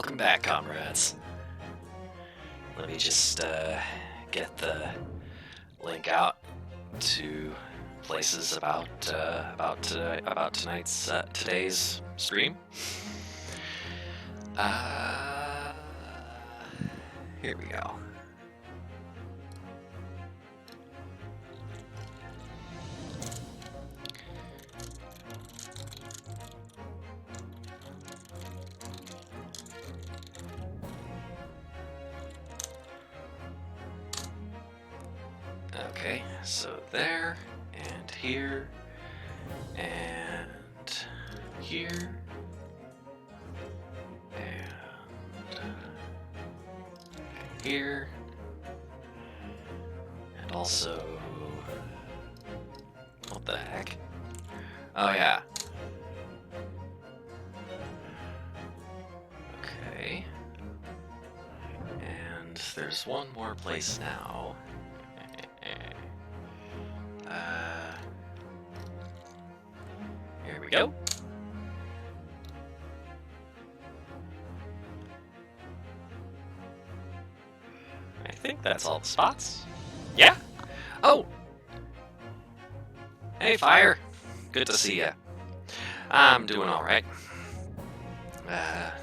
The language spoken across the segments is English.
Welcome back, comrades. Let me just get the link out to places about today's stream. Here we go. Okay, so there, and here, and here, and here, and also, what the heck? Oh yeah. Okay. And there's one more place now. Here we go. I think that's all the spots. Yeah? Oh! Hey, Fire. Good to see ya. I'm doing alright.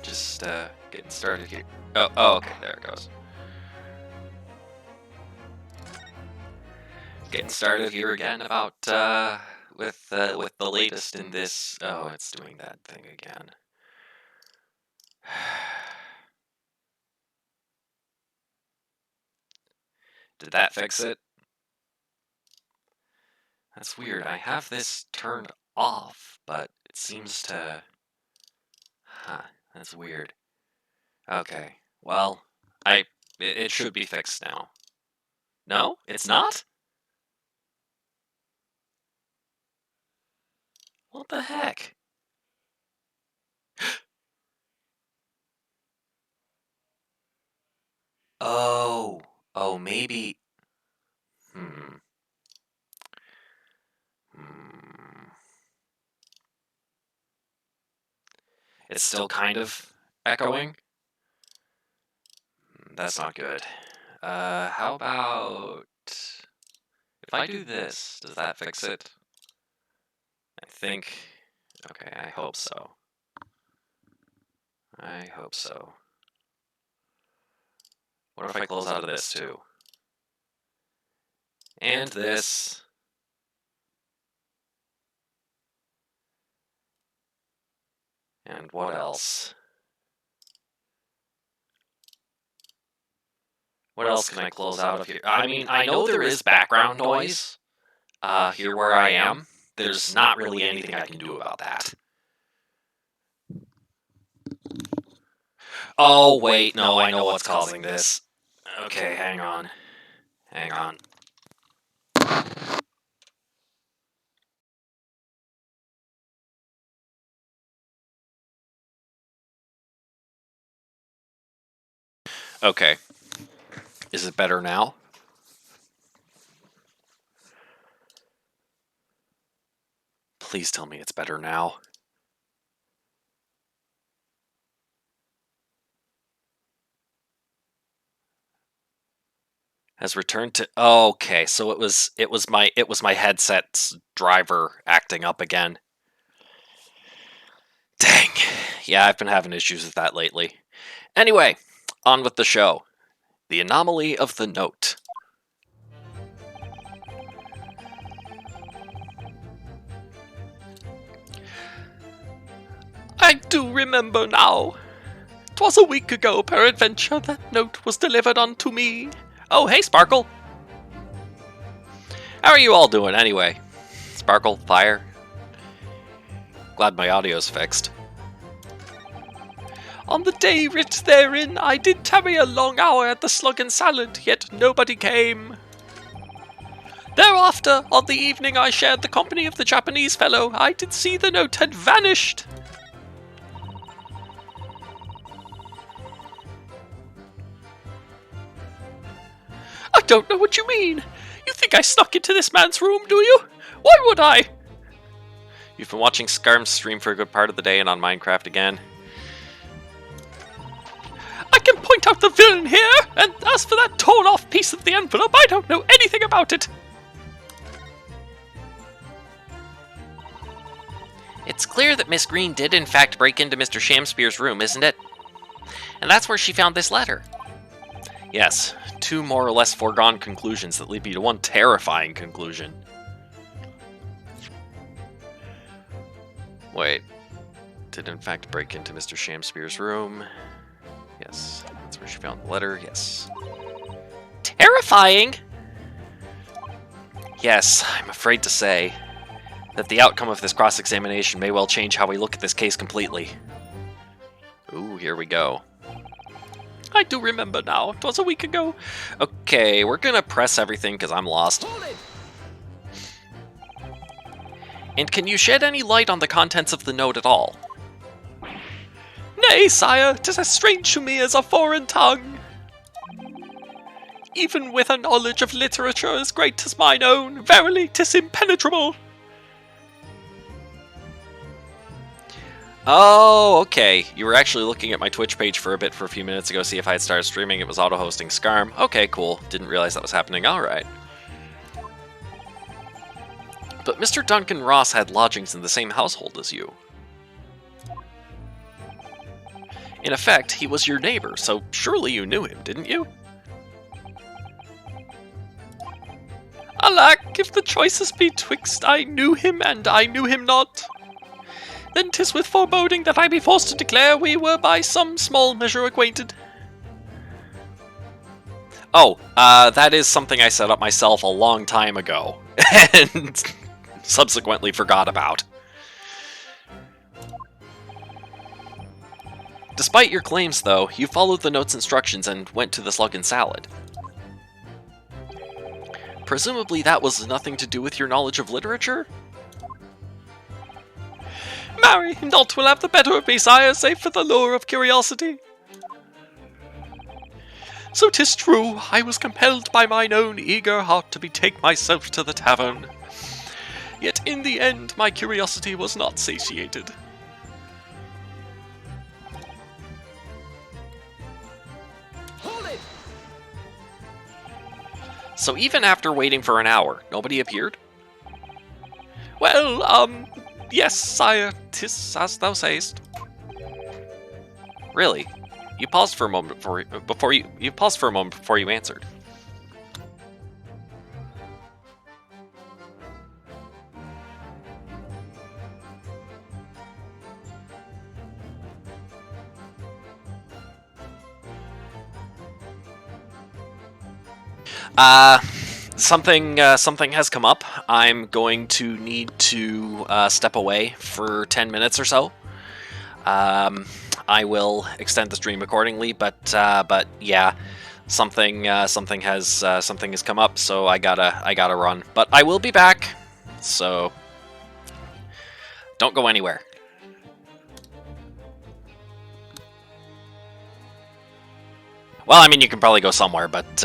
Just getting started here. Oh, okay, there it goes. Getting started here again about, with the latest in this. Oh, it's doing that thing again. Did that fix it? That's weird. I have this turned off, but it seems to... Huh, that's weird. Okay, well, it should be fixed now. No? It's not? What the heck? Oh, maybe... Hmm. It's still kind of echoing? That's not good. How about... If I do this, does that fix it? I think... Okay, I hope so. I hope so. What if I close out of this too? And this. And what else? What else can I close out of here? I mean, I know there is background noise here where I am. There's not really anything I can do about that. Oh, wait, no, I know what's causing this. Okay, hang on. Hang on. Okay. Is it better now? Please tell me it's better now. Has returned to... Oh, okay, so it was my headset's driver acting up again. Dang. Yeah, I've been having issues with that lately. Anyway, on with the show. The anomaly of the note. I do remember now. 'Twas a week ago, peradventure, that note was delivered unto me. Oh, hey, Sparkle. How are you all doing, anyway? Sparkle, Fire? Glad my audio's fixed. On the day writ therein, I did tarry a long hour at the Slug and Salad, yet nobody came. Thereafter, on the evening I shared the company of the Japanese fellow, I did see the note had vanished. I don't know what you mean. You think I snuck into this man's room, do you? Why would I? You've been watching Scarm's stream for a good part of the day and on Minecraft again. I can point out the villain here, and as for that torn-off piece of the envelope, I don't know anything about it. It's clear that Miss Green did in fact break into Mr. Shamspeare's room, isn't it? And that's where she found this letter. Yes, two more or less foregone conclusions that lead me to one terrifying conclusion. Wait. Did in fact break into Mr. Shamspeare's room. Yes, that's where she found the letter, yes. Terrifying? Yes, I'm afraid to say that the outcome of this cross-examination may well change how we look at this case completely. Ooh, here we go. I do remember now. 'Twas a week ago. Okay, we're gonna press everything because I'm lost. And can you shed any light on the contents of the note at all? Nay, sire, 'tis as strange to me as a foreign tongue. Even with a knowledge of literature as great as mine own, verily 'tis impenetrable. Oh, okay. You were actually looking at my Twitch page for a few minutes ago, see if I had started streaming. It was auto-hosting Scarm. Okay, cool. Didn't realize that was happening. Alright. But Mr. Duncan Ross had lodgings in the same household as you. In effect, he was your neighbor, so surely you knew him, didn't you? Alack, if the choices be twixt I knew him and I knew him not, then 'tis with foreboding that I be forced to declare we were by some small measure acquainted. Oh, that is something I set up myself a long time ago, and subsequently forgot about. Despite your claims, though, you followed the note's instructions and went to the Slug and Salad. Presumably that was nothing to do with your knowledge of literature? Marry, naught will have the better of me, sire, save for the lure of curiosity. So 'tis true, I was compelled by mine own eager heart to betake myself to the tavern. Yet in the end my curiosity was not satiated. So even after waiting for an hour, nobody appeared? Well, yes, sire, 'tis as thou sayest. Really? You paused for a moment before you answered. Something has come up. I'm going to need to step away for 10 minutes or so. I will extend the stream accordingly, but yeah, something has come up, so I gotta run. But I will be back, so don't go anywhere. Well, I mean, you can probably go somewhere, but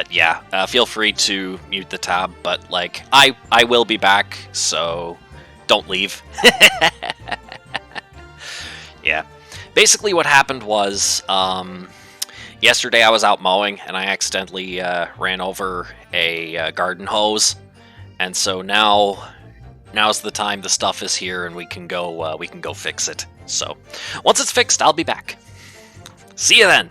yeah, feel free to mute the tab. But like, I will be back, so don't leave. Yeah. Basically what happened was, yesterday I was out mowing and I accidentally ran over a garden hose, and so now's the time the stuff is here and we can go fix it. So once it's fixed, I'll be back. See you then.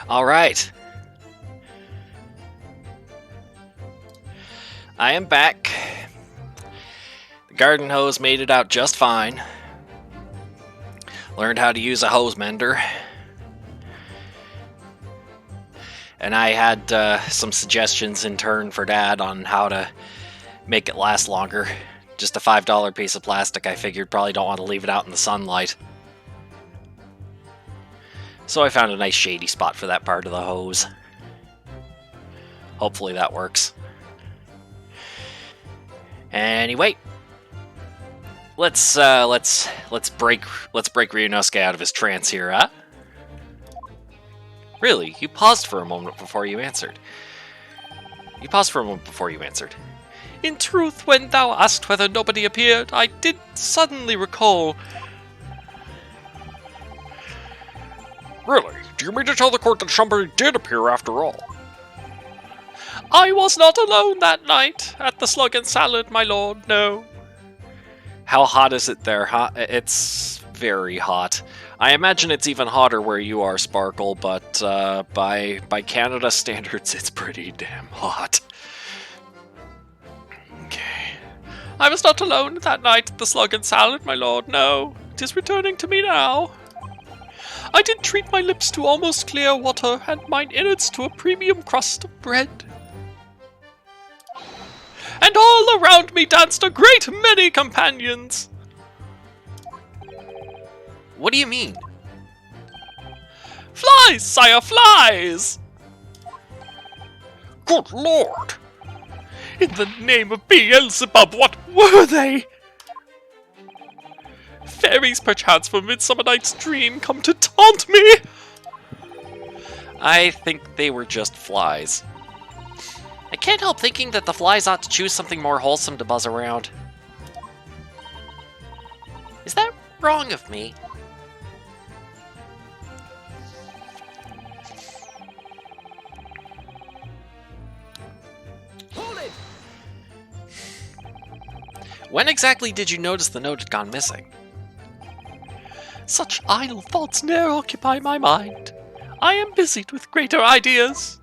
All right. I am back. The garden hose made it out just fine. Learned how to use a hose mender. And I had some suggestions in turn for Dad on how to make it last longer. Just a $5 piece of plastic I figured probably don't want to leave it out in the sunlight. So I found a nice shady spot for that part of the hose. Hopefully that works. Anyway, let's break Ryunosuke out of his trance here, huh? Really, you paused for a moment before you answered. In truth, when thou asked whether nobody appeared, I did suddenly recall. Really? Do you mean to tell the court that somebody did appear after all? I was not alone that night at the Slug and Salad, my lord, no. How hot is it there, huh? It's very hot. I imagine it's even hotter where you are, Sparkle, but by Canada standards, it's pretty damn hot. Okay. I was not alone that night at the Slug and Salad, my lord, no. It is returning to me now. I did treat my lips to almost clear water, and mine innards to a premium crust of bread. And all around me danced a great many companions. What do you mean? Flies, sire, flies! Good lord! In the name of Beelzebub, what were they? Fairies, perchance, from Midsummer Night's Dream come to taunt me? I think they were just flies. I can't help thinking that the flies ought to choose something more wholesome to buzz around. Is that wrong of me? Hold it! When exactly did you notice the note had gone missing? Such idle thoughts ne'er occupy my mind. I am busied with greater ideas.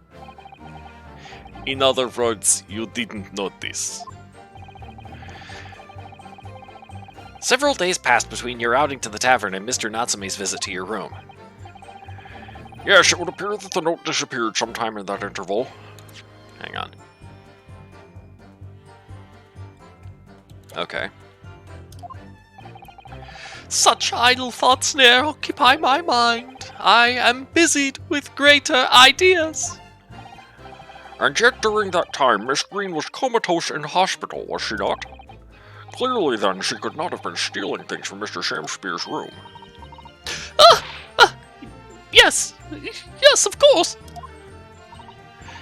In other words, you didn't notice. Several days passed between your outing to the tavern and Mr. Natsume's visit to your room. Yes, it would appear that the note disappeared sometime in that interval. Hang on. Okay. Such idle thoughts ne'er occupy my mind. I am busied with greater ideas. And yet during that time, Miss Green was comatose in hospital, was she not? Clearly then, she could not have been stealing things from Mr. Shamspeare's room. Yes, of course.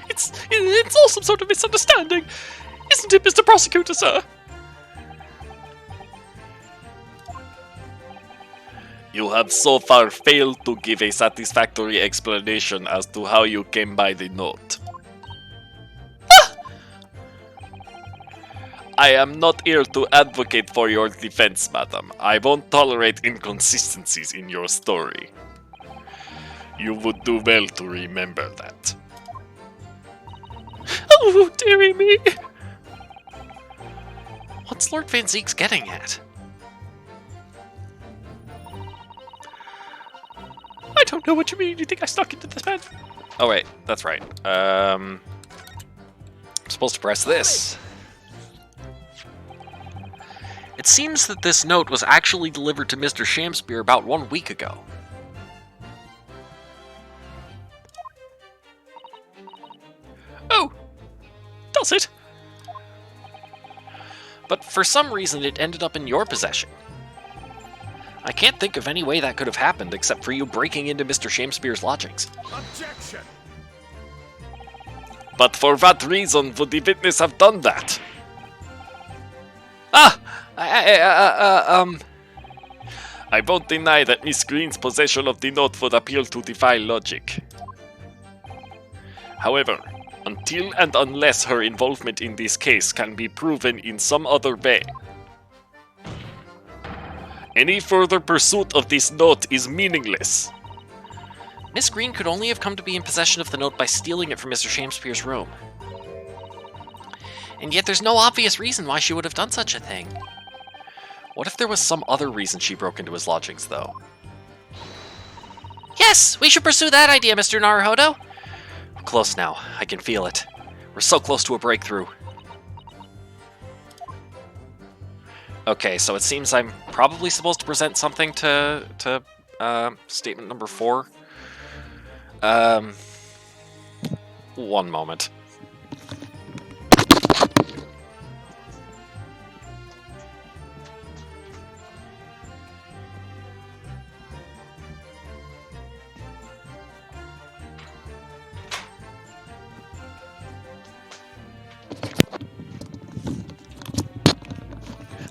It's all some sort of misunderstanding, isn't it, Mr. Prosecutor, sir? You have so far failed to give a satisfactory explanation as to how you came by the note. I am not here to advocate for your defense, madam. I won't tolerate inconsistencies in your story. You would do well to remember that. Oh, dearie me. What's Lord Van Zeek's getting at? I don't know what you mean. You think I snuck into this bed? Oh wait, that's right. I'm supposed to press this. It seems that this note was actually delivered to Mr. Shamspeare about 1 week ago. Oh, does it? But for some reason it ended up in your possession. I can't think of any way that could have happened except for you breaking into Mr. Shamspeare's lodgings. Objection! But for what reason would the witness have done that? I won't deny that Miss Green's possession of the note would appeal to defy logic. However, until and unless her involvement in this case can be proven in some other way, any further pursuit of this note is meaningless. Miss Green could only have come to be in possession of the note by stealing it from Mr. Shakespeare's room. And yet there's no obvious reason why she would have done such a thing. What if there was some other reason she broke into his lodgings, though? Yes, we should pursue that idea, Mr. Naruhodo. Close now. I can feel it. We're so close to a breakthrough. Okay, so it seems I'm probably supposed to present something to statement number 4. One moment.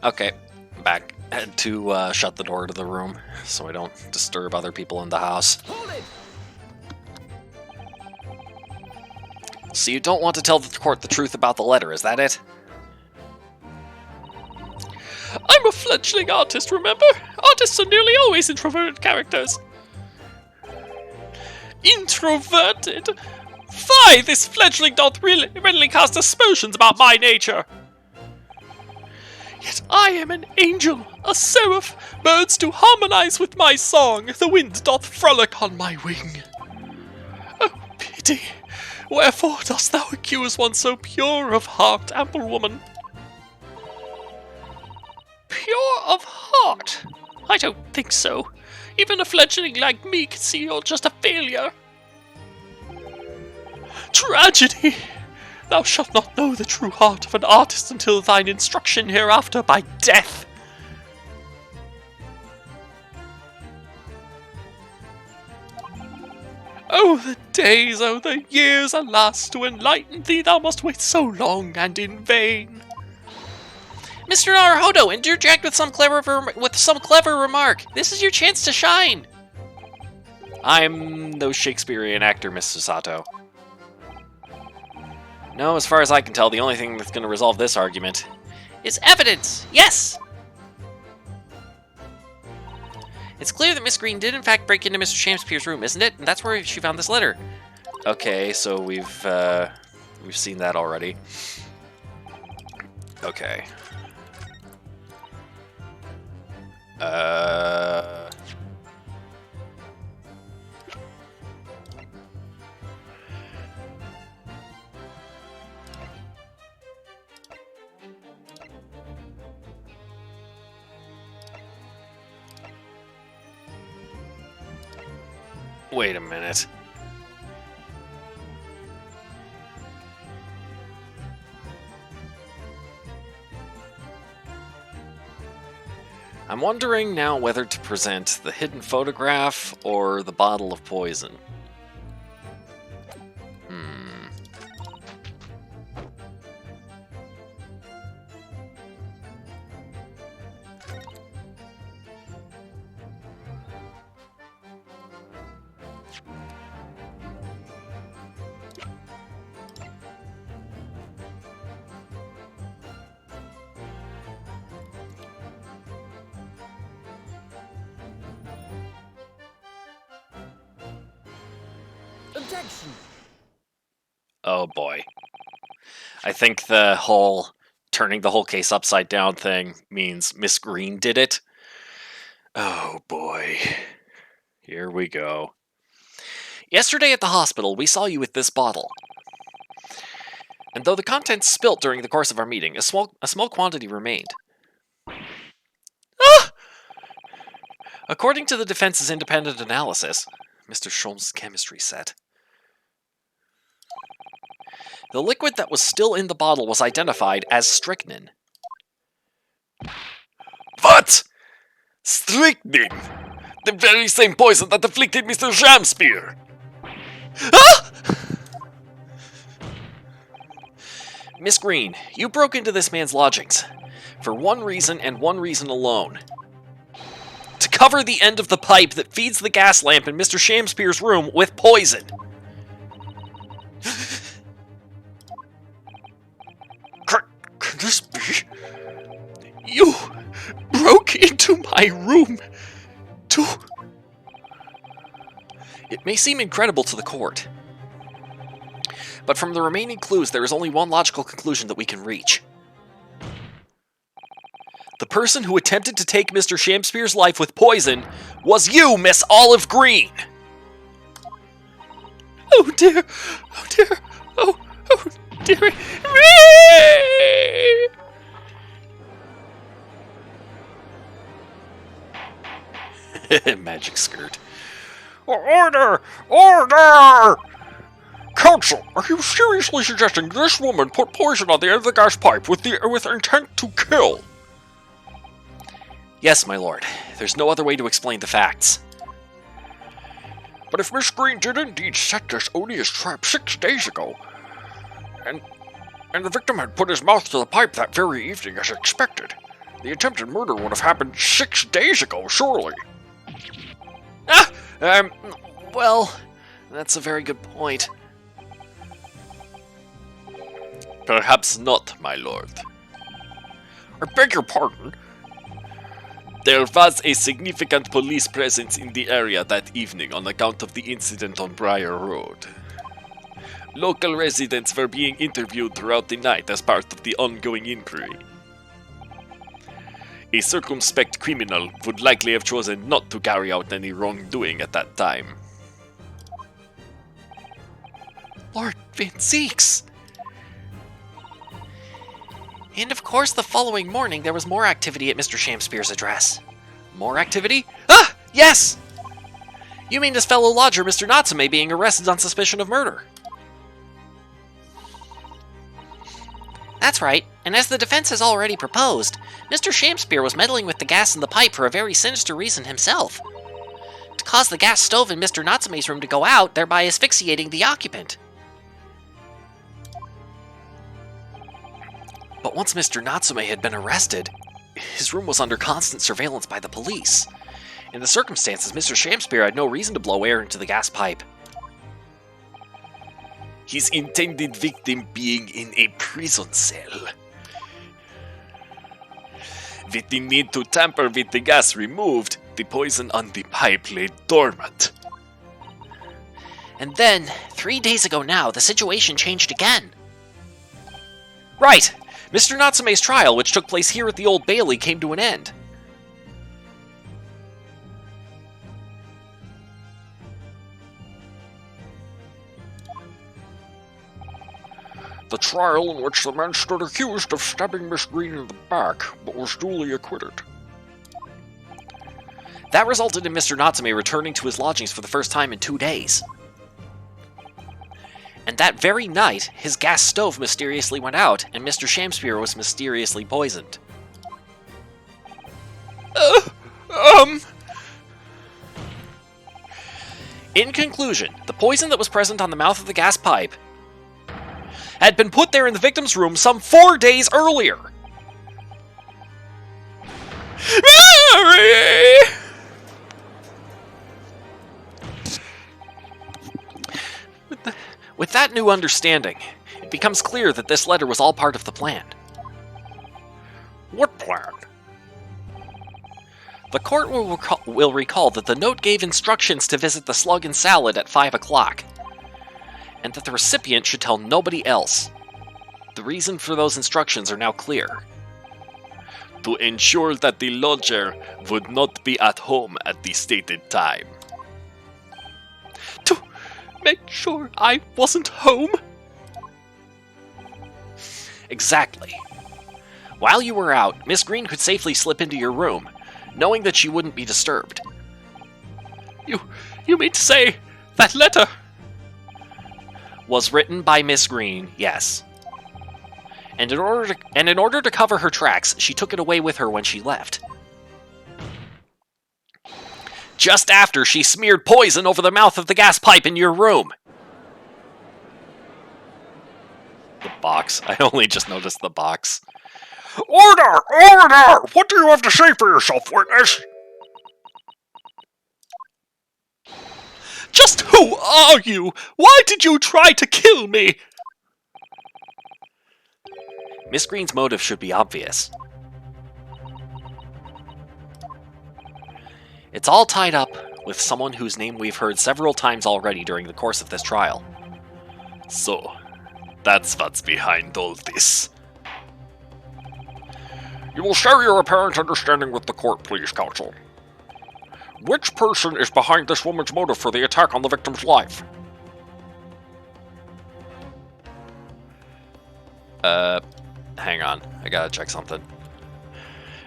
Okay, back. Had to shut the door to the room so I don't disturb other people in the house. So you don't want to tell the court the truth about the letter, is that it? I'm a fledgling artist, remember? Artists are nearly always introverted characters. Introverted? Fie, this fledgling doth readily cast aspersions about my nature. Yet I am an angel, a seraph. Birds do harmonize with my song, the wind doth frolic on my wing. Oh, pity, wherefore dost thou accuse one so pure of heart, ample woman? Pure of heart? I don't think so. Even a fledgling like me can see you're just a failure. Tragedy! Thou shalt not know the true heart of an artist until thine instruction hereafter by death. Oh, the days, oh, the years, alas, to enlighten thee thou must wait so long and in vain. Mr. Naruhodo, interject with some clever remark. This is your chance to shine. I'm no Shakespearean actor, Mr. Sato. No, as far as I can tell, the only thing that's going to resolve this argument is evidence. Yes! It's clear that Miss Green did in fact break into Mr. Shakespeare's room, isn't it? And that's where she found this letter. Okay, so we've seen that already. Okay. Wait a minute. I'm wondering now whether to present the hidden photograph or the bottle of poison. Objection. Oh boy. I think the whole turning the whole case upside down thing means Miss Green did it. Oh boy. Here we go. Yesterday at the hospital, we saw you with this bottle. And though the contents spilt during the course of our meeting, a small quantity remained. Ah! According to the defense's independent analysis, Mr. Sholmes' chemistry set, the liquid that was still in the bottle was identified as strychnine. What? Strychnine? The very same poison that afflicted Mr. Shakespeare! Ah! Miss Green, you broke into this man's lodgings for one reason and one reason alone. To cover the end of the pipe that feeds the gas lamp in Mr. Shakespeare's room with poison. Could this be? You broke into my room to It may seem incredible to the court, but from the remaining clues, there is only one logical conclusion that we can reach. The person who attempted to take Mr. Shakespeare's life with poison was you, Miss Olive Green! Oh dear! Oh dear! Oh dear! Magic skirt. Order! Order! Counsel, are you seriously suggesting this woman put poison on the end of the gas pipe with intent to kill? Yes, my lord. There's no other way to explain the facts. But if Miss Green did indeed set this odious trap 6 days ago, and the victim had put his mouth to the pipe that very evening as expected, the attempted murder would have happened 6 days ago, surely. Well, that's a very good point. Perhaps not, my lord. I beg your pardon? There was a significant police presence in the area that evening on account of the incident on Briar Road. Local residents were being interviewed throughout the night as part of the ongoing inquiry. A circumspect criminal would likely have chosen not to carry out any wrongdoing at that time. Lord Van Zeeks! And of course, the following morning, there was more activity at Mr. Shakespeare's address. More activity? Ah! Yes! You mean his fellow lodger, Mr. Natsume, being arrested on suspicion of murder? That's right, and as the defense has already proposed, Mr. Shakespeare was meddling with the gas in the pipe for a very sinister reason himself. To cause the gas stove in Mr. Natsume's room to go out, thereby asphyxiating the occupant. But once Mr. Natsume had been arrested, his room was under constant surveillance by the police. In the circumstances, Mr. Shakespeare had no reason to blow air into the gas pipe. His intended victim being in a prison cell. With the need to tamper with the gas removed, the poison on the pipe lay dormant. And then, 3 days ago now, the situation changed again. Right! Mr. Natsume's trial, which took place here at the Old Bailey, came to an end. The trial in which the man stood accused of stabbing Miss Green in the back, but was duly acquitted. That resulted in Mr. Natsume returning to his lodgings for the first time in 2 days. And that very night, his gas stove mysteriously went out, and Mr. Shakespeare was mysteriously poisoned. In conclusion, the poison that was present on the mouth of the gas pipe had been put there in the victim's room some 4 days earlier. Mary! With that new understanding, it becomes clear that this letter was all part of the plan. What plan? The court will recall that the note gave instructions to visit the Slug and Salad at 5 o'clock, and that the recipient should tell nobody else. The reason for those instructions are now clear. To ensure that the lodger would not be at home at the stated time. To make sure I wasn't home? Exactly. While you were out, Miss Green could safely slip into your room, knowing that she wouldn't be disturbed. You mean to say that letter was written by Miss Green, yes. And in order to cover her tracks, she took it away with her when she left. Just after she smeared poison over the mouth of the gas pipe in your room. The box. I only just noticed the box. Order! Order! What do you have to say for yourself, witness? Just who are you? Why did you try to kill me? Miss Green's motive should be obvious. It's all tied up with someone whose name we've heard several times already during the course of this trial. So, that's what's behind all this. You will share your apparent understanding with the court, please, counsel. Which person is behind this woman's motive for the attack on the victim's life? Hang on. I gotta check something.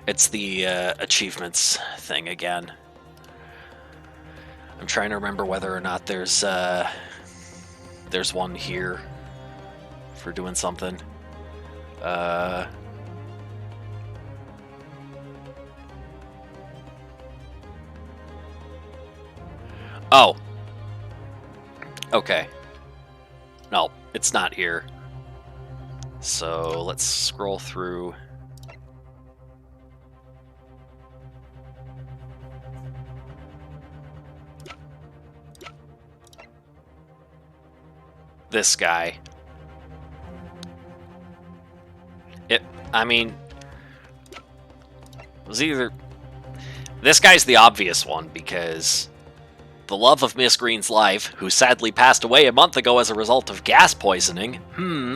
It's the achievements thing again. I'm trying to remember whether or not there's one here for doing something. Oh. Okay. No, it's not here. So let's scroll through. This guy. I mean, it was either... This guy's the obvious one, because the love of Miss Green's life, who sadly passed away a month ago as a result of gas poisoning.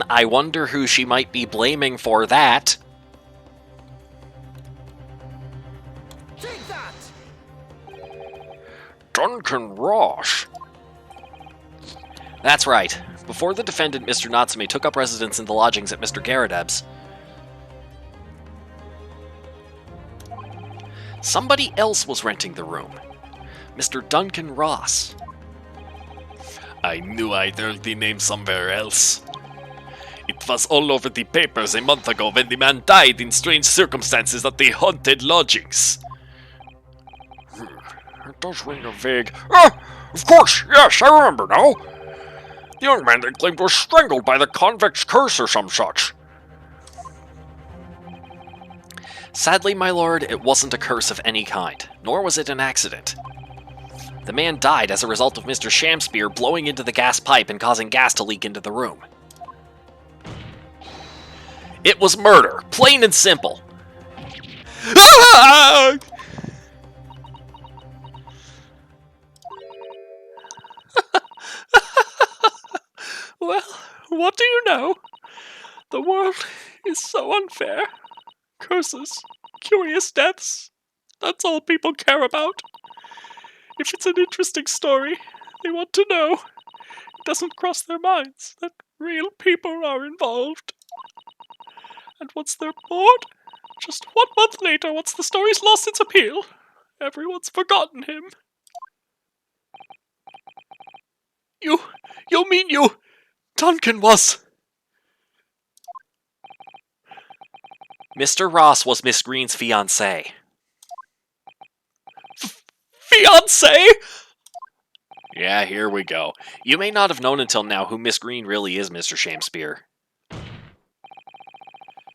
I wonder who she might be blaming for that. Take that! Duncan Ross. That's right. Before the defendant, Mr. Natsume, took up residence in the lodgings at Mr. Garadeb's, somebody else was renting the room. Mr. Duncan Ross. I knew I'd heard the name somewhere else. It was all over the papers a month ago when the man died in strange circumstances at the haunted lodgings. It does ring a vague... Ah! Of course, yes, I remember now. The young man they claimed was strangled by the convict's curse or some such. Sadly, my lord, it wasn't a curse of any kind, nor was it an accident. The man died as a result of Mr. Shamspear blowing into the gas pipe and causing gas to leak into the room. It was murder, plain and simple. Well, what do you know? The world is so unfair. Curses, curious deaths, that's all people care about. If it's an interesting story, they want to know. It doesn't cross their minds that real people are involved. And once they're bored, just 1 month later, once the story's lost its appeal, everyone's forgotten him. You mean Duncan was... Mr. Ross was Miss Green's fiancé. Fiancé? Yeah, here we go. You may not have known until now who Miss Green really is, Mr. Shamspear.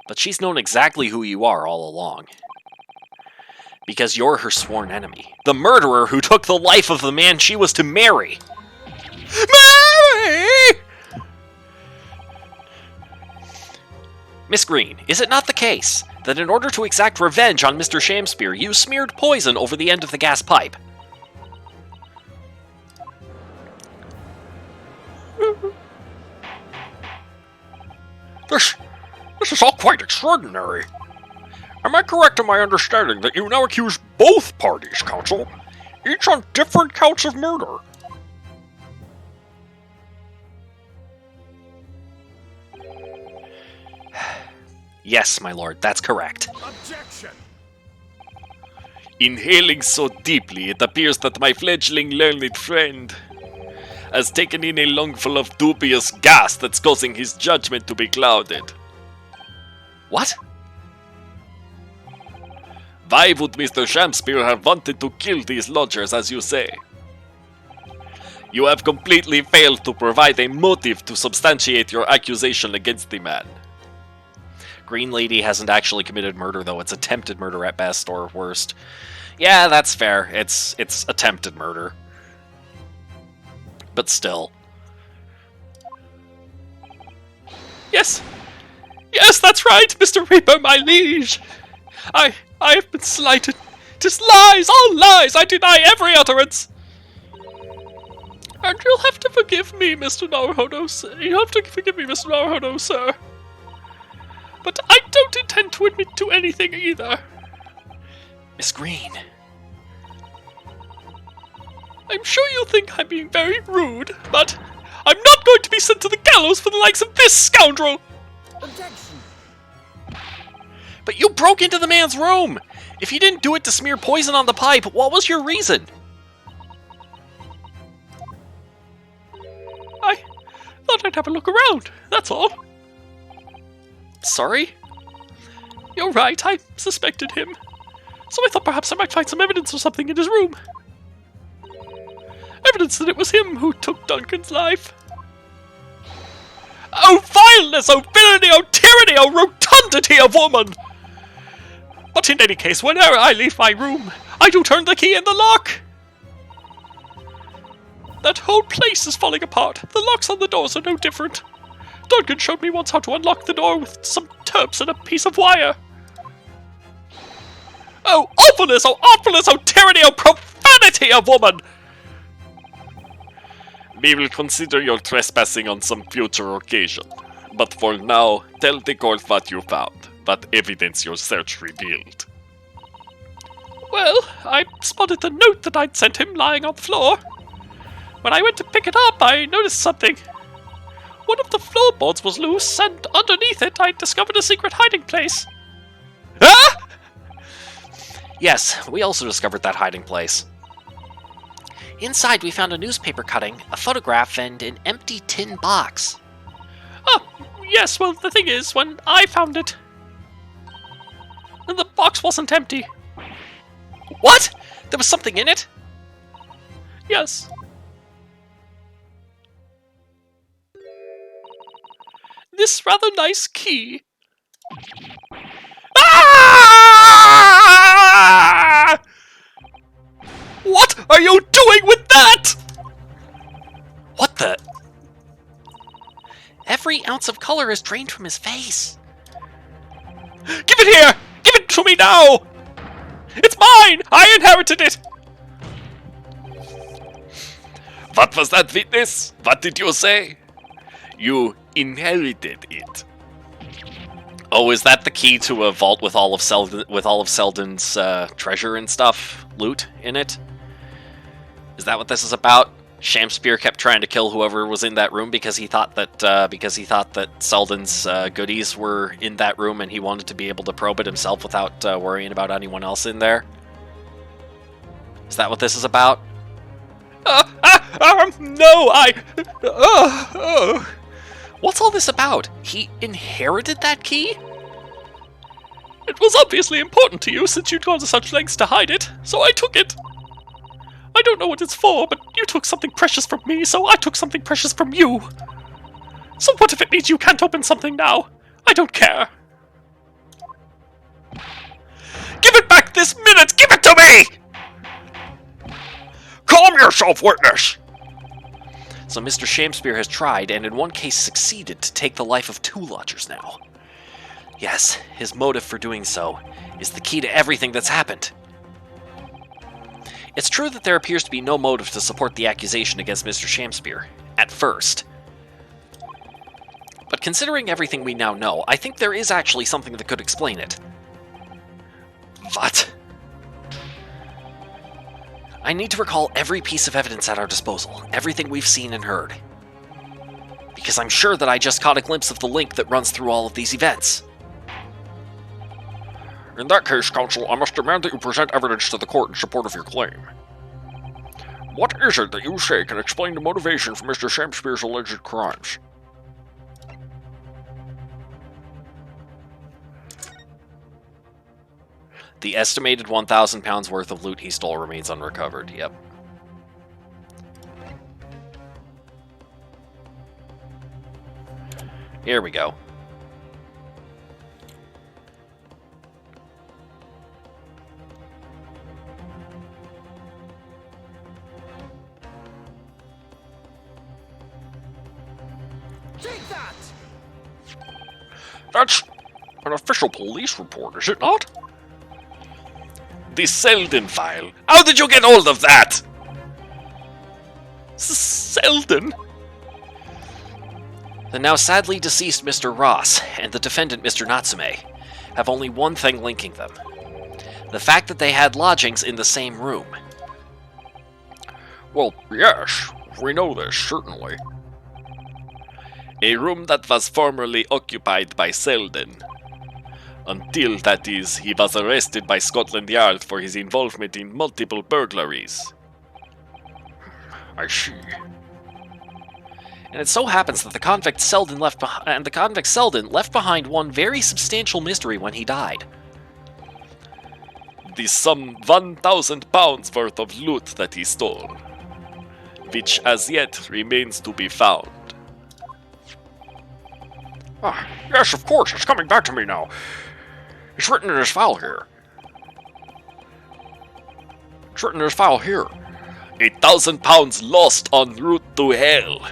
But she's known exactly who you are all along. Because you're her sworn enemy. The murderer who took the life of the man she was to marry. Mary! Miss Green, is it not the case that in order to exact revenge on Mr. Shamspear, you smeared poison over the end of the gas pipe? This is all quite extraordinary. Am I correct in my understanding that you now accuse both parties, counsel, each on different counts of murder? Yes, my lord, that's correct. Objection! Inhaling so deeply, it appears that my fledgling learned friend has taken in a lungful of dubious gas that's causing his judgment to be clouded. What? Why would Mr. Shamspear have wanted to kill these lodgers, as you say? You have completely failed to provide a motive to substantiate your accusation against the man. Green Lady hasn't actually committed murder, though. It's attempted murder at best, or worst. Yeah, that's fair. It's attempted murder. But still. Yes, that's right, Mr. Reaper, my liege. I have been slighted. 'Tis lies, all lies. I deny every utterance. And you'll have to forgive me, Mr. Naruhodo, sir. You'll have to forgive me, Mr. Naruhodo, sir. But I don't intend to admit to anything either. Miss Green. I'm sure you think I'm being very rude, but I'm not going to be sent to the gallows for the likes of this scoundrel! Objection! But you broke into the man's room! If you didn't do it to smear poison on the pipe, what was your reason? I thought I'd have a look around, that's all. Sorry? You're right, I suspected him. So I thought perhaps I might find some evidence or something in his room. Evidence that it was him who took Duncan's life. Oh vileness, oh villainy, oh tyranny, oh rotundity of woman! But in any case, whenever I leave my room, I do turn the key in the lock. That whole place is falling apart. The locks on the doors are no different. Duncan showed me once how to unlock the door with some terps and a piece of wire. Oh awfulness, oh tyranny, oh profanity of woman! We will consider your trespassing on some future occasion. But for now, tell the court what you found, what evidence your search revealed. Well, I spotted the note that I'd sent him lying on the floor. When I went to pick it up, I noticed something. One of the floorboards was loose, and underneath it I discovered a secret hiding place. Ah! Yes, we also discovered that hiding place. Inside, we found a newspaper cutting, a photograph, and an empty tin box. Oh, yes, well, the thing is, when I found it, the box wasn't empty. What? There was something in it? Yes. This rather nice key. Ah! What are you doing with that? What the? Every ounce of color is drained from his face. Give it here! Give it to me now! It's mine! I inherited it! What was that, witness? What did you say? You inherited it. Oh, is that the key to a vault with all of Selden's treasure and stuff, loot in it? Is that what this is about? Shamspear kept trying to kill whoever was in that room because he thought that Selden's goodies were in that room, and he wanted to be able to probe it himself without worrying about anyone else in there. Is that what this is about? No, What's all this about? He inherited that key? It was obviously important to you since you'd gone to such lengths to hide it, so I took it. I don't know what it's for, but you took something precious from me, so I took something precious from you. So what if it means you can't open something now? I don't care. Give it back this minute! Give it to me! Calm yourself, witness! So Mr. Shamspear has tried, and in one case succeeded, to take the life of 2 lodgers now. Yes, his motive for doing so is the key to everything that's happened. It's true that there appears to be no motive to support the accusation against Mr. Shamspear, at first. But considering everything we now know, I think there is actually something that could explain it. What? I need to recall every piece of evidence at our disposal, everything we've seen and heard. Because I'm sure that I just caught a glimpse of the link that runs through all of these events. In that case, counsel, I must demand that you present evidence to the court in support of your claim. What is it that you say can explain the motivation for Mr. Shamspear's alleged crimes? The estimated 1,000 pounds worth of loot he stole remains unrecovered, yep. Here we go. Take that! That's an official police report, is it not? The Selden file. How did you get hold of that? Selden! The now sadly deceased Mr. Ross and the defendant Mr. Natsume have only one thing linking them. The fact that they had lodgings in the same room. Well, yes, we know this, certainly. A room that was formerly occupied by Selden. Until, that is, he was arrested by Scotland Yard for his involvement in multiple burglaries. I see. And it so happens that the convict Selden left behind one very substantial mystery when he died. The some 1,000 pounds worth of loot that he stole, which as yet remains to be found. Ah, yes, of course, it's coming back to me now. It's written in his file here. It's written in his file here. 1,000 pounds lost en route to hell.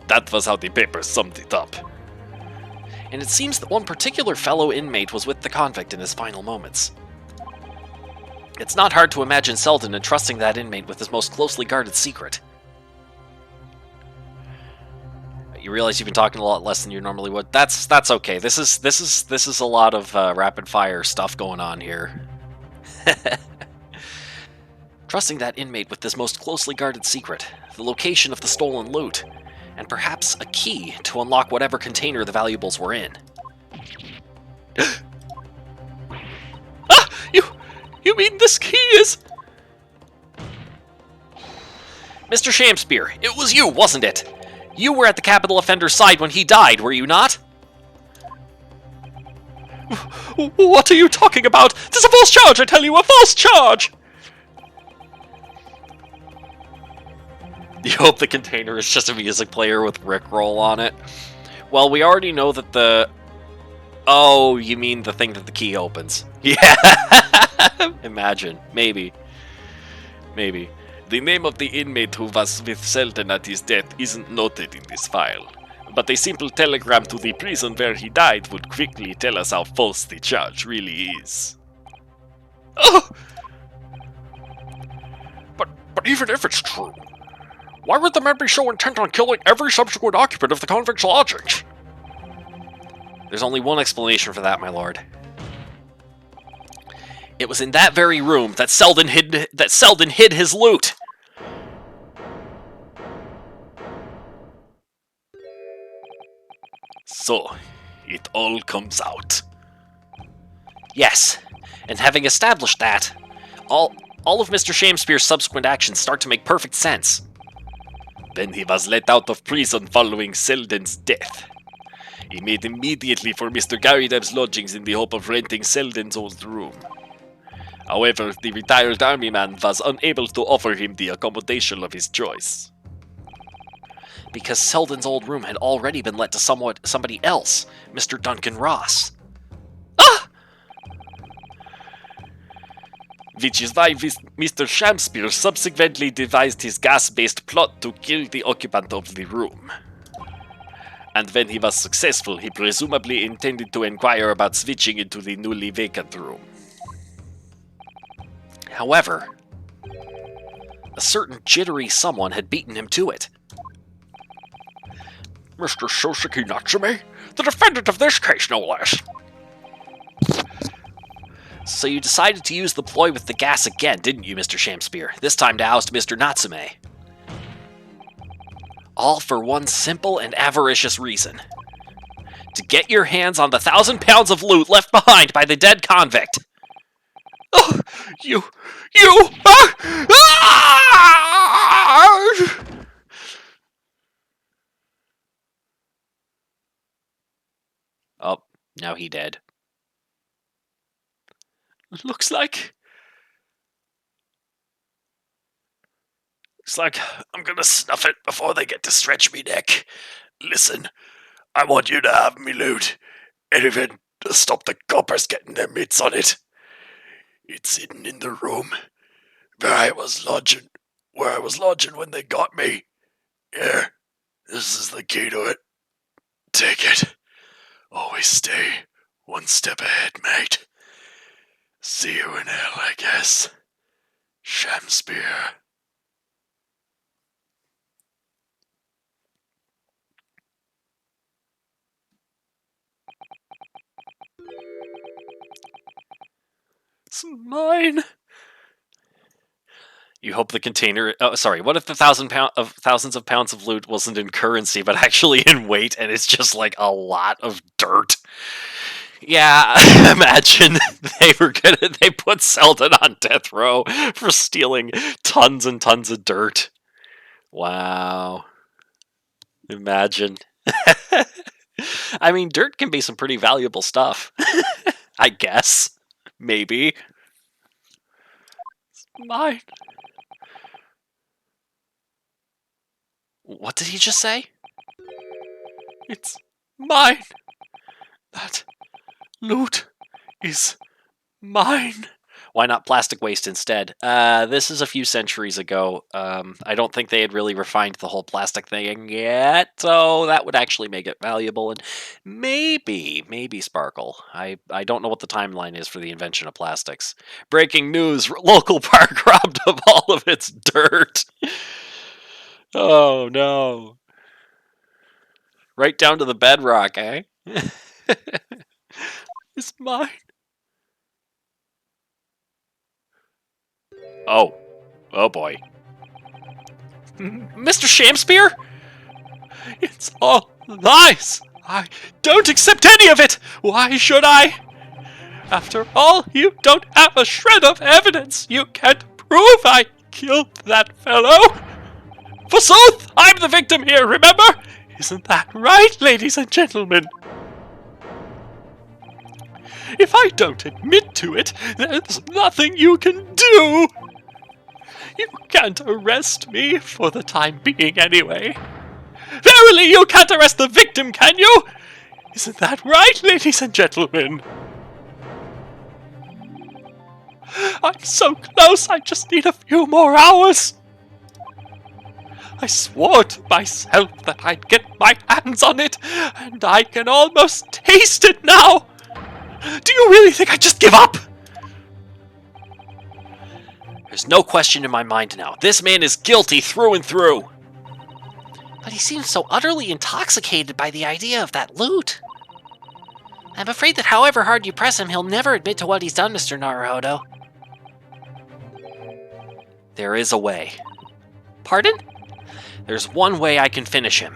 That was how the papers summed it up. And it seems that one particular fellow inmate was with the convict in his final moments. It's not hard to imagine Selden entrusting that inmate with his most closely guarded secret. You realize you've been talking a lot less than you normally would. That's okay. This is a lot of rapid fire stuff going on here. Trusting that inmate with this most closely guarded secret, the location of the stolen loot, and perhaps a key to unlock whatever container the valuables were in. Ah! You mean this key is... Mr. Shamspear, it was you, wasn't it? You were at the capital offender's side when he died, were you not? What are you talking about? This is a false charge, I tell you, a false charge! You hope the container is just a music player with Rickroll on it? Well, we already know that the... Oh, you mean the thing that the key opens. Yeah! Imagine. Maybe. Maybe. The name of the inmate who was with Selden at his death isn't noted in this file, but a simple telegram to the prison where he died would quickly tell us how false the charge really is. Oh! But even if it's true, why would the men be so intent on killing every subsequent occupant of the convict's lodgings? There's only one explanation for that, my lord. It was in that very room that Selden hid his loot. So, it all comes out. Yes, and having established that, all of Mr. Shamspear's subsequent actions start to make perfect sense. Then he was let out of prison following Selden's death. He made immediately for Mr. Garrideb's lodgings in the hope of renting Selden's old room. However, the retired army man was unable to offer him the accommodation of his choice. Because Selden's old room had already been let to somebody else, Mr. Duncan Ross. Ah! Which is why Mr. Shamspear subsequently devised his gas-based plot to kill the occupant of the room. And when he was successful, he presumably intended to inquire about switching into the newly vacant room. However, a certain jittery someone had beaten him to it. Mr. Sosuke Natsume? The defendant of this case, no less. So you decided to use the ploy with the gas again, didn't you, Mr. Shamspear? This time to oust Mr. Natsume. All for one simple and avaricious reason. To get your hands on the 1,000 pounds of loot left behind by the dead convict. Oh, you... Ah! Ah! Oh, now he dead. Looks like I'm gonna snuff it before they get to stretch me neck. Listen, I want you to have me loot, and even to stop the coppers getting their mitts on it. It's hidden in the room where I was lodging when they got me. Here, this is the key to it. Take it. Always stay one step ahead, mate. See you in hell, I guess. Shamspear. It's mine. You hope the container. Oh, sorry. What if the thousands of pounds of loot wasn't in currency, but actually in weight, and it's just like a lot of dirt? Yeah, imagine they put Selden on death row for stealing tons and tons of dirt. Wow. Imagine. I mean, dirt can be some pretty valuable stuff. I guess. Maybe. It's mine. What did he just say? It's mine. That loot is mine. Why not plastic waste instead? This is a few centuries ago. I don't think they had really refined the whole plastic thing yet, so that would actually make it valuable. And maybe Sparkle. I don't know what the timeline is for the invention of plastics. Breaking news: local park robbed of all of its dirt. Oh no! Right down to the bedrock, eh? It's mine. Oh boy. Mr. Shamspear? It's all lies. I don't accept any of it. Why should I? After all, you don't have a shred of evidence. You can't prove I killed that fellow. Forsooth, I'm the victim here, remember? Isn't that right, ladies and gentlemen? If I don't admit to it, there's nothing you can do. You can't arrest me, for the time being anyway. Verily, you can't arrest the victim, can you? Isn't that right, ladies and gentlemen? I'm so close, I just need a few more hours. I swore to myself that I'd get my hands on it, and I can almost taste it now. Do you really think I'd just give up? There's no question in my mind now. This man is guilty through and through. But he seems so utterly intoxicated by the idea of that loot. I'm afraid that however hard you press him, he'll never admit to what he's done, Mr. Naruhodo. There is a way. Pardon? There's one way I can finish him.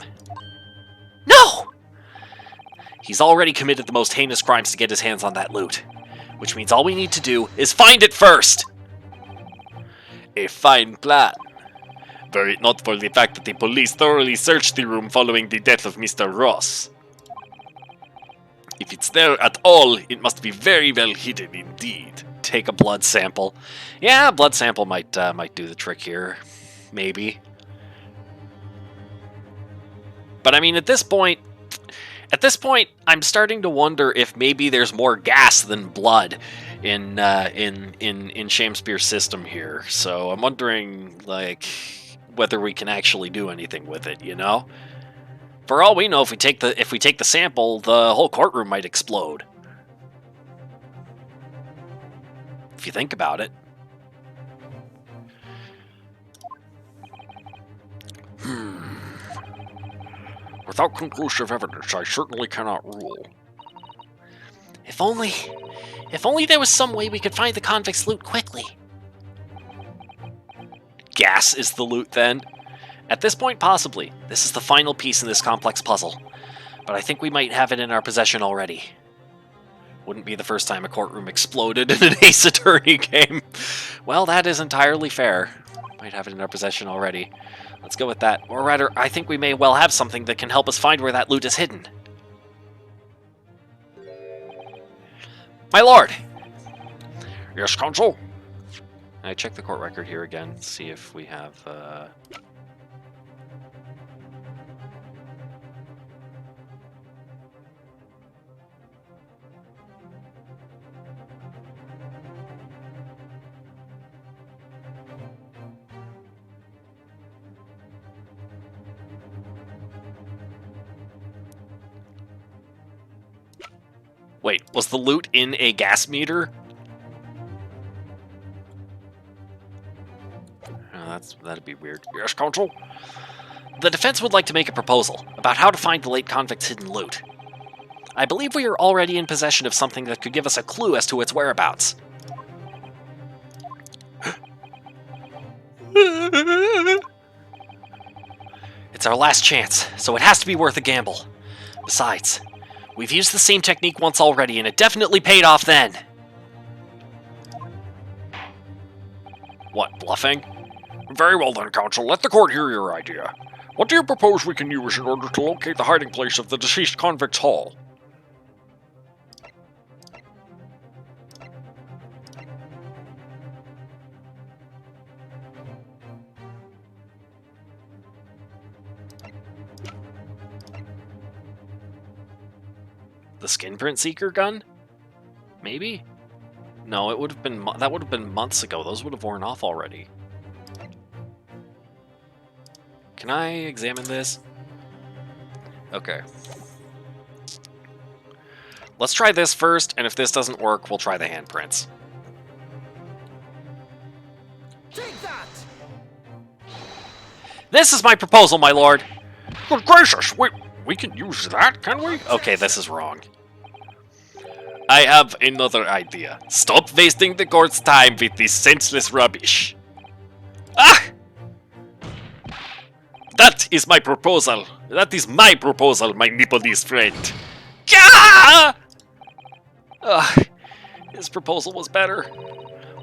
No! He's already committed the most heinous crimes to get his hands on that loot. Which means all we need to do is find it first! A fine plan. Were it not for the fact that the police thoroughly searched the room following the death of Mr. Ross. If it's there at all, it must be very well hidden indeed. Take a blood sample. Yeah, a blood sample might do the trick here. Maybe. But I mean, at this point, I'm starting to wonder if maybe there's more gas than blood in Shamspear's system here. So I'm wondering, like, whether we can actually do anything with it. You know, for all we know, if we take the sample, the whole courtroom might explode. If you think about it. Without conclusive evidence, I certainly cannot rule. If only there was some way we could find the convict's loot quickly. Gas is the loot, then? At this point, possibly. This is the final piece in this complex puzzle. But I think we might have it in our possession already. Wouldn't be the first time a courtroom exploded in an Ace Attorney game. Well, that is entirely fair. Might have it in our possession already. Let's go with that. Or rather, I think we may well have something that can help us find where that loot is hidden. My lord! Yes, counsel? I check the court record here again, see if we have, Wait, was the loot in a gas meter? Oh, that'd be weird. Yes, counsel? The defense would like to make a proposal about how to find the late convict's hidden loot. I believe we are already in possession of something that could give us a clue as to its whereabouts. It's our last chance, so it has to be worth a gamble. Besides, we've used the same technique once already, and it definitely paid off then. What, bluffing? Very well then, Counsel. Let the court hear your idea. What do you propose we can use in order to locate the hiding place of the deceased convict's haul? The skin print seeker gun? Maybe? No, it would have been that would have been months ago. Those would have worn off already. Can I examine this? Okay. Let's try this first, and if this doesn't work, we'll try the handprints. Take that! This is my proposal, my lord! Good gracious! We can use that, can we? Okay, this is wrong. I have another idea. Stop wasting the court's time with this senseless rubbish. Ah! That is my proposal. That is my proposal, my Nepalese friend. Gah! Ugh, his proposal was better.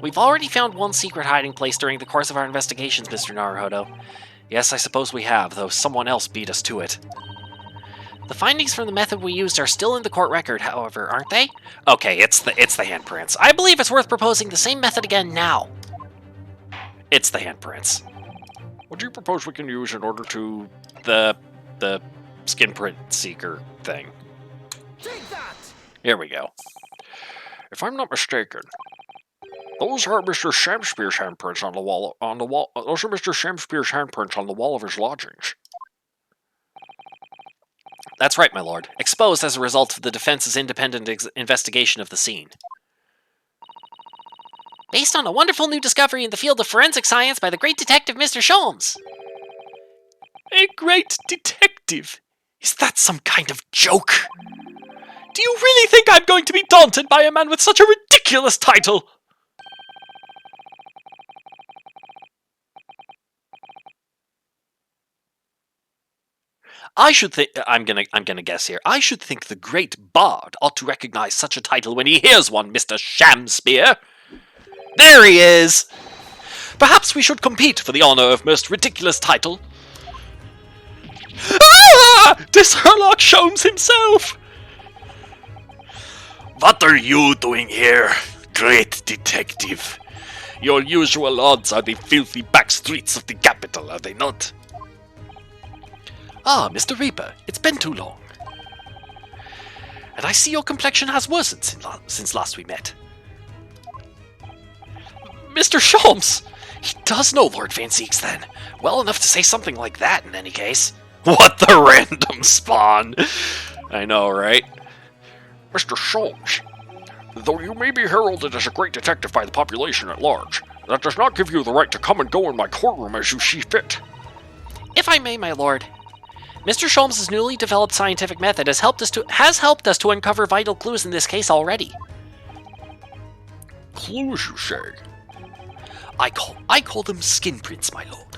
We've already found one secret hiding place during the course of our investigations, Mr. Naruhodo. Yes, I suppose we have, though someone else beat us to it. The findings from the method we used are still in the court record, however, aren't they? Okay, it's the handprints. I believe it's worth proposing the same method again now. It's the handprints. What do you propose we can use in order to... The skin print seeker thing. Take that! Here we go. If I'm not mistaken, those are Mr. Shamspeare's handprints on the wall. Those are Mr. Shamspeare's handprints on the wall of his lodgings. That's right, my lord. Exposed as a result of the defense's independent investigation of the scene. Based on a wonderful new discovery in the field of forensic science by the great detective Mr. Sholmes. A great detective? Is that some kind of joke? Do you really think I'm going to be daunted by a man with such a ridiculous title? I should think I'm gonna guess here. I should think the great bard ought to recognize such a title when he hears one, Mr. Shamspeare. There he is! Perhaps we should compete for the honor of most ridiculous title. Ah! 'Tis Sherlock Sholmes himself! What are you doing here, great detective? Your usual odds are the filthy back streets of the capital, are they not? Ah, Mr. Reaper, it's been too long. And I see your complexion has worsened since last we met. Mr. Sholmes! He does know Lord Van Zeeks, then. Well enough to say something like that, in any case. What the random spawn! I know, right? Mr. Sholmes, though you may be heralded as a great detective by the population at large, that does not give you the right to come and go in my courtroom as you see fit. If I may, my lord, Mr. Sholmes' newly developed scientific method has helped us to uncover vital clues in this case already. Clues, you say? I call them skin prints, my lord.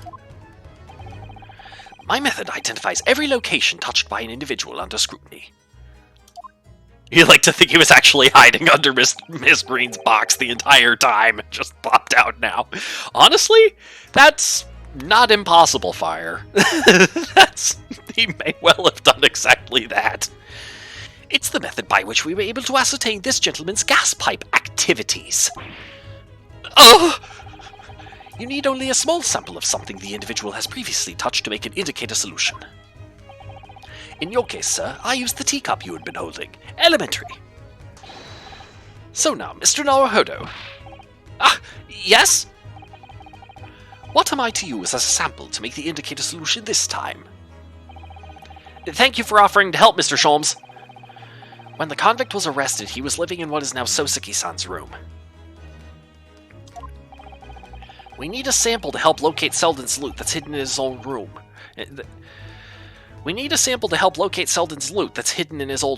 My method identifies every location touched by an individual under scrutiny. You'd like to think he was actually hiding under Miss Green's box the entire time. It just popped out now. Honestly, that's not impossible, Fire. He may well have done exactly that. It's the method by which we were able to ascertain this gentleman's gas pipe activities. Oh! You need only a small sample of something the individual has previously touched to make an indicator solution. In your case, sir, I used the teacup you had been holding. Elementary. So now, Mr. Naruhodo. Ah, yes? What am I to use as a sample to make the indicator solution this time? Thank you for offering to help, Mr. Sholmes. When the convict was arrested, he was living in what is now Soseki-san's room. We need a sample to help locate Selden's loot that's hidden in his own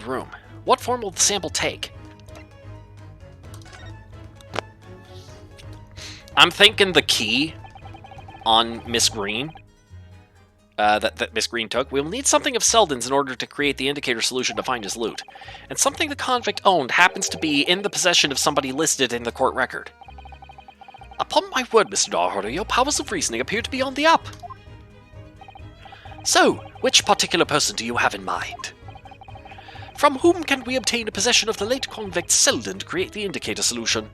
room. What form will the sample take? I'm thinking the key on Miss Green. that Miss Green took, we will need something of Selden's in order to create the indicator solution to find his loot. And something the convict owned happens to be in the possession of somebody listed in the court record. Upon my word, Mr. Narhoda, your powers of reasoning appear to be on the up. So, which particular person do you have in mind? From whom can we obtain a possession of the late convict Selden to create the indicator solution?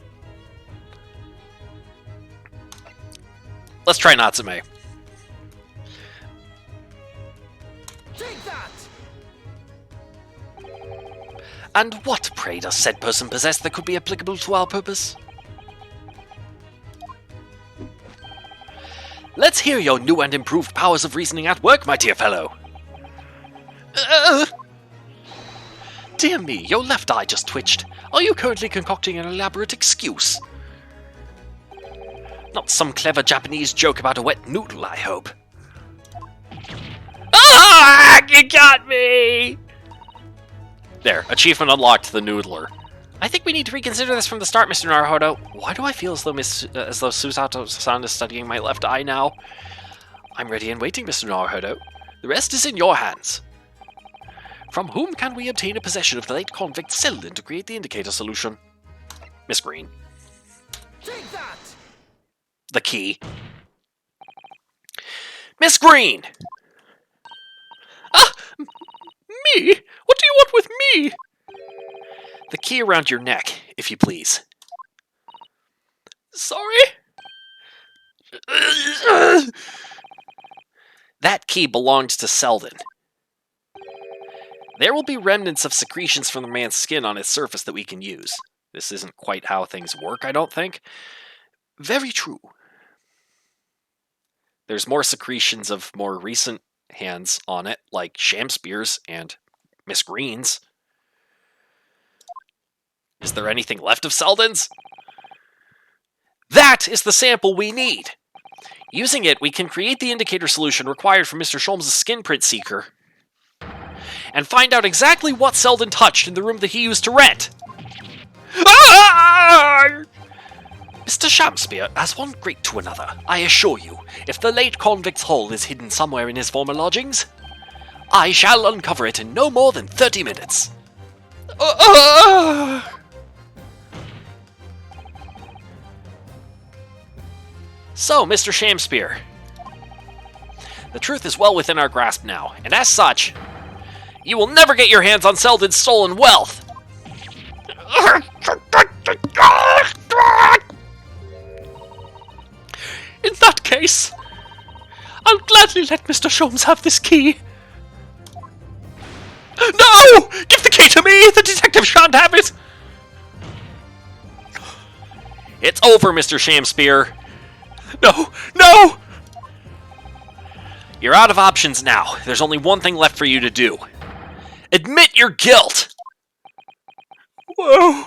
Let's try Natsume. Take that! And what, pray, does said person possess that could be applicable to our purpose? Let's hear your new and improved powers of reasoning at work, my dear fellow. Dear me, your left eye just twitched. Are you currently concocting an elaborate excuse? Not some clever Japanese joke about a wet noodle, I hope. Ah! You got me! There, achievement unlocked, the noodler. I think we need to reconsider this from the start, Mr. Naruhodo. Why do I feel as though Susato-san is studying my left eye now? I'm ready and waiting, Mr. Naruhodo. The rest is in your hands. From whom can we obtain a possession of the late convict Selden to create the indicator solution? Miss Green. Take that! The key. Miss Green! Ah! Me? What do you want with me? The key around your neck, if you please. Sorry? That key belonged to Selden. There will be remnants of secretions from the man's skin on its surface that we can use. This isn't quite how things work, I don't think. Very true. There's more secretions of more recent hands on it, like Shamspear's and Miss Green's. Is there anything left of Selden's? That is the sample we need! Using it, we can create the indicator solution required for Mr. Sholmes' skin print seeker, and find out exactly what Selden touched in the room that he used to rent. Ah! Mr. Shamspeare, as one great to another, I assure you, if the late convict's hole is hidden somewhere in his former lodgings, I shall uncover it in no more than 30 minutes. So, Mr. Shamspeare, the truth is well within our grasp now, and as such, you will never get your hands on Selden's stolen wealth. In that case, I'll gladly let Mr. Sholmes have this key. No! Give the key to me! The detective shan't have it! It's over, Mr. Shamspeare. No! No! You're out of options now. There's only one thing left for you to do. Admit your guilt! Whoa!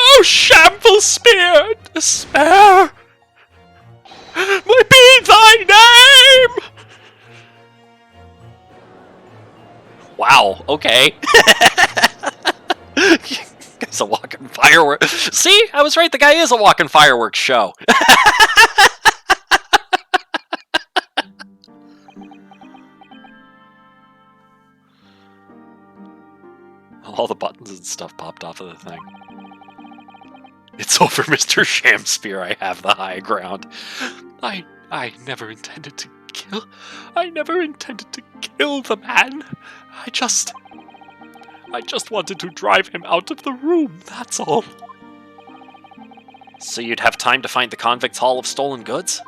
Oh, shameful spear! Despair! My be thy name! Wow, okay. Guy's a walking firework. See? I was right, the guy is a walking fireworks show. All the buttons and stuff popped off of the thing. It's over, Mr. Shamspeare. I have the high ground. I never intended to kill. I never intended to kill the man. I just wanted to drive him out of the room, that's all. So you'd have time to find the convict's haul of stolen goods?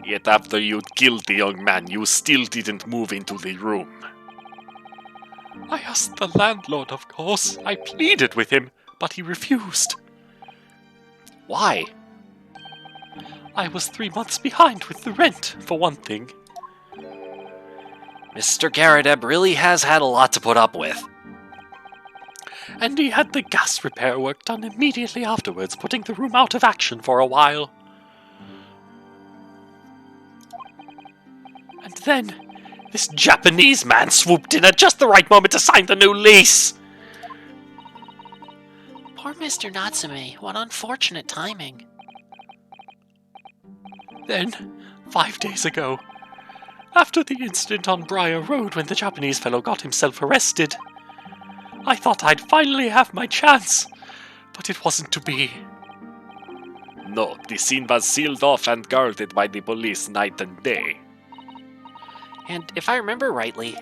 Yet after you'd killed the young man, you still didn't move into the room. I asked the landlord, of course. I pleaded with him, but he refused. Why? I was 3 months behind with the rent, for one thing. Mr. Garadeb really has had a lot to put up with. And he had the gas repair work done immediately afterwards, putting the room out of action for a while. And then, this Japanese man swooped in at just the right moment to sign the new lease. Poor Mr. Natsume, what unfortunate timing. Then, 5 days ago, after the incident on Briar Road when the Japanese fellow got himself arrested, I thought I'd finally have my chance, but it wasn't to be. No, the scene was sealed off and guarded by the police night and day. And if I remember rightly,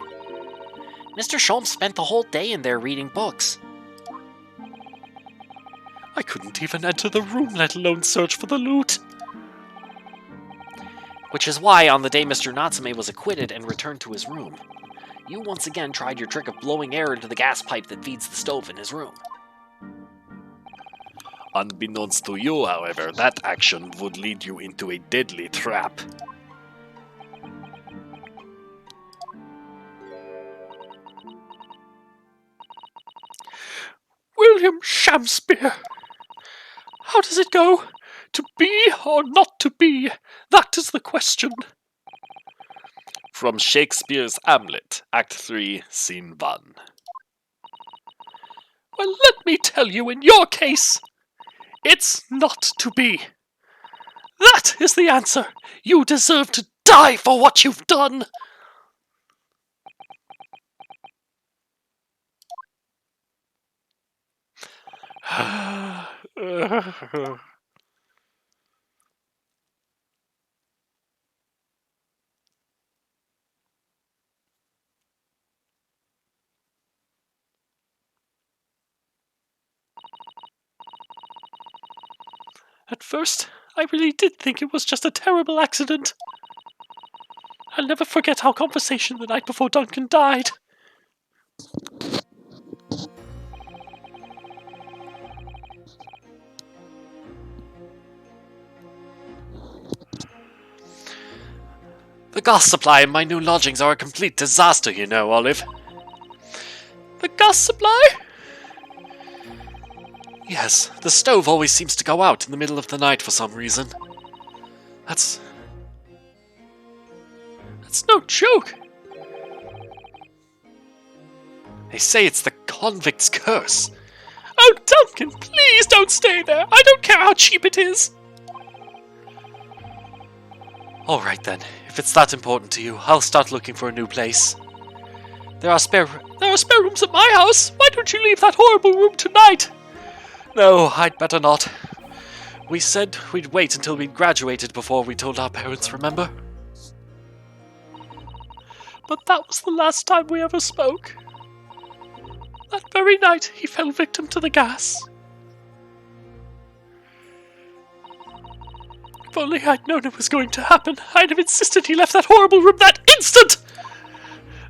Mr. Sholmes spent the whole day in there reading books. I couldn't even enter the room, let alone search for the loot. Which is why, on the day Mr. Natsume was acquitted and returned to his room, you once again tried your trick of blowing air into the gas pipe that feeds the stove in his room. Unbeknownst to you, however, that action would lead you into a deadly trap. William Shakespeare! How does it go? To be or not to be? That is the question. From Shakespeare's Hamlet, Act 3, Scene 1. Well, let me tell you, in your case, it's not to be. That is the answer. You deserve to die for what you've done. At first, I really did think it was just a terrible accident. I'll never forget our conversation the night before Duncan died. The gas supply in my new lodgings are a complete disaster, you know, Olive. The gas supply? Yes, the stove always seems to go out in the middle of the night for some reason. That's no joke. They say it's the convict's curse. Oh, Duncan, please don't stay there. I don't care how cheap it is. Alright then, if it's that important to you, I'll start looking for a new place. There are spare rooms at my house. Why don't you leave that horrible room tonight? No, I'd better not. We said we'd wait until we'd graduated before we told our parents, remember? But that was the last time we ever spoke. That very night, he fell victim to the gas. If only I'd known it was going to happen, I'd have insisted he left that horrible room that instant!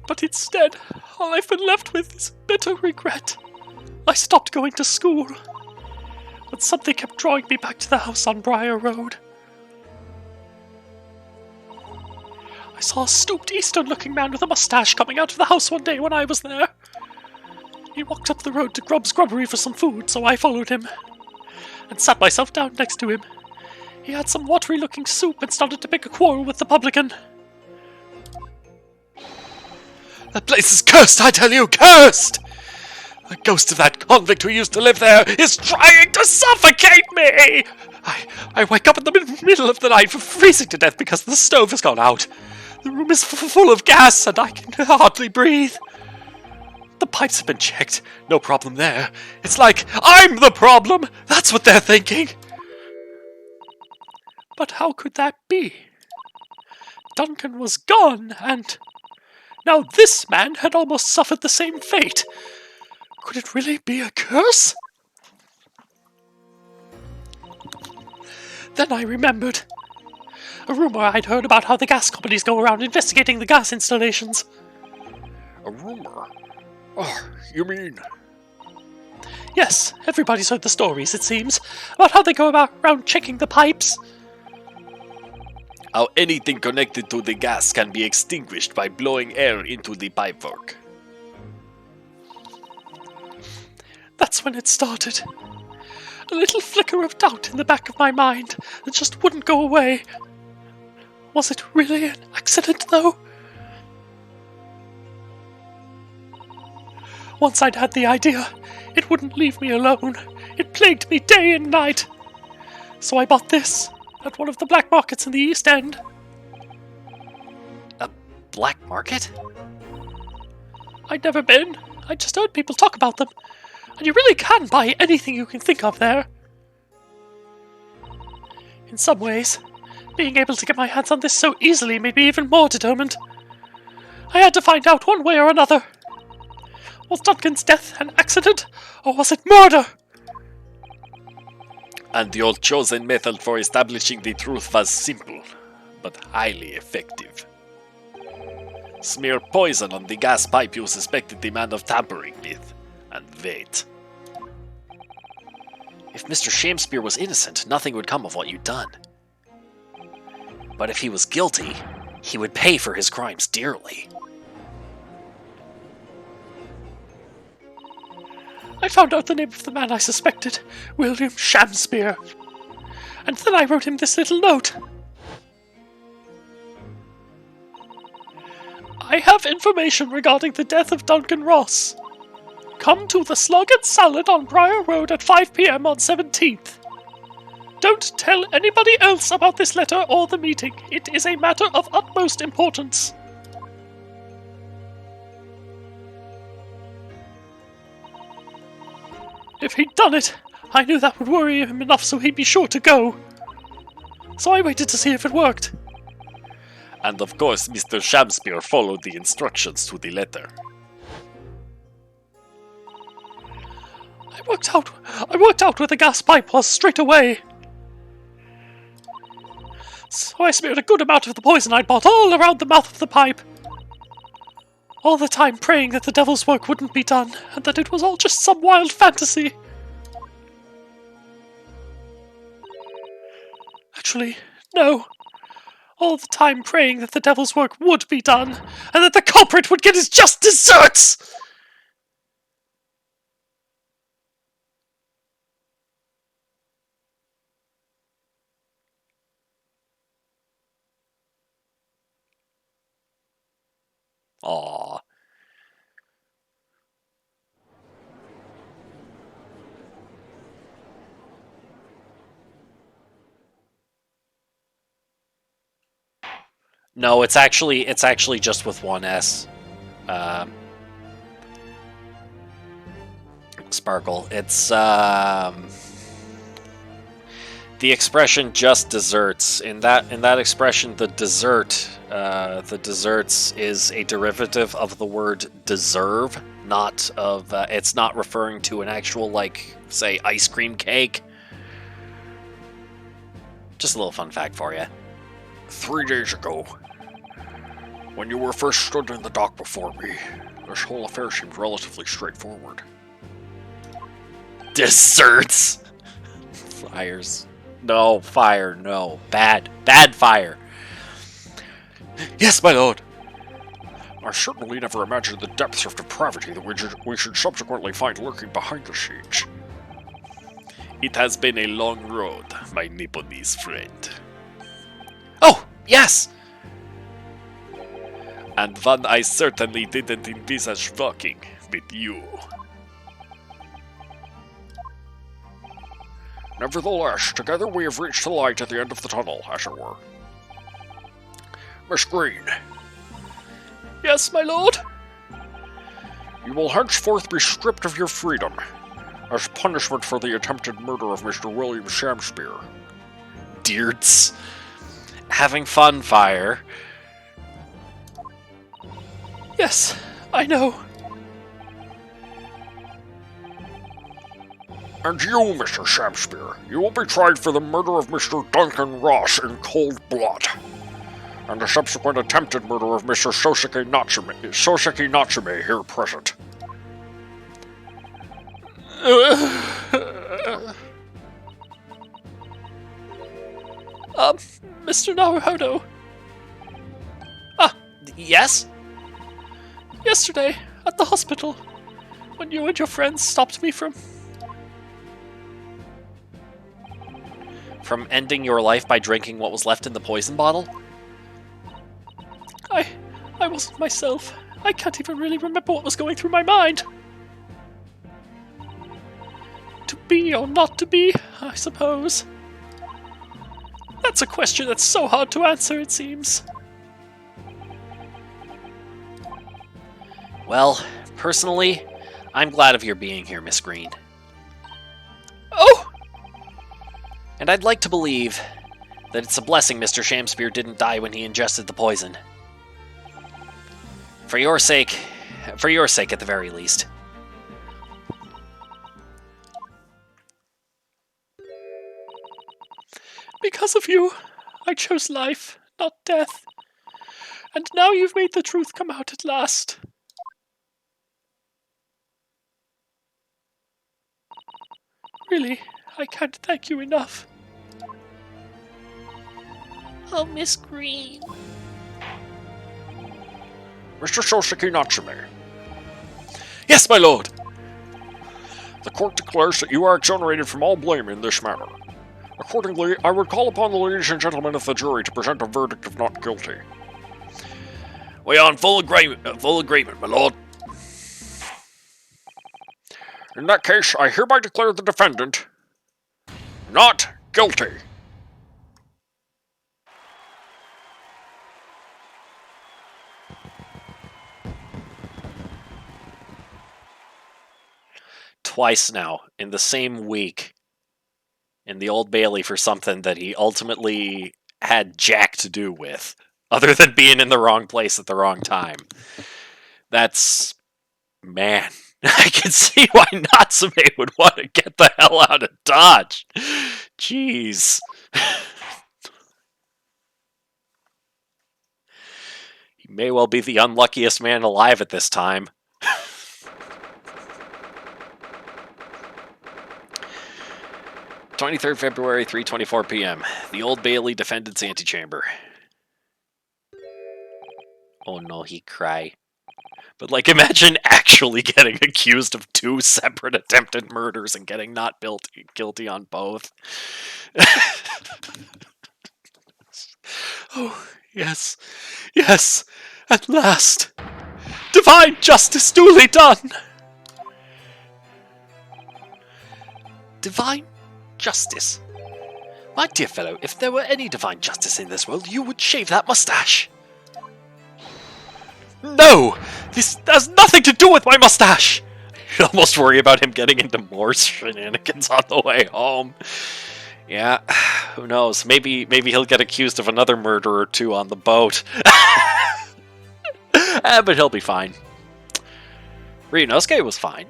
But instead, all I've been left with is bitter regret. I stopped going to school, but something kept drawing me back to the house on Briar Road. I saw a stooped Eastern-looking man with a mustache coming out of the house one day when I was there. He walked up the road to Grub's Grubbery for some food, so I followed him and sat myself down next to him. He had some watery-looking soup and started to pick a quarrel with the publican. That place is cursed, I tell you, cursed! The ghost of that convict who used to live there is trying to suffocate me! I wake up in the middle of the night freezing to death because the stove has gone out. The room is full of gas and I can hardly breathe. The pipes have been checked, no problem there. It's like I'm the problem! That's what they're thinking! But how could that be? Duncan was gone, and now this man had almost suffered the same fate. Could it really be a curse? Then I remembered. A rumor I'd heard about how the gas companies go around investigating the gas installations. A rumor? Oh, you mean... Yes, everybody's heard the stories, it seems, about how they go around checking the pipes. How anything connected to the gas can be extinguished by blowing air into the pipework. That's when it started. A little flicker of doubt in the back of my mind that just wouldn't go away. Was it really an accident, though? Once I'd had the idea, it wouldn't leave me alone. It plagued me day and night. So I bought this at one of the black markets in the East End. A black market? I'd never been. I just heard people talk about them. And you really can buy anything you can think of there. In some ways, being able to get my hands on this so easily made me even more determined. I had to find out one way or another. Was Duncan's death an accident, or was it murder? And your chosen method for establishing the truth was simple, but highly effective. Smear poison on the gas pipe you suspected the man of tampering with, and wait. If Mr. Shamspeare was innocent, nothing would come of what you'd done. But if he was guilty, he would pay for his crimes dearly. I found out the name of the man I suspected, William Shamspeare. And then I wrote him this little note. I have information regarding the death of Duncan Ross. Come to the Slug and Salad on Briar Road at 5 p.m. on 17th. Don't tell anybody else about this letter or the meeting. It is a matter of utmost importance. If he'd done it, I knew that would worry him enough so he'd be sure to go. So I waited to see if it worked. And of course, Mr. Shamspeare followed the instructions to the letter. I worked out where the gas pipe was straight away. So I smeared a good amount of the poison I'd bought all around the mouth of the pipe. All the time praying that the devil's work wouldn't be done, and that it was all just some wild fantasy. Actually, no. All the time praying that the devil's work would be done, and that the culprit would get his just desserts! Aww. No, it's actually just with one S. Sparkle. It's the expression "just desserts." In that expression, the desserts is a derivative of the word deserve, not of. It's not referring to an actual, like, say, ice cream cake. Just a little fun fact for you. 3 days ago, when you were first stood in the dock before me, this whole affair seemed relatively straightforward. Desserts. Fires. No, fire, no. Bad fire. Yes, my lord. I certainly never imagined the depths of depravity that we should subsequently find lurking behind the scenes. It has been a long road, my Nipponese friend. Oh, yes! And one I certainly didn't envisage walking with you. Nevertheless, together we have reached the light at the end of the tunnel, as it were. Miss Green, Yes, my lord? you will henceforth be stripped of your freedom, as punishment for the attempted murder of Mr. William Shamspeare. Dearts. Having fun, fire. Yes, I know. And you, Mr. Shamspeare, you will be tried for the murder of Mr. Duncan Ross in cold blood, and the subsequent attempted murder of Mr. Soseki Natsume here present. Mr. Naruhodo, Yes? yesterday, at the hospital, when you and your friends stopped me from ending your life by drinking what was left in the poison bottle? I wasn't myself. I can't even really remember what was going through my mind. to be or not to be, I suppose? That's a question that's so hard to answer, it seems. Well, personally, I'm glad of your being here, Miss Green. Oh! And I'd like to believe that it's a blessing Mr. Shamspear didn't die when he ingested the poison. For your sake at the very least. Because of you, I chose life, not death. And now you've made the truth come out at last. Really, I can't thank you enough. Oh, Miss Green. Mr. Shoshiki Natsume, Yes, my lord! the court declares that you are exonerated from all blame in this matter. Accordingly, I would call upon the ladies and gentlemen of the jury to present a verdict of not guilty. We are in full agreement, my lord. In that case, I hereby declare the defendant not guilty. Twice now, in the same week, in the Old Bailey for something that he ultimately had jack to do with, other than being in the wrong place at the wrong time. That's... man. I can see why Natsume would want to get the hell out of Dodge. Jeez. He may well be the unluckiest man alive at this time. 23rd February, 3:24 p.m. The Old Bailey defendant's antechamber. Oh no, he cry. But, like, imagine actually getting accused of 2 separate attempted murders and getting not guilty on both. Oh, yes, yes, at last. Divine justice duly done. Divine justice? My dear fellow, if there were any divine justice in this world, you would shave that mustache. No! This has nothing to do with my mustache! You almost worry about him getting into more shenanigans on the way home. Yeah, who knows? Maybe he'll get accused of another murder or 2 on the boat. But he'll be fine. Ryunosuke was fine.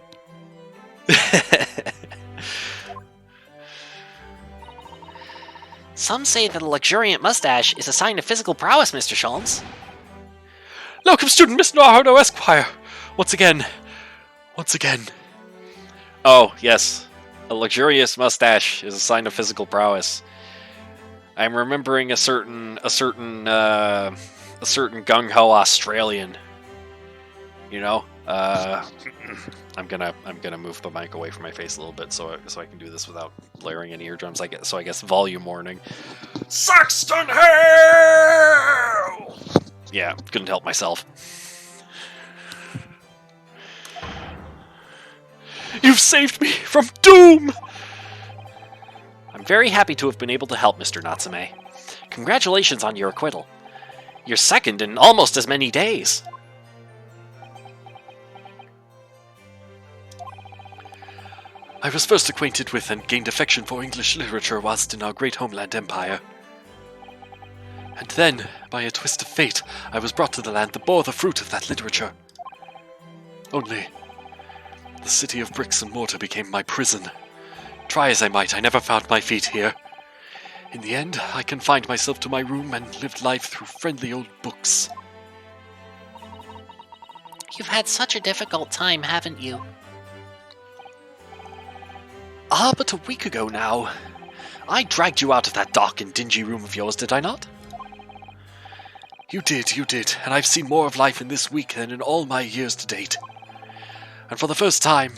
Some say that a luxuriant mustache is a sign of physical prowess, Mr. Sholmes. Locum student Miss Narhodo Esquire! Once again. Oh, yes. A luxurious mustache is a sign of physical prowess. I'm remembering a certain gung-ho Australian. You know? I'm gonna move the mic away from my face a little bit so I can do this without blaring any eardrums. I guess volume warning. Saxton Hale! Yeah, couldn't help myself. You've saved me from doom! I'm very happy to have been able to help, Mr. Natsume. Congratulations on your acquittal. You're second in almost as many days. I was first acquainted with and gained affection for English literature whilst in our great homeland empire. And then, by a twist of fate, I was brought to the land that bore the fruit of that literature. Only, the city of bricks and mortar became my prison. Try as I might, I never found my feet here. In the end, I confined myself to my room and lived life through friendly old books. You've had such a difficult time, haven't you? Ah, but a week ago now. I dragged you out of that dark and dingy room of yours, did I not? You did, and I've seen more of life in this week than in all my years to date. And for the first time,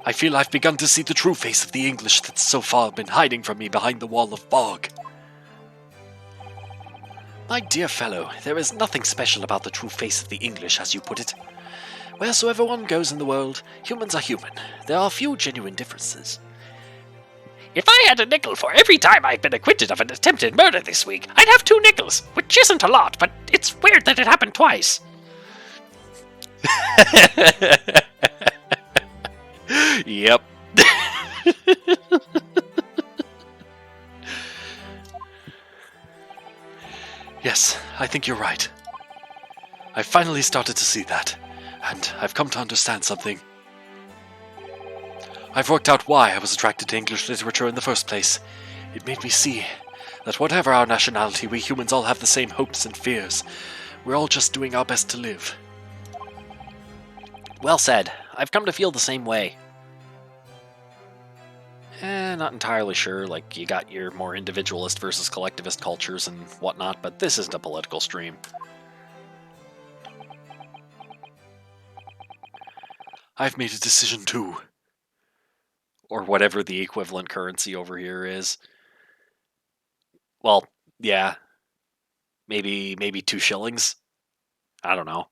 I feel I've begun to see the true face of the English that's so far been hiding from me behind the wall of fog. My dear fellow, there is nothing special about the true face of the English, as you put it. Wheresoever one goes in the world, humans are human. There are few genuine differences. If I had a nickel for every time I've been acquitted of an attempted murder this week, I'd have 2 nickels, which isn't a lot, but it's weird that it happened twice. Yep. Yes, I think you're right. I've finally started to see that, and I've come to understand something. I've worked out why I was attracted to English literature in the first place. It made me see that whatever our nationality, we humans all have the same hopes and fears. We're all just doing our best to live. Well said. I've come to feel the same way. Not entirely sure, like, you got your more individualist versus collectivist cultures and whatnot, but this isn't a political stream. I've made a decision too. Or whatever the equivalent currency over here is. Well, yeah. Maybe 2 shillings? I don't know.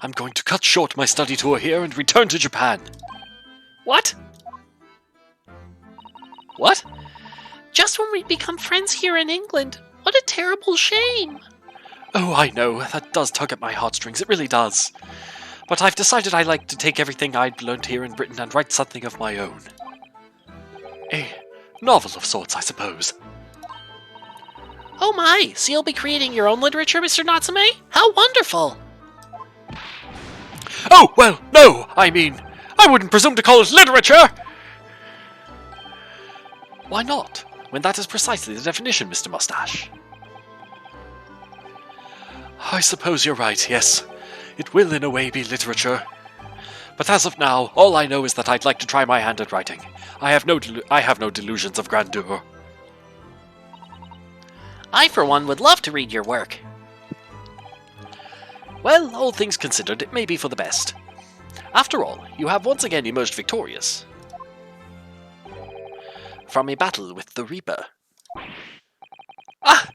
I'm going to cut short my study tour here and return to Japan. What? What? Just when we become friends here in England. What a terrible shame. Oh, I know, that does tug at my heartstrings, it really does. But I've decided I like to take everything I'd learned here in Britain and write something of my own. A novel of sorts, I suppose. Oh my, so you'll be creating your own literature, Mr. Natsume? How wonderful! Oh, well, no, I mean, I wouldn't presume to call it literature! Why not, when that is precisely the definition, Mr. Mustache? I suppose you're right, yes. It will in a way be literature. But as of now, all I know is that I'd like to try my hand at writing. I have no delusions of grandeur. I, for one, would love to read your work. Well, all things considered, it may be for the best. After all, you have once again emerged victorious from a battle with the Reaper. Ah!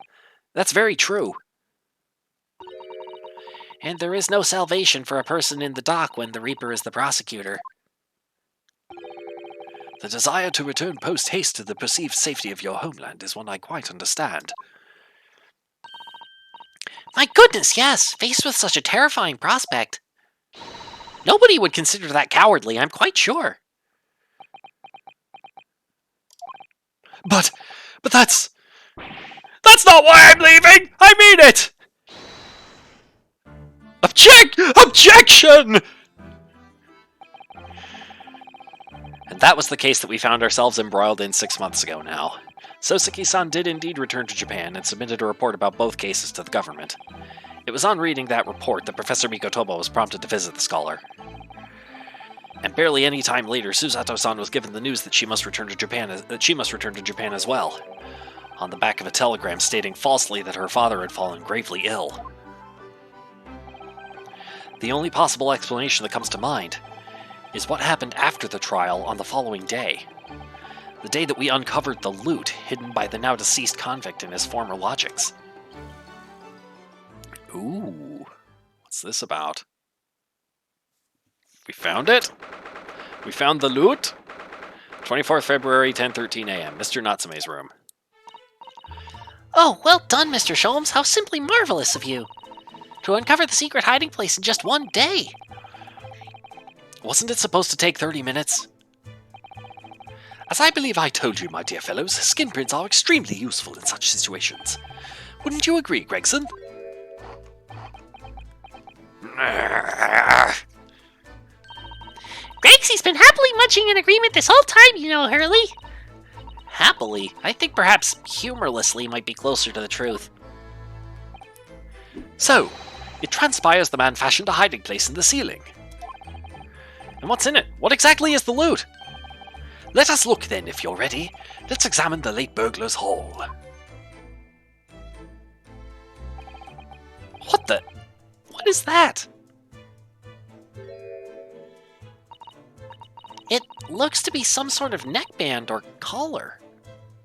That's very true. And there is no salvation for a person in the dock when the Reaper is the prosecutor. The desire to return post-haste to the perceived safety of your homeland is one I quite understand. My goodness, yes! Faced with such a terrifying prospect. Nobody would consider that cowardly, I'm quite sure. But that's not why I'm leaving! I mean it! Objection! And that was the case that we found ourselves embroiled in 6 months ago now. Soseki-san did indeed return to Japan and submitted a report about both cases to the government. It was on reading that report that Professor Mikotomo was prompted to visit the scholar. And barely any time later, Susato-san was given the news that she must return to Japan as well, on the back of a telegram stating falsely that her father had fallen gravely ill. The only possible explanation that comes to mind is what happened after the trial on the following day. The day that we uncovered the loot hidden by the now deceased convict in his former lodgings. Ooh, what's this about? We found it? We found the loot? 24th February, 10:13 a.m., Mr. Natsume's room. Oh, well done, Mr. Sholmes. How simply marvelous of you. To uncover the secret hiding place in just 1 day. Wasn't it supposed to take 30 minutes? As I believe I told you, my dear fellows, skin prints are extremely useful in such situations. Wouldn't you agree, Gregson? Gregsy's been happily munching in agreement this whole time, you know, Hurley. Happily? I think perhaps humorlessly might be closer to the truth. So, it transpires the man fashioned a hiding place in the ceiling. And what's in it? What exactly is the loot? Let us look then, if you're ready. Let's examine the late burglar's haul. What the? What is that? It looks to be some sort of neckband or collar.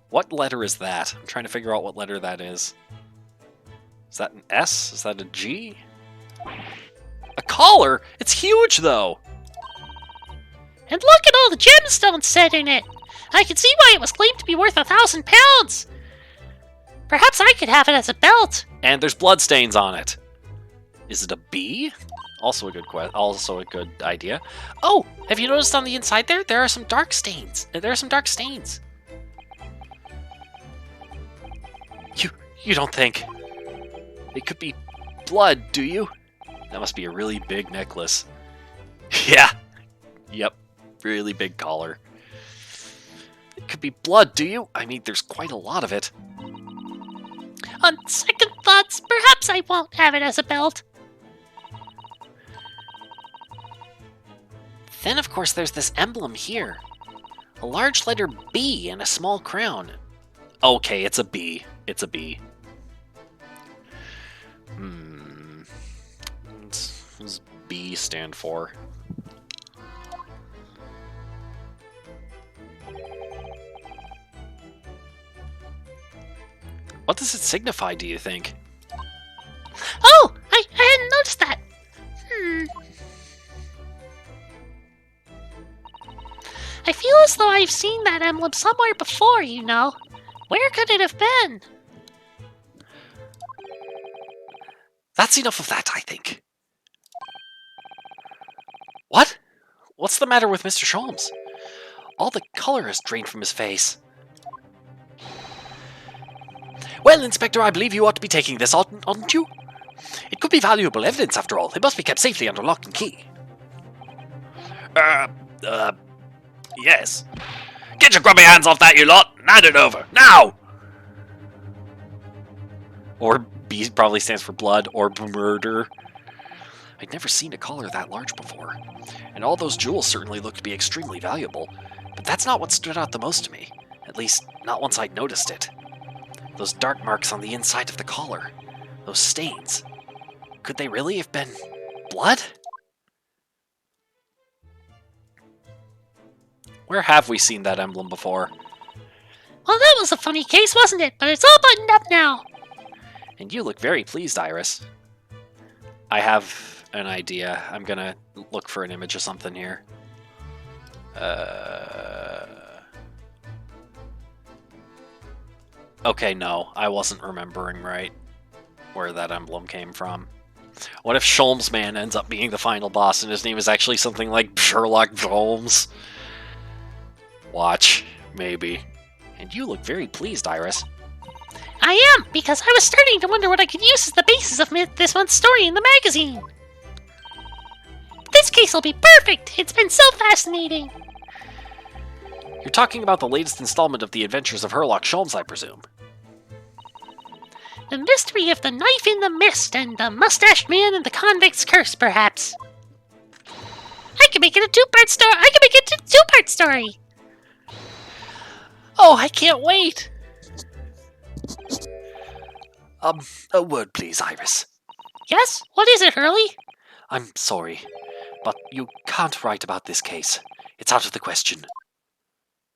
What letter is that? I'm trying to figure out what letter that is. Is that an S? Is that a G? A collar? It's huge, though! And look at all the gemstones set in it! I can see why it was claimed to be worth 1,000 pounds! Perhaps I could have it as a belt! And there's bloodstains on it. Is it a B? Also a good idea. Oh, have you noticed on the inside there? There are some dark stains. There are some dark stains. You don't think it could be blood, do you? That must be a really big necklace. Yeah. Yep. Really big collar. It could be blood, do you? I mean, there's quite a lot of it. On second thoughts, perhaps I won't have it as a belt. Then, of course, there's this emblem here. A large letter B and a small crown. Okay, it's a B. It's a B. What does B stand for? What does it signify, do you think? Oh, I hadn't noticed that. I feel as though I've seen that emblem somewhere before, you know. Where could it have been? That's enough of that, I think. What? What's the matter with Mr. Sholmes? All the color has drained from his face. Well, Inspector, I believe you ought to be taking this, oughtn't you? It could be valuable evidence, after all. It must be kept safely under lock and key. Yes. Get your grubby hands off that, you lot, and hand it over, now! Or B probably stands for blood, or murder. I'd never seen a collar that large before, and all those jewels certainly looked to be extremely valuable, but that's not what stood out the most to me, at least not once I'd noticed it. Those dark marks on the inside of the collar, those stains, could they really have been blood? Where have we seen that emblem before? Well, that was a funny case, wasn't it? But it's all buttoned up now. And you look very pleased, Iris. I have an idea. I'm gonna look for an image of something here. Okay, no, I wasn't remembering right where that emblem came from. What if Sholmes Man ends up being the final boss and his name is actually something like Sherlock Holmes? Watch, maybe. And you look very pleased, Iris. I am, because I was starting to wonder what I could use as the basis of this month's story in the magazine. This case will be perfect! It's been so fascinating! You're talking about the latest installment of the Adventures of Sherlock Holmes, I presume. The mystery of the knife in the mist and the mustached man and the convict's curse, perhaps. I can make it a two-part story. I can make it a two-part story. Oh, I can't wait! A word, please, Iris. Yes? What is it, Hurley? I'm sorry, but you can't write about this case. It's out of the question.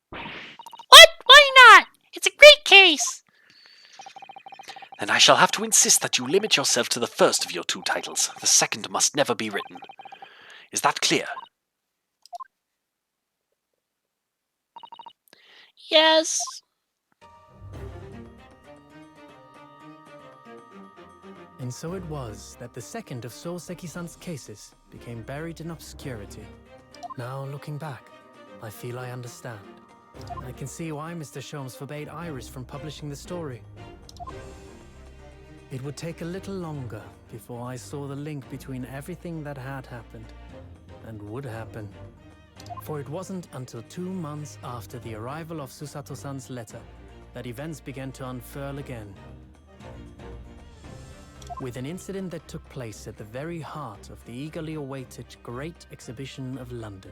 What? Why not? It's a great case. Then I shall have to insist that you limit yourself to the first of your two titles. The second must never be written. Is that clear? Yes. And so it was that the second of Soseki-san's cases became buried in obscurity. Now, looking back, I feel I understand. I can see why Mr. Sholmes forbade Iris from publishing the story. It would take a little longer before I saw the link between everything that had happened and would happen. For it wasn't until 2 months after the arrival of Susato-san's letter that events began to unfurl again. With an incident that took place at the very heart of the eagerly awaited Great Exhibition of London.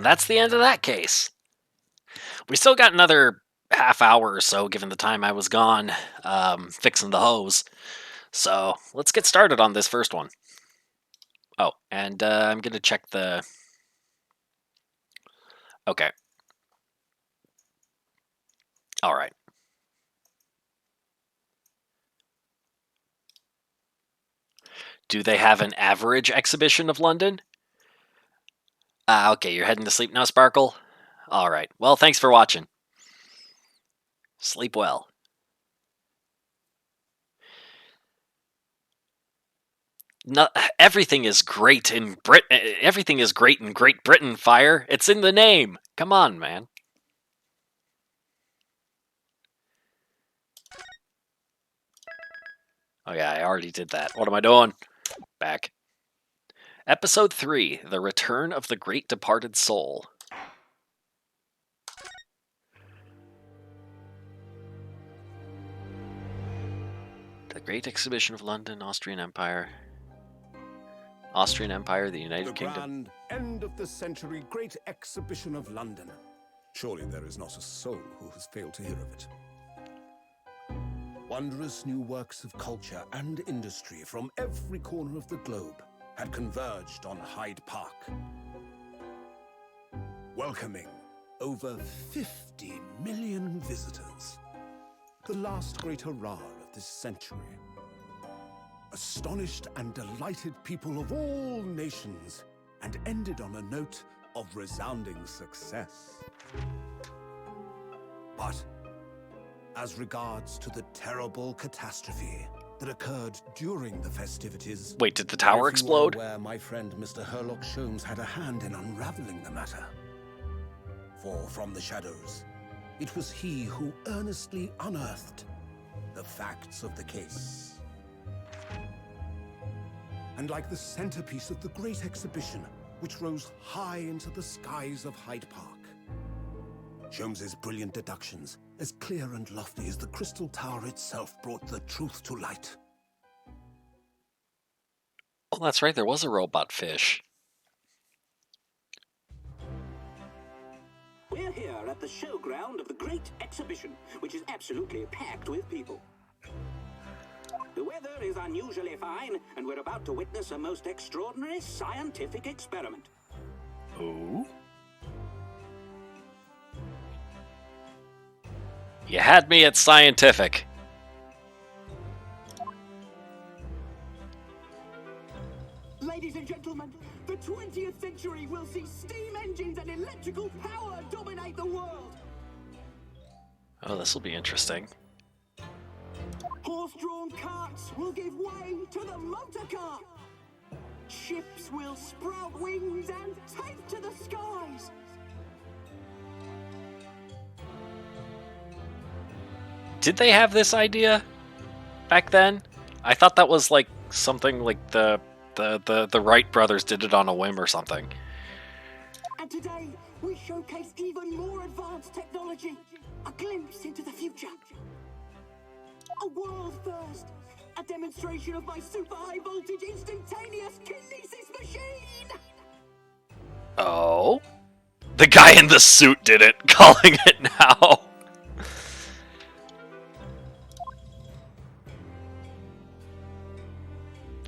And that's the end of that case. We still got another half hour or so, given the time I was gone fixing the hose. So let's get started on this first one. Oh, and I'm going to check the... Okay. All right. Do they have an average exhibition of London? Okay, you're heading to sleep now, Sparkle? All right. Well, thanks for watching. Sleep well. No, everything is great in Everything is great in Great Britain. Fire. It's in the name. Come on, man. Oh yeah, I already did that. What am I doing? Back. Episode 3: The Return of the Great Departed Soul. The Great Exhibition of London, Austrian Empire. Austrian Empire, the United Kingdom. The grand end of the century Great Exhibition of London. Surely there is not a soul who has failed to hear of it. Wondrous new works of culture and industry from every corner of the globe had converged on Hyde Park, welcoming over 50 million visitors. The last great hurrah of this century. Astonished and delighted people of all nations, and ended on a note of resounding success. But as regards to the terrible catastrophe that occurred during the festivities... Wait, did the tower explode? Where my friend Mr. Herlock Sholmes had a hand in unraveling the matter. For from the shadows, it was he who earnestly unearthed the facts of the case. And like the centerpiece of the great exhibition, which rose high into the skies of Hyde Park, Sholmes's brilliant deductions, as clear and lofty as the crystal tower itself, brought the truth to light. Oh, that's right, there was a robot fish. We're here at the showground of the Great Exhibition, which is absolutely packed with people. The weather is unusually fine, and we're about to witness a most extraordinary scientific experiment. Oh? You had me at scientific. Ladies and gentlemen, the 20th century will see steam engines and electrical power dominate the world. Oh, this will be interesting. Horse-drawn carts will give way to the motor car. Ships will sprout wings and take to the skies. Did they have this idea back then? I thought that was like something like the Wright brothers did it on a whim or something. And today, we showcase even more advanced technology. A glimpse into the future. A world first. A demonstration of my super high voltage instantaneous kinesis machine. Oh? The guy in the suit did it, calling it now.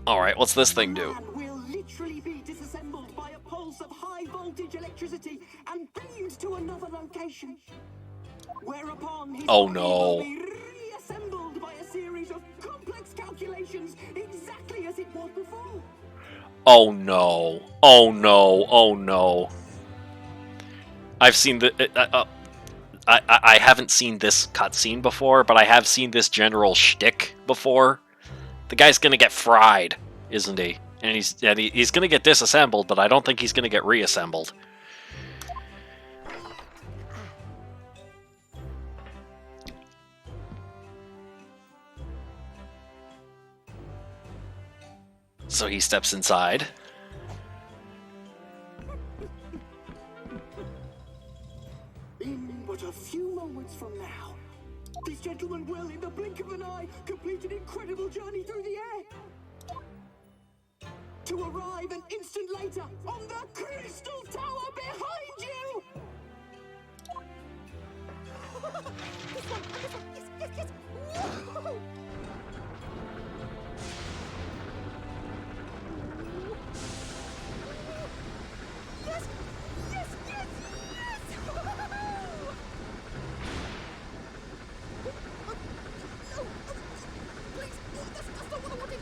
Alright, what's this thing do? Man will literally be disassembled by a pulse of high voltage electricity and beamed to another location. Whereupon his Oh, body no. will be reassembled by a series of complex calculations exactly as it was before. Oh no. Oh no. Oh no. I've seen the... I haven't seen this cutscene before, but I have seen this general shtick before. The guy's gonna get fried, isn't he? And he's gonna get disassembled, but I don't think he's gonna get reassembled. So he steps inside. In but a few moments from now, this gentleman will, in the blink of an eye, complete an incredible journey through the air. to arrive an instant later on the Crystal Tower behind you! This one! Yes! Whoa! Yes! No! Please! That's not what I wanted!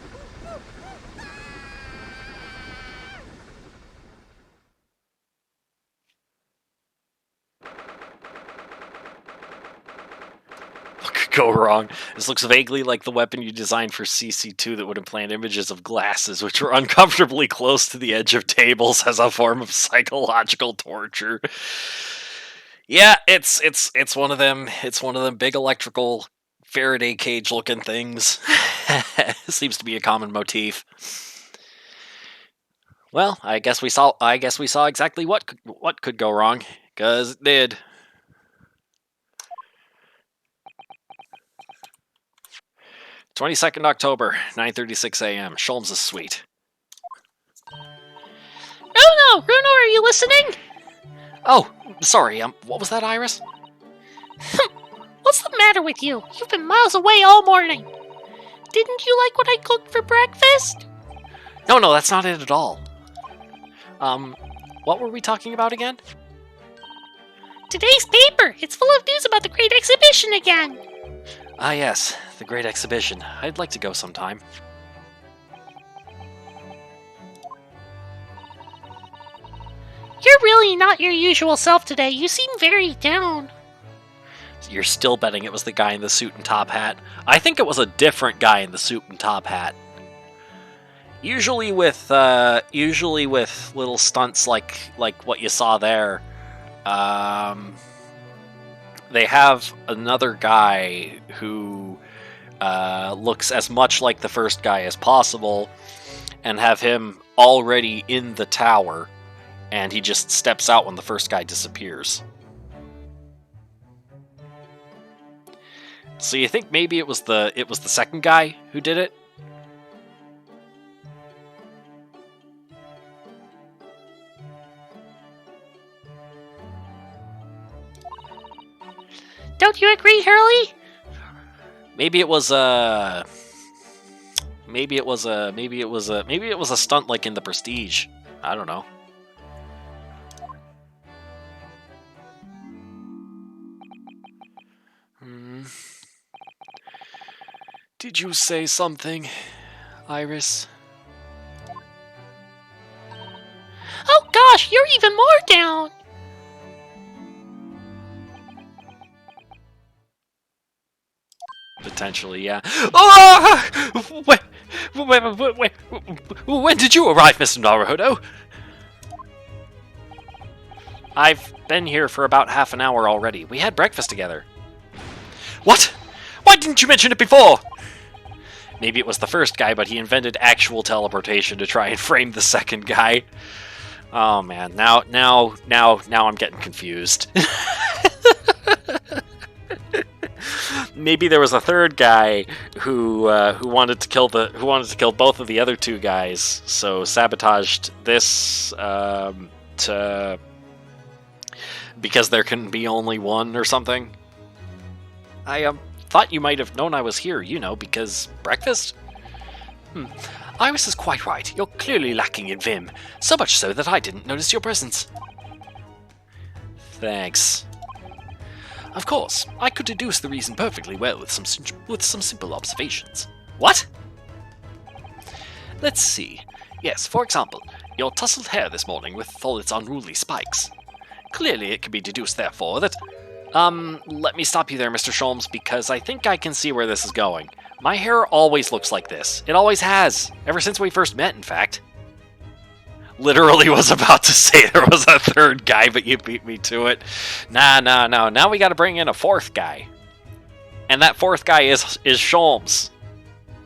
What could go wrong? This looks vaguely like the weapon you designed for CC2 that would implant images of glasses, which were uncomfortably close to the edge of tables as a form of psychological torture. Yeah, it's one of them. It's one of them big electrical Faraday cage looking things. Seems to be a common motif. Well, I guess we saw exactly what could go wrong, 'cause it did. 22nd October, 9:36 a.m. Sholmes' suite. Oh no, Bruno, are you listening? Oh, sorry. What was that, Iris? What's the matter with you? You've been miles away all morning. Didn't you like what I cooked for breakfast? No, that's not it at all. What were we talking about again? Today's paper. It's full of news about the Great Exhibition again. Ah, yes, the Great Exhibition. I'd like to go sometime. You're really not your usual self today. You seem very down. You're still betting it was the guy in the suit and top hat? I think it was a different guy in the suit and top hat. Usually with little stunts like what you saw there, they have another guy who looks as much like the first guy as possible, and have him already in the tower, and he just steps out when the first guy disappears. So you think maybe it was the second guy who did it? Don't you agree, Hurley? Maybe it was a stunt like in The Prestige. I don't know. Did you say something, Iris? Oh gosh, you're even more down. Potentially, yeah. Oh! When did you arrive, Mr. Naruhodo? I've been here for about half an hour already. We had breakfast together. What? Why didn't you mention it before? Maybe it was the first guy, but he invented actual teleportation to try and frame the second guy. Oh man, now I'm getting confused. Maybe there was a third guy who wanted to kill both of the other two guys, so sabotaged this because there can be only one or something. I thought you might have known I was here, because breakfast? Iris is quite right. You're clearly lacking in vim, so much so that I didn't notice your presence. Thanks. Of course, I could deduce the reason perfectly well with some simple observations. What? Let's see. Yes, for example, your tousled hair this morning with all its unruly spikes. Clearly it can be deduced, therefore, that... let me stop you there, Mr. Sholmes, because I think I can see where this is going. My hair always looks like this. It always has. Ever since we first met, in fact. Literally was about to say there was a third guy, but you beat me to it. Nah. Now we gotta bring in a fourth guy. And that fourth guy is Sholmes.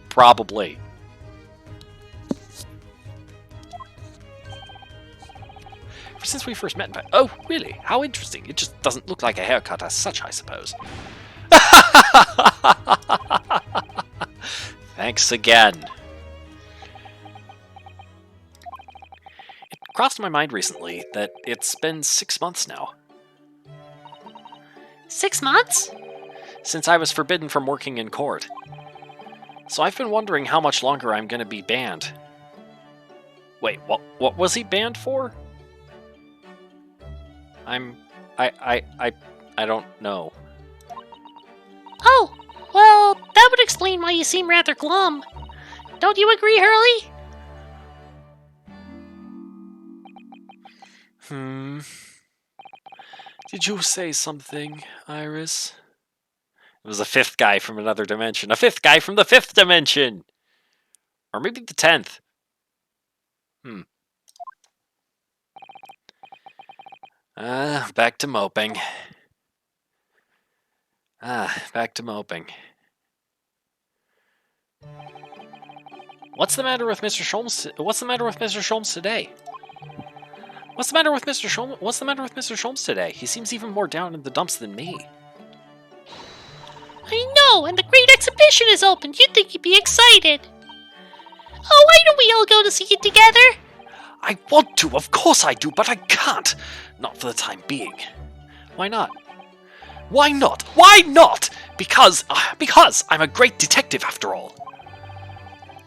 Probably. Ever since we first met, in fact. Oh, really? How interesting. It just doesn't look like a haircut as such, I suppose. Thanks again. crossed my mind recently that it's been 6 months now 6 months? since I was forbidden from working in court. So I've been wondering how much longer I'm gonna be banned. Wait, what was he banned for? I don't know. Oh, well, that would explain why you seem rather glum. Don't you agree, Hurley? Did you say something, Iris? It was a fifth guy from another dimension. A fifth guy from the fifth dimension! Or maybe the 10th. Back to moping. Back to moping. What's the matter with Mr. Sholmes? What's the matter with Mr. Sholmes today? What's the matter with Mr. Sholmes? What's the matter with Mr. Sholmes today? He seems even more down in the dumps than me. I know, and the great exhibition is open. You'd think you'd be excited. Oh, why don't we all go to see it together? I want to, of course I do, but I can't. Not for the time being. Why not? Why not? Why not? Because I'm a great detective after all.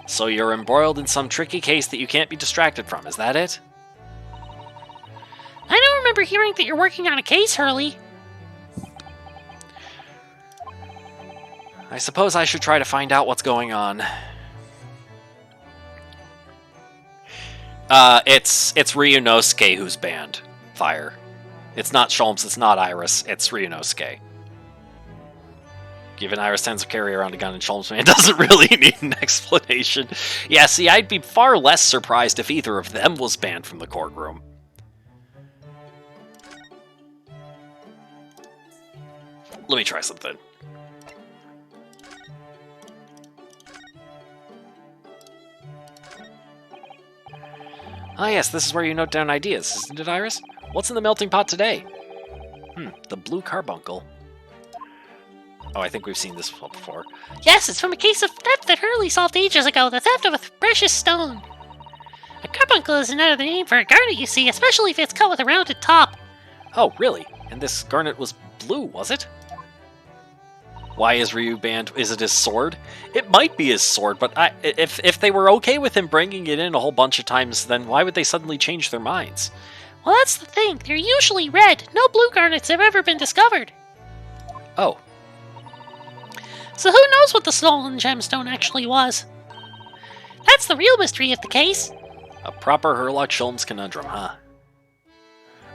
So you're embroiled in some tricky case that you can't be distracted from, is that it? I don't remember hearing that you're working on a case, Hurley. I suppose I should try to find out what's going on. It's Ryunosuke who's banned. Fire. It's not Sholmes, it's not Iris, it's Ryunosuke. Given Iris tends to carry around a gun and Sholmes man doesn't really need an explanation. Yeah, see, I'd be far less surprised if either of them was banned from the courtroom. Let me try something. Ah yes, this is where you note down ideas, isn't it, Iris? What's in the melting pot today? The blue carbuncle. Oh, I think we've seen this before. Yes, it's from a case of theft that Hurley solved ages ago, the theft of a precious stone. A carbuncle is another name for a garnet, you see, especially if it's cut with a rounded top. Oh, really? And this garnet was blue, was it? Why is Ryu banned? Is it his sword? It might be his sword, but if they were okay with him bringing it in a whole bunch of times, then why would they suddenly change their minds? Well, that's the thing. They're usually red. No blue garnets have ever been discovered. Oh. So who knows what the stolen gemstone actually was? That's the real mystery of the case. A proper Herlock Sholmes conundrum, huh?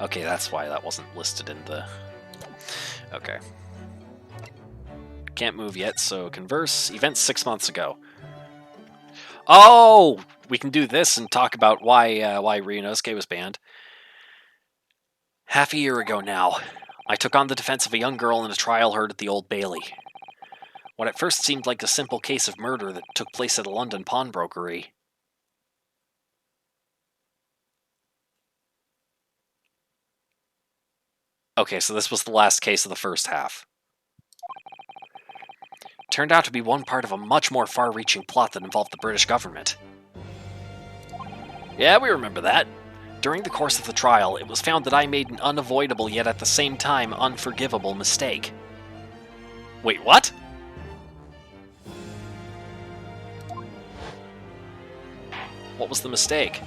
Okay, that's why that wasn't listed in the... Okay. Can't move yet, so converse. Events 6 months ago. Oh! We can do this and talk about why Ryunosuke was banned. Half a year ago now, I took on the defense of a young girl in a trial heard at the Old Bailey. What at first seemed like a simple case of murder that took place at a London pawnbrokery. Okay, so this was the last case of the first half. Turned out to be one part of a much more far-reaching plot that involved the British government. Yeah, we remember that. During the course of the trial, it was found that I made an unavoidable yet at the same time unforgivable mistake. Wait, what? What was the mistake?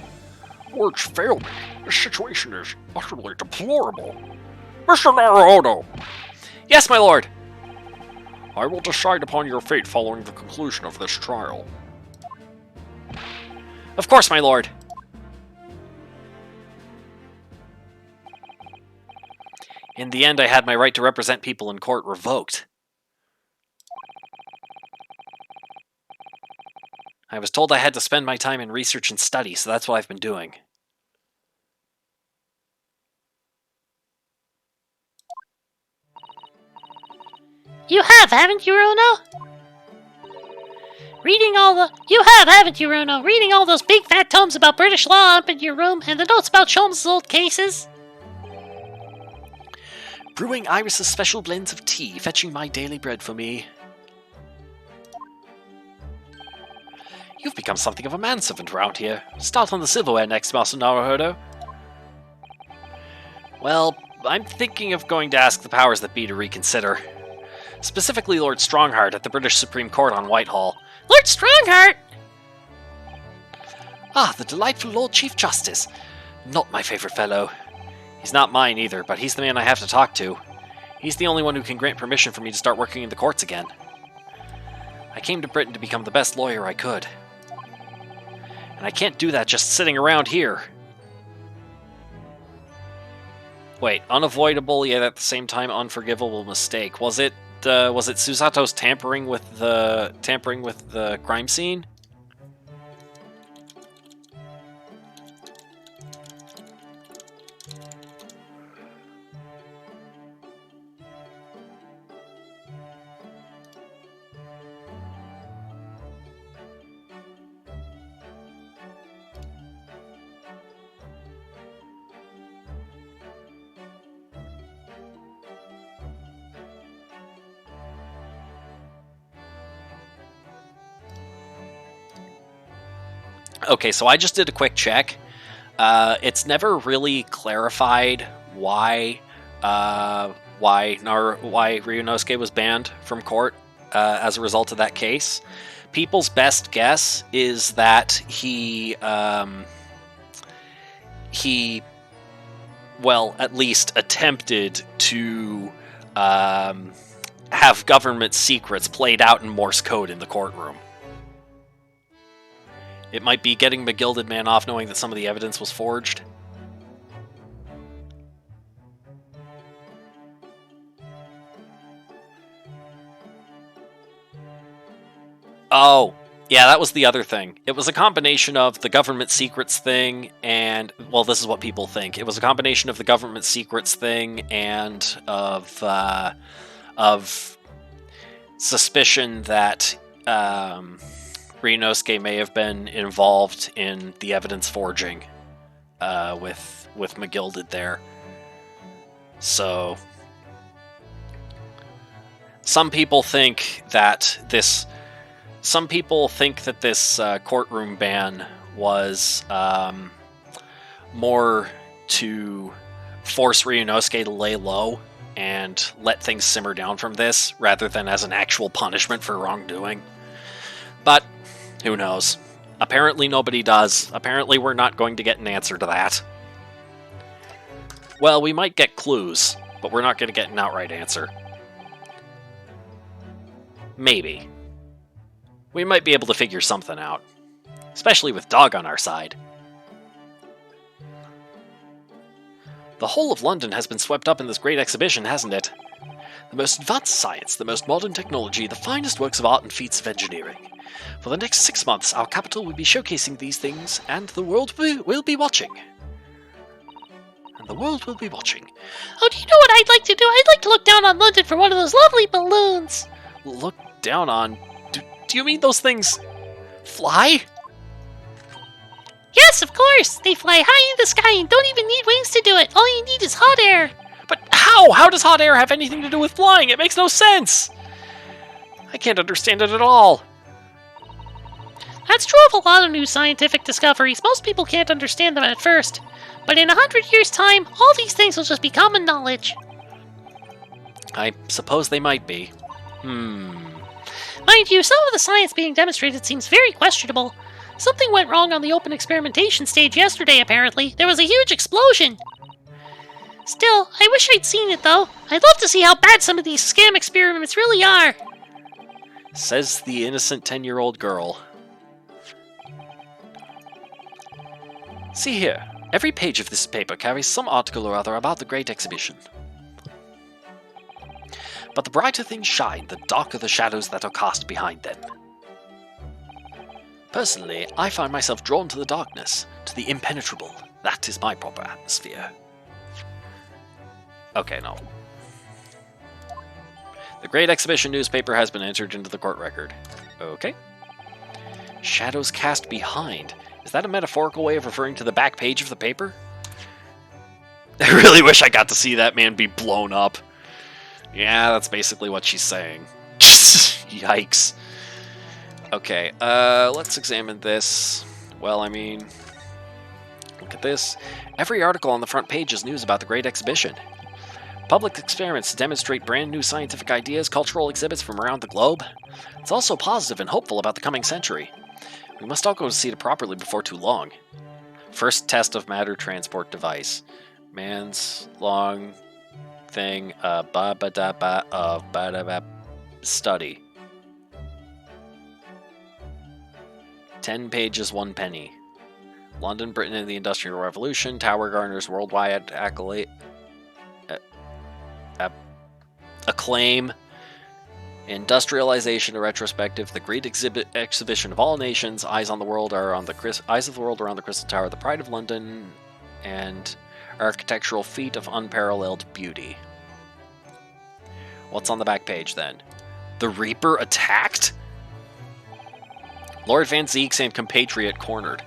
Words fail me. This situation is utterly deplorable. Mr. Naruhodo! Yes, my lord! I will decide upon your fate following the conclusion of this trial. Of course, my lord! In the end, I had my right to represent people in court revoked. I was told I had to spend my time in research and study, so that's what I've been doing. You have, haven't you, Runo? You have, haven't you, Runo? Reading all those big fat tomes about British law up in your room, and the notes about Sholmes' old cases? Brewing Iris's special blends of tea, fetching my daily bread for me. You've become something of a manservant around here. Start on the silverware next, Master Naruhodo. Well, I'm thinking of going to ask the powers that be to reconsider. Specifically Lord Strongheart at the British Supreme Court on Whitehall. Lord Strongheart! Ah, the delightful Lord Chief Justice. Not my favorite fellow. He's not mine either, but he's the man I have to talk to. He's the only one who can grant permission for me to start working in the courts again. I came to Britain to become the best lawyer I could. And I can't do that just sitting around here. Wait, unavoidable yet at the same time unforgivable mistake. Was it Susato's tampering with the crime scene? Okay, so I just did a quick check. It's never really clarified why Ryunosuke was banned from court as a result of that case. People's best guess is that he at least attempted to have government secrets played out in Morse code in the courtroom. It might be getting the Gilded Man off knowing that some of the evidence was forged. Oh, yeah, that was the other thing. It was a combination of the government secrets thing and, well, this is what people think. It was a combination of the government secrets thing and of suspicion that Ryunosuke may have been involved in the evidence forging with McGilded there. So some people think that this courtroom ban was more to force Ryunosuke to lay low and let things simmer down from this, rather than as an actual punishment for wrongdoing. But who knows? Apparently nobody does. Apparently we're not going to get an answer to that. Well, we might get clues, but we're not going to get an outright answer. Maybe. We might be able to figure something out. Especially with Dog on our side. The whole of London has been swept up in this great exhibition, hasn't it? The most advanced science, the most modern technology, the finest works of art and feats of engineering. For the next 6 months, our capital will be showcasing these things, and the world will be watching. And the world will be watching. Oh, do you know what I'd like to do? I'd like to look down on London for one of those lovely balloons. Look down on... Do you mean those things fly? Yes, of course. They fly high in the sky and don't even need wings to do it. All you need is hot air. But how? How does hot air have anything to do with flying? It makes no sense. I can't understand it at all. That's true of a lot of new scientific discoveries. Most people can't understand them at first. But in 100 years' time, all these things will just be common knowledge. I suppose they might be. Mind you, some of the science being demonstrated seems very questionable. Something went wrong on the open experimentation stage yesterday, apparently. There was a huge explosion. Still, I wish I'd seen it, though. I'd love to see how bad some of these scam experiments really are. Says the innocent 10-year-old girl. See here. Every page of this paper carries some article or other about the Great Exhibition. But the brighter things shine, the darker the shadows that are cast behind them. Personally, I find myself drawn to the darkness, to the impenetrable. That is my proper atmosphere. Okay, no. The Great Exhibition newspaper has been entered into the court record. Okay. Shadows cast behind. Is that a metaphorical way of referring to the back page of the paper? I really wish I got to see that man be blown up. Yeah, that's basically what she's saying. Yikes. Okay, let's examine this. Well, I mean, Look at this. Every article on the front page is news about the Great Exhibition. Public experiments to demonstrate brand new scientific ideas, cultural exhibits from around the globe. It's also positive and hopeful about the coming century. We must all go to see it properly before too long. First test of matter transport device. Man's long thing, study. 10 pages, 1 penny. London, Britain, and the Industrial Revolution. Tower garners worldwide accolade. Acclaim. Industrialization, a retrospective. The great exhibition of all nations. Eyes of the world are on the Crystal Tower. The pride of London, and architectural feat of unparalleled beauty. What's on the back page then? The Reaper attacked? Lord Van Zeeks and compatriot cornered.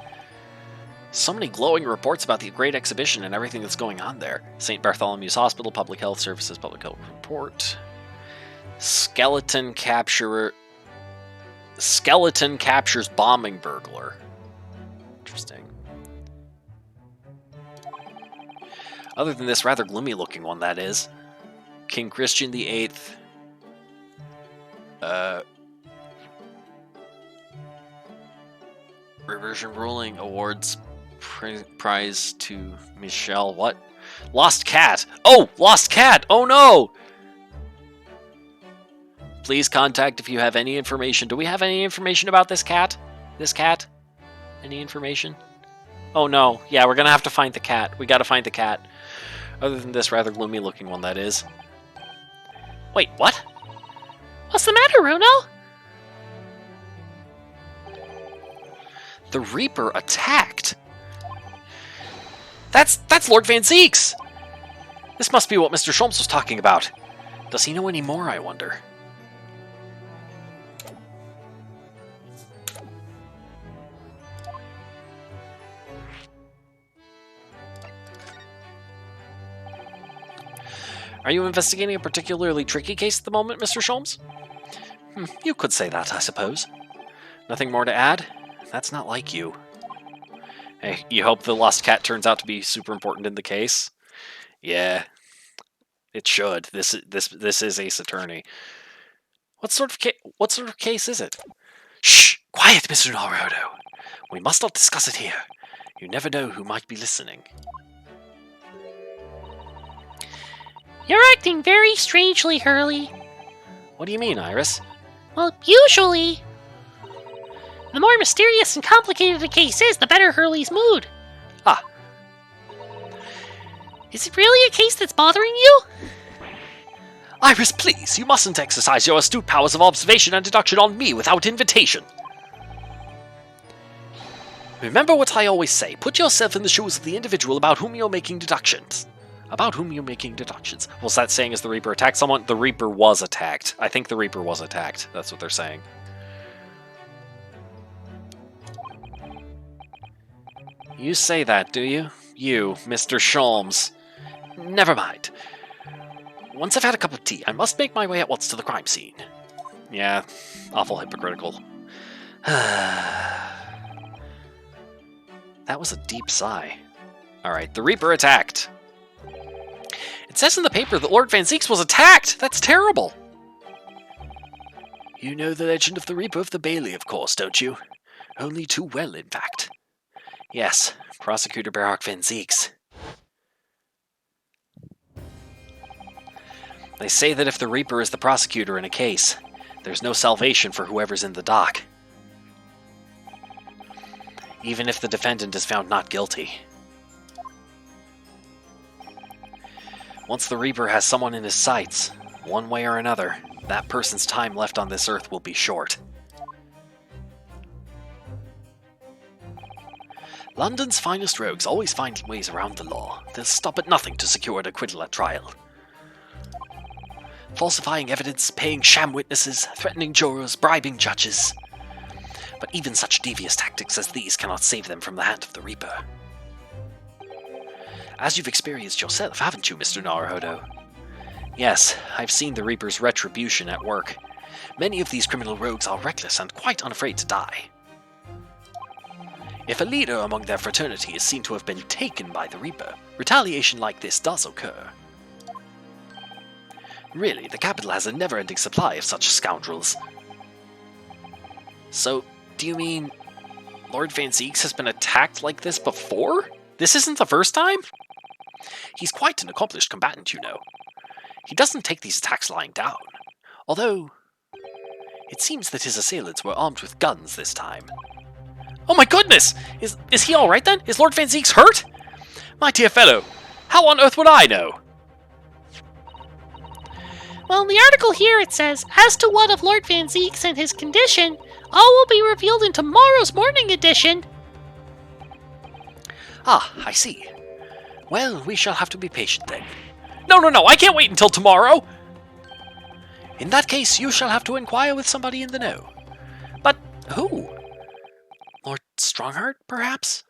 So many glowing reports about the Great Exhibition and everything that's going on there. St. Bartholomew's Hospital, Public Health Services, Public Health Report. Skeleton captures bombing burglar. Interesting. Other than this rather gloomy looking one, that is. King Christian VIII. Reversion ruling awards prize to Michelle. What? Lost cat. Oh, lost cat. Oh no. Please contact if you have any information. Do we have any information about this cat? This cat? Any information? Oh no. Yeah, we're gonna have to find the cat. We gotta find the cat. Other than this rather gloomy looking one, that is. Wait, what? What's the matter, Rono? The Reaper attacked? That's Lord Van Zeeks! This must be what Mr. Sholmes was talking about. Does he know any more, I wonder? Are you investigating a particularly tricky case at the moment, Mr. Sholmes? You could say that, I suppose. Nothing more to add? That's not like you. Hey, you hope the lost cat turns out to be super important in the case? Yeah, it should. This is Ace Attorney. What sort of case is it? Shh! Quiet, Mr. Naruto. We must not discuss it here. You never know who might be listening. You're acting very strangely, Hurley. What do you mean, Iris? Well, usually, the more mysterious and complicated a case is, the better Hurley's mood. Ah. Is it really a case that's bothering you? Iris, please, you mustn't exercise your astute powers of observation and deduction on me without invitation. Remember what I always say, put yourself in the shoes of the individual about whom you're making deductions. Was that saying as the Reaper attacked someone? The Reaper was attacked. I think the Reaper was attacked. That's what they're saying. You say that, do you? You, Mr. Sholmes. Never mind. Once I've had a cup of tea, I must make my way at once to the crime scene. Yeah, awful hypocritical. That was a deep sigh. Alright, the Reaper attacked. It says in the paper that Lord Van Zeeks was attacked! That's terrible! You know the legend of the Reaper of the Bailey, of course, don't you? Only too well, in fact. Yes, Prosecutor Barak Van Zeeks. They say that if the Reaper is the prosecutor in a case, there's no salvation for whoever's in the dock. Even if the defendant is found not guilty. Once the Reaper has someone in his sights, one way or another, that person's time left on this earth will be short. London's finest rogues always find ways around the law. They'll stop at nothing to secure an acquittal at trial. Falsifying evidence, paying sham witnesses, threatening jurors, bribing judges. But even such devious tactics as these cannot save them from the hand of the Reaper. As you've experienced yourself, haven't you, Mr. Naruhodo? Yes, I've seen the Reaper's retribution at work. Many of these criminal rogues are reckless and quite unafraid to die. If a leader among their fraternity is seen to have been taken by the Reaper, retaliation like this does occur. Really, the capital has a never-ending supply of such scoundrels. So, do you mean Lord Van Zieks has been attacked like this before? This isn't the first time? He's quite an accomplished combatant, you know. He doesn't take these attacks lying down. Although, it seems that his assailants were armed with guns this time. Oh my goodness! Is he alright then? Is Lord Van Zieks hurt? My dear fellow, how on earth would I know? Well, in the article here it says, as to what of Lord Van Zieks and his condition, all will be revealed in tomorrow's morning edition. Ah, I see. Well, we shall have to be patient then. No, I can't wait until tomorrow! In that case, you shall have to inquire with somebody in the know. But who? Lord Strongheart, perhaps?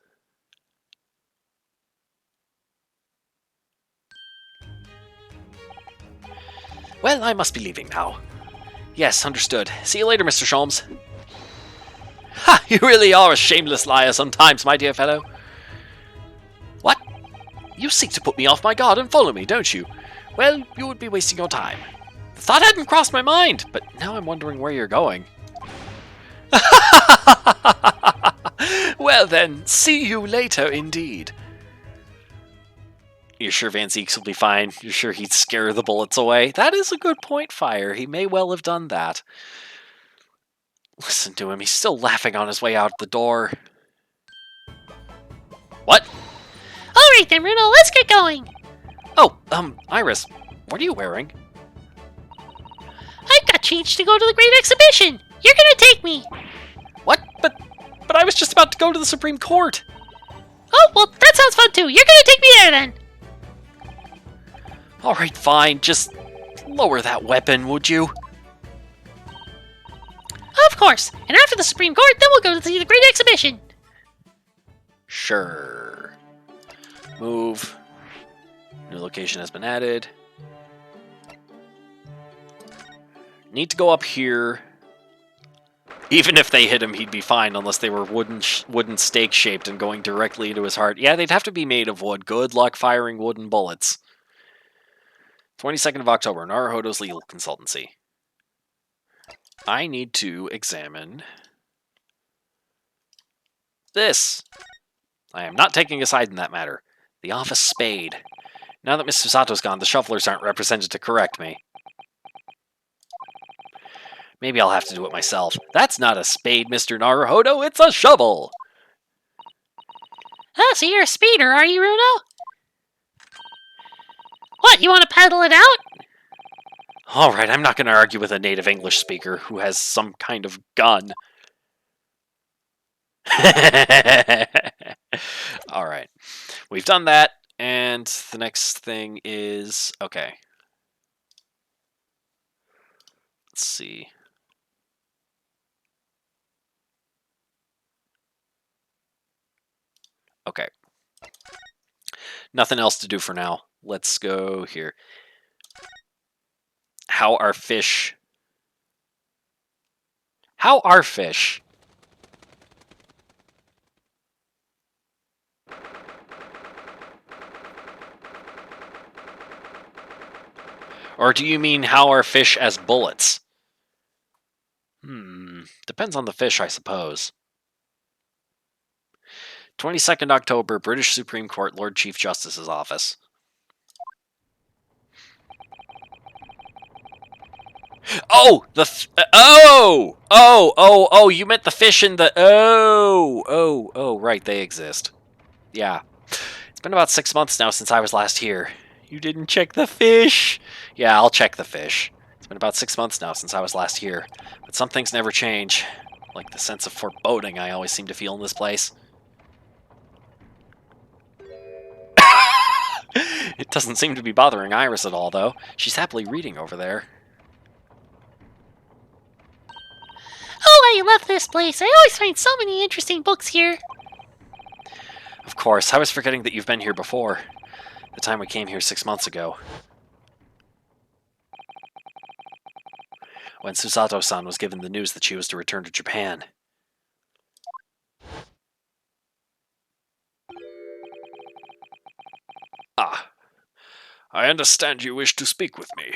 Well, I must be leaving now. Yes, understood. See you later, Mr. Sholmes. Ha! You really are a shameless liar sometimes, my dear fellow. What? You seek to put me off my guard and follow me, don't you? Well, you would be wasting your time. The thought hadn't crossed my mind, but now I'm wondering where you're going. Well then, see you later indeed. You're sure Van Zieks will be fine? You're sure he'd scare the bullets away? That is a good point, Fire. He may well have done that. Listen to him. He's still laughing on his way out the door. What? Alright then, Bruno, let's get going. Oh, Iris, what are you wearing? I've got changed to go to the Great Exhibition. You're gonna take me. What? But I was just about to go to the Supreme Court. Oh, well, that sounds fun too. You're gonna take me there then. Alright, fine. Just lower that weapon, would you? Of course. And after the Supreme Court, then we'll go to see the Great Exhibition. Sure. Move. New location has been added. Need to go up here. Even if they hit him, he'd be fine, unless they were wooden stake shaped and going directly into his heart. Yeah, they'd have to be made of wood. Good luck firing wooden bullets. 22nd of October, Naruhodo's legal consultancy. I need to examine this. I am not taking a side in that matter. The office spade. Now that Miss Susato's gone, the shufflers aren't represented to correct me. Maybe I'll have to do it myself. That's not a spade, Mr. Naruhodo, it's a shovel! Oh, so you're a speeder, are you, Runo? What, you want to paddle it out? Alright, I'm not going to argue with a native English speaker who has some kind of gun. Alright, we've done that, and the next thing is... okay. Let's see. Okay. Nothing else to do for now. Let's go here. How are fish? How are fish? Or do you mean how are fish as bullets? Depends on the fish, I suppose. 22nd October, British Supreme Court, Lord Chief Justice's office. Oh! Oh, you meant the fish in the... Oh, right, they exist. Yeah. It's been about 6 months now since I was last here. You didn't check the fish! Yeah, I'll check the fish. It's been about 6 months now since I was last here. But some things never change. Like the sense of foreboding I always seem to feel in this place. It doesn't seem to be bothering Iris at all, though. She's happily reading over there. Oh, I love this place. I always find so many interesting books here. Of course, I was forgetting that you've been here before. The time we came here 6 months ago. When Susato-san was given the news that she was to return to Japan. Ah, I understand you wish to speak with me.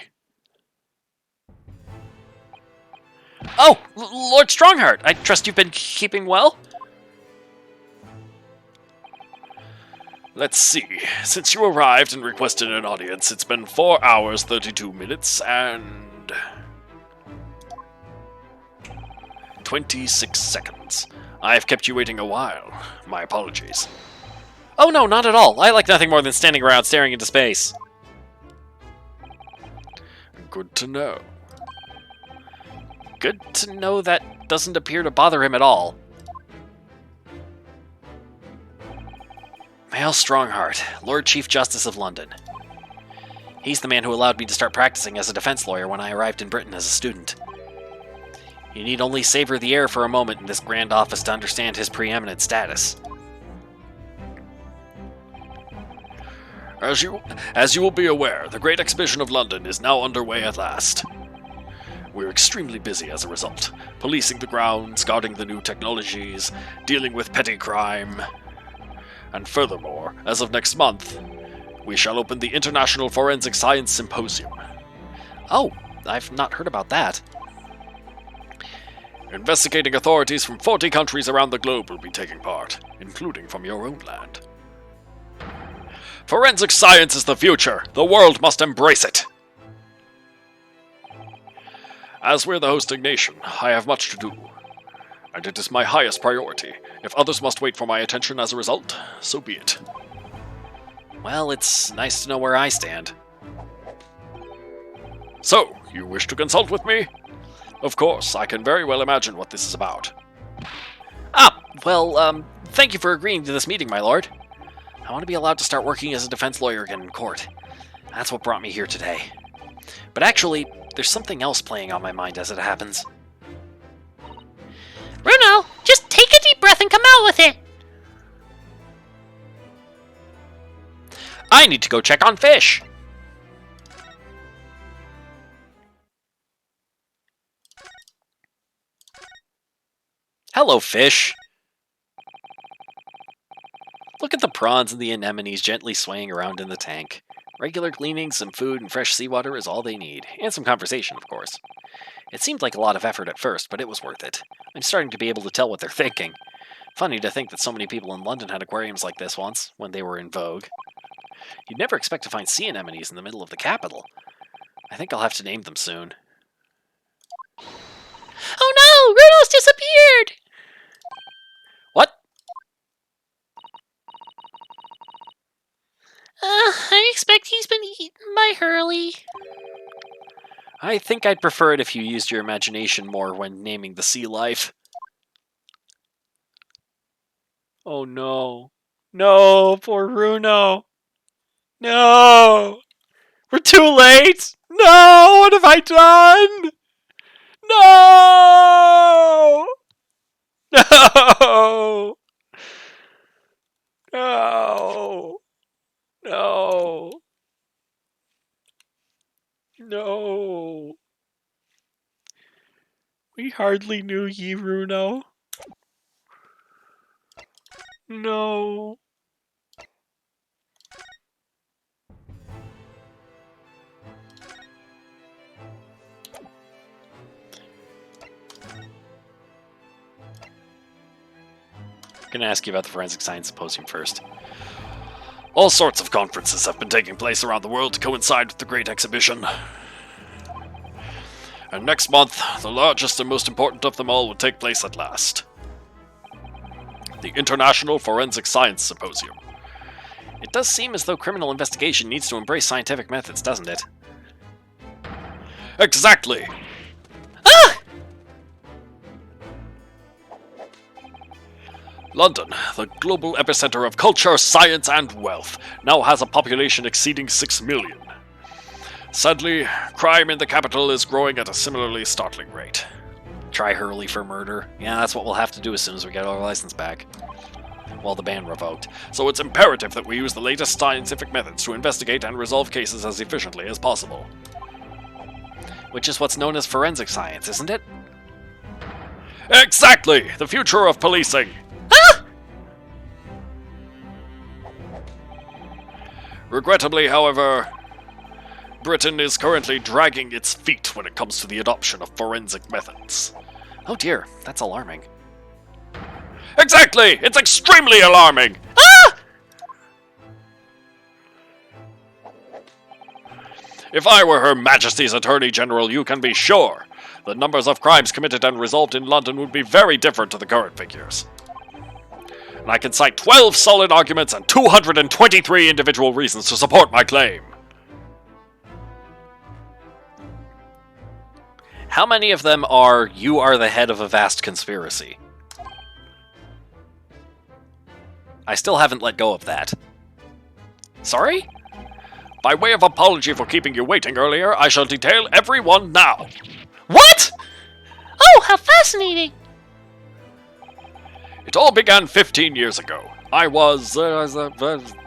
Oh, Lord Strongheart, I trust you've been keeping well? Let's see. Since you arrived and requested an audience, it's been 4 hours, 32 minutes, and 26 seconds. I've kept you waiting a while. My apologies. Oh no, not at all. I like nothing more than standing around staring into space. Good to know. Good to know that doesn't appear to bother him at all. Vale Strongheart, Lord Chief Justice of London. He's the man who allowed me to start practicing as a defense lawyer when I arrived in Britain as a student. You need only savor the air for a moment in this grand office to understand his preeminent status. As you will be aware, the Great Exhibition of London is now underway at last. We're extremely busy as a result, policing the grounds, guarding the new technologies, dealing with petty crime. And furthermore, as of next month, we shall open the International Forensic Science Symposium. Oh, I've not heard about that. Investigating authorities from 40 countries around the globe will be taking part, including from your own land. Forensic science is the future. The world must embrace it. As we're the hosting nation, I have much to do, and it is my highest priority. If others must wait for my attention as a result, so be it. Well, it's nice to know where I stand. So, you wish to consult with me? Of course, I can very well imagine what this is about. Thank you for agreeing to this meeting, my lord. I want to be allowed to start working as a defense lawyer again in court. That's what brought me here today. But actually, there's something else playing on my mind as it happens. Bruno, just take a deep breath and come out with it. I need to go check on Fish. Hello, Fish. Look at the prawns and the anemones gently swaying around in the tank. Regular cleaning, some food, and fresh seawater is all they need. And some conversation, of course. It seemed like a lot of effort at first, but it was worth it. I'm starting to be able to tell what they're thinking. Funny to think that so many people in London had aquariums like this once, when they were in vogue. You'd never expect to find sea anemones in the middle of the capital. I think I'll have to name them soon. Oh no, Bruno's disappeared. What? I expect he's been eaten by Hurley. I think I'd prefer it if you used your imagination more when naming the sea life. Oh no. No, poor Bruno. No! We're too late! No! What have I done? No! No! No! No! No! We hardly knew ye, Bruno. No. I'm gonna ask you about the Forensic Science Symposium first. All sorts of conferences have been taking place around the world to coincide with the Great Exhibition. And next month, the largest and most important of them all will take place at last. The International Forensic Science Symposium. It does seem as though criminal investigation needs to embrace scientific methods, doesn't it? Exactly! London, the global epicenter of culture, science, and wealth, now has a population exceeding 6 million. Sadly, crime in the capital is growing at a similarly startling rate. Try Hurley for murder. Yeah, that's what we'll have to do as soon as we get our license back. Well, the ban revoked. So it's imperative that we use the latest scientific methods to investigate and resolve cases as efficiently as possible. Which is what's known as forensic science, isn't it? Exactly! The future of policing! Regrettably, however, Britain is currently dragging its feet when it comes to the adoption of forensic methods. Oh dear, that's alarming. Exactly! It's extremely alarming! If I were Her Majesty's Attorney General, you can be sure the numbers of crimes committed and resolved in London would be very different to the current figures. And I can cite 12 solid arguments and 223 individual reasons to support my claim. How many of them are, you are the head of a vast conspiracy? I still haven't let go of that. Sorry? By way of apology for keeping you waiting earlier, I shall detail every one now. What? Oh, how fascinating! It all began 15 years ago. I was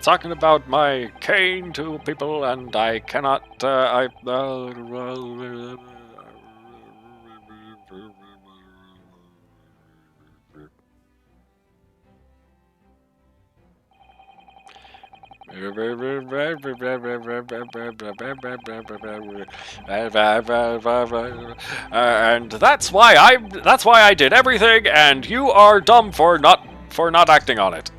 talking about my cane to people, and I cannot. And that's why I did everything, and you are dumb for not acting on it.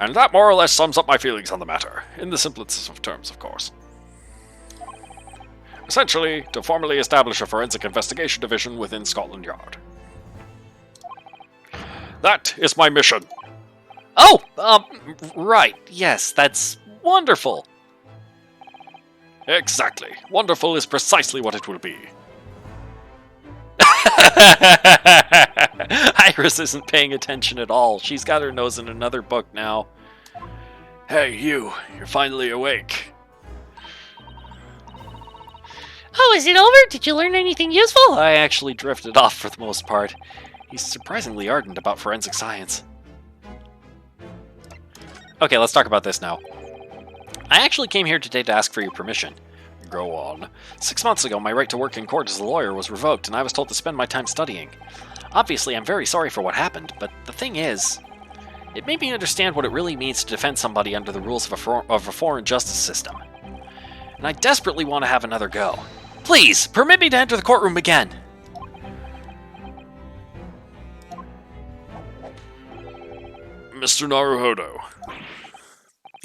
And that more or less sums up my feelings on the matter, in the simplest of terms, of course. Essentially, to formally establish a forensic investigation division within Scotland Yard. That is my mission. Oh, right, yes, that's wonderful. Exactly. Wonderful is precisely what it will be. Iris isn't paying attention at all. She's got her nose in another book now. Hey, you're finally awake. Oh, is it over? Did you learn anything useful? I actually drifted off for the most part. He's surprisingly ardent about forensic science. Okay, let's talk about this now. I actually came here today to ask for your permission. Go on. 6 months ago, my right to work in court as a lawyer was revoked, and I was told to spend my time studying. Obviously, I'm very sorry for what happened, but the thing is, it made me understand what it really means to defend somebody under the rules of a foreign justice system. And I desperately want to have another go. Please, permit me to enter the courtroom again. Mr. Naruhodo.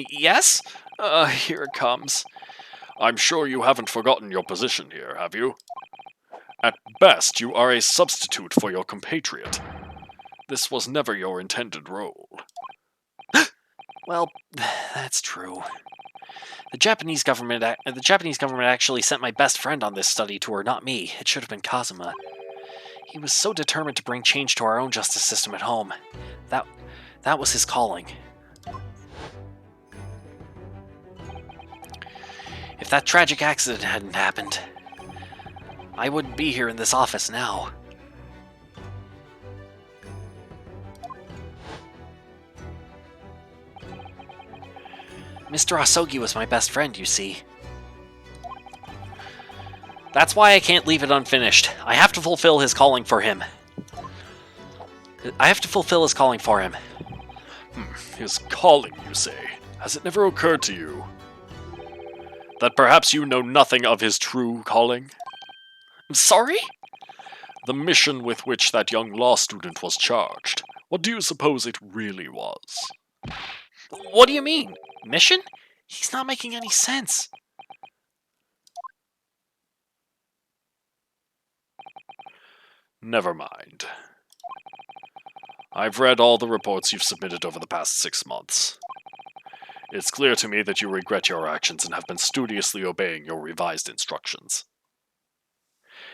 Yes? Here it comes. I'm sure you haven't forgotten your position here, have you? At best, you are a substitute for your compatriot. This was never your intended role. Well, that's true. The Japanese government actually sent my best friend on this study tour, not me. It should have been Kazuma. He was so determined to bring change to our own justice system at home. That was his calling. If that tragic accident hadn't happened, I wouldn't be here in this office now. Mr. Asogi was my best friend, you see. That's why I can't leave it unfinished. I have to fulfill his calling for him. His calling, you say? Has it never occurred to you that perhaps you know nothing of his true calling? I'm sorry? The mission with which that young law student was charged. What do you suppose it really was? What do you mean? Mission? He's not making any sense. Never mind. I've read all the reports you've submitted over the past 6 months. It's clear to me that you regret your actions and have been studiously obeying your revised instructions.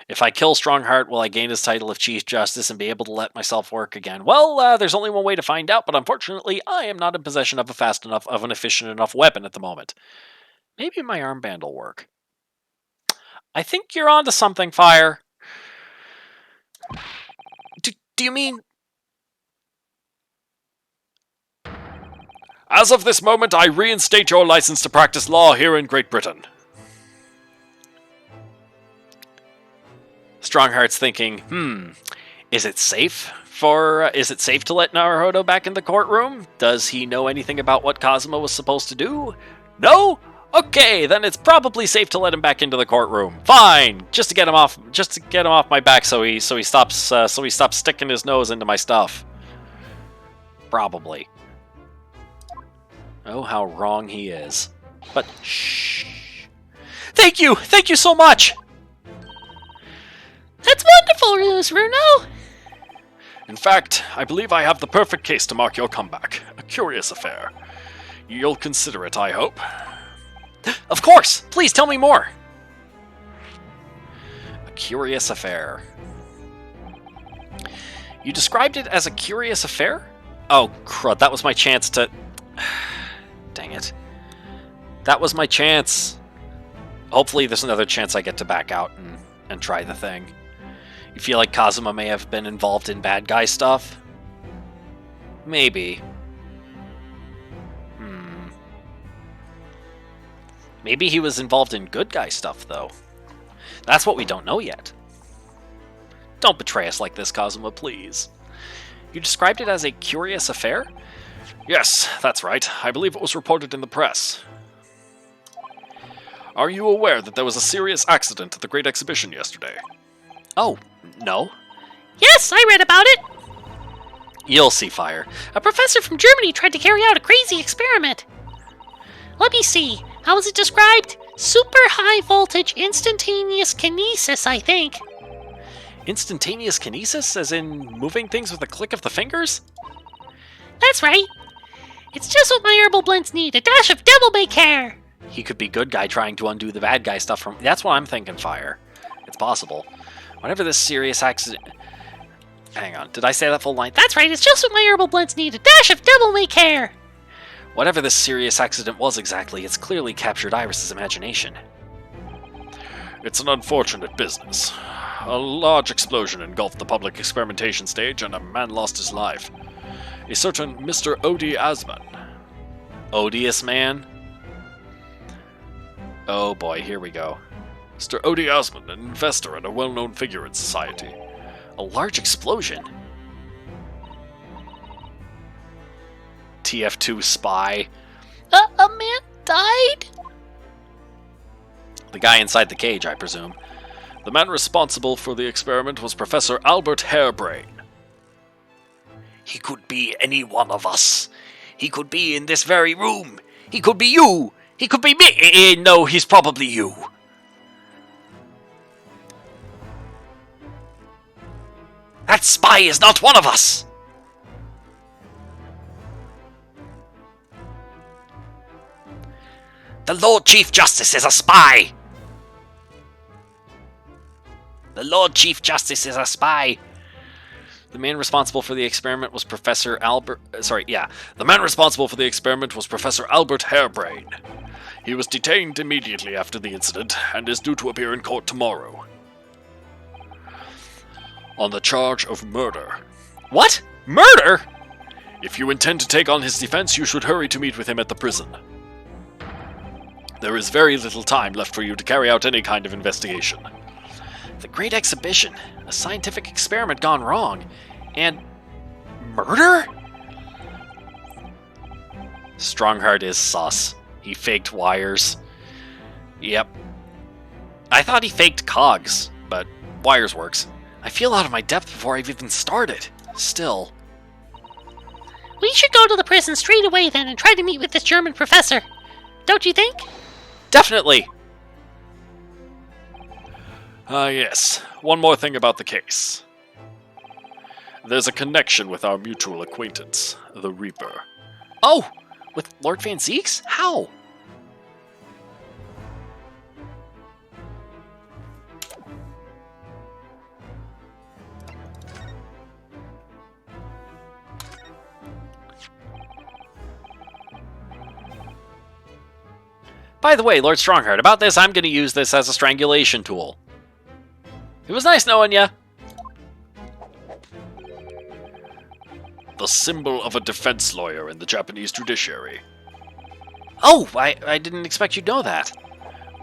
If I kill Strongheart, will I gain his title of Chief Justice and be able to let myself work again? Well, there's only one way to find out, but unfortunately, I am not in possession of an efficient enough weapon at the moment. Maybe my armband will work. I think you're onto something, Fire. Do you mean... As of this moment, I reinstate your license to practice law here in Great Britain. Strongheart's thinking, is it safe to let Naruhodo back in the courtroom? Does he know anything about what Kazuma was supposed to do? No? Okay, then it's probably safe to let him back into the courtroom. Fine, just to get him off my back, so he stops sticking his nose into my stuff. Probably. Oh, how wrong he is. But shh. Thank you so much. That's wonderful, Runo. In fact, I believe I have the perfect case to mark your comeback. A curious affair. You'll consider it, I hope. Of course! Please tell me more! A curious affair. You described it as a curious affair? Oh, crud, that was my chance to... Dang it. That was my chance. Hopefully there's another chance I get to back out and try the thing. You feel like Kazuma may have been involved in bad guy stuff? Maybe. Maybe he was involved in good guy stuff, though. That's what we don't know yet. Don't betray us like this, Kazuma, please. You described it as a curious affair? Yes, that's right. I believe it was reported in the press. Are you aware that there was a serious accident at the Great Exhibition yesterday? Oh, no. Yes, I read about it. You'll see, Fire. A professor from Germany tried to carry out a crazy experiment. Let me see. How was it described? Super high voltage instantaneous kinesis, I think. Instantaneous kinesis, as in moving things with a click of the fingers? That's right. It's just what my herbal blends need. A dash of devil may care. He could be good guy trying to undo the bad guy stuff from... That's what I'm thinking, Fire. It's possible. Whenever this serious accident... Hang on, did I say that full line? That's right, it's just what my herbal blends need. A dash of devil may care. Whatever this serious accident was exactly, it's clearly captured Iris's imagination. It's an unfortunate business. A large explosion engulfed the public experimentation stage and a man lost his life. A certain Mr. Odie Asman. Odious man? Oh boy, here we go. Mr. Odie Asman, an investor and a well-known figure in society. A large explosion? TF2 spy. A man died? The guy inside the cage, I presume. The man responsible for the experiment was Professor Albert Harebrain. He could be any one of us. He could be in this very room. He could be you. He could be me. No, he's probably you. That spy is not one of us. The Lord Chief Justice is a spy. The Lord Chief Justice is a spy. The man responsible for the experiment was Professor Albert... The man responsible for the experiment was Professor Albert Harebrain. He was detained immediately after the incident and is due to appear in court tomorrow. On the charge of murder. What? Murder? If you intend to take on his defense, you should hurry to meet with him at the prison. There is very little time left for you to carry out any kind of investigation. The Great Exhibition. A scientific experiment gone wrong. And... murder? Strongheart is sus. He faked wires. Yep. I thought he faked cogs, but wires works. I feel out of my depth before I've even started. Still. We should go to the prison straight away then and try to meet with this German professor. Don't you think? Definitely! Yes. One more thing about the case. There's a connection with our mutual acquaintance, the Reaper. Oh! With Lord Van Zeeks? How? By the way, Lord Strongheart, about this, I'm going to use this as a strangulation tool. It was nice knowing ya. The symbol of a defense lawyer in the Japanese judiciary. Oh, I didn't expect you'd know that.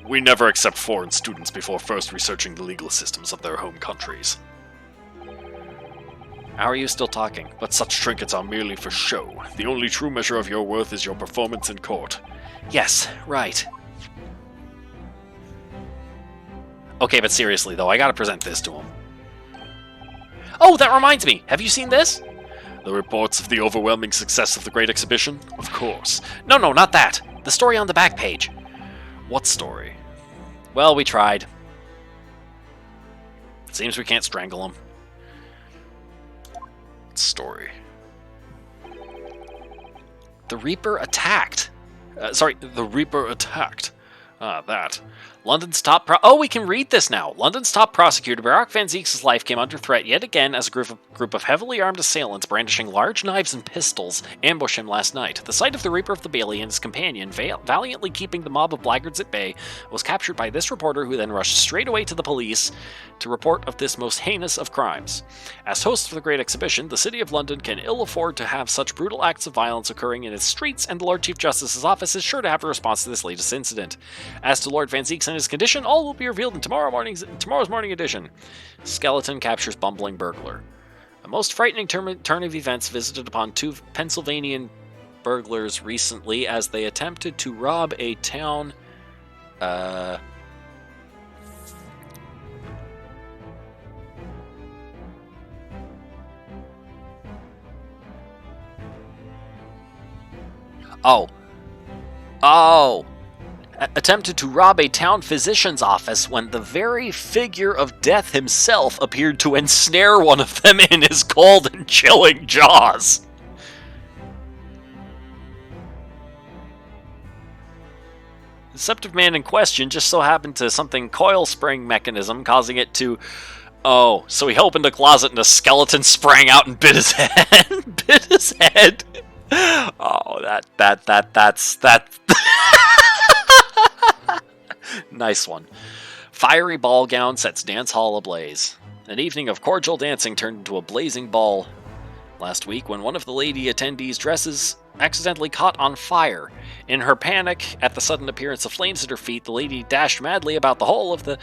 We never accept foreign students before first researching the legal systems of their home countries. How are you still talking? But such trinkets are merely for show. The only true measure of your worth is your performance in court. Yes, right. Okay, but seriously, though, I gotta present this to him. Oh, that reminds me! Have you seen this? The reports of the overwhelming success of the Great Exhibition? Of course. No, not that. The story on the back page. What story? Well, we tried. Seems we can't strangle him. Story. The Reaper attacked. The Reaper attacked. Ah, that. London's top oh, we can read this now. London's top prosecutor, Barak Van Zeek's life came under threat yet again as a group of heavily armed assailants brandishing large knives and pistols ambushed him last night. The sight of the Reaper of the Bailey and his companion, valiantly keeping the mob of blackguards at bay, was captured by this reporter, who then rushed straight away to the police to report of this most heinous of crimes. As host for the Great Exhibition, the City of London can ill afford to have such brutal acts of violence occurring in its streets, and the Lord Chief Justice's office is sure to have a response to this latest incident. As to Lord Van Zeek's and his condition, all will be revealed in tomorrow's morning edition. Skeleton captures bumbling burglar. A most frightening turn of events visited upon two Pennsylvanian burglars recently as they attempted to rob a town. Attempted to rob a town physician's office when the very figure of death himself appeared to ensnare one of them in his cold and chilling jaws. The deceptive man in question just so happened to something coil spring mechanism, causing it to... Oh, so he opened a closet and a skeleton sprang out and bit his head. Bit his head. Oh, that's... Nice one. Fiery ball gown sets dance hall ablaze. An evening of cordial dancing turned into a blazing ball last week when one of the lady attendees' dresses accidentally caught on fire. In her panic at the sudden appearance of flames at her feet, the lady dashed madly about the whole of the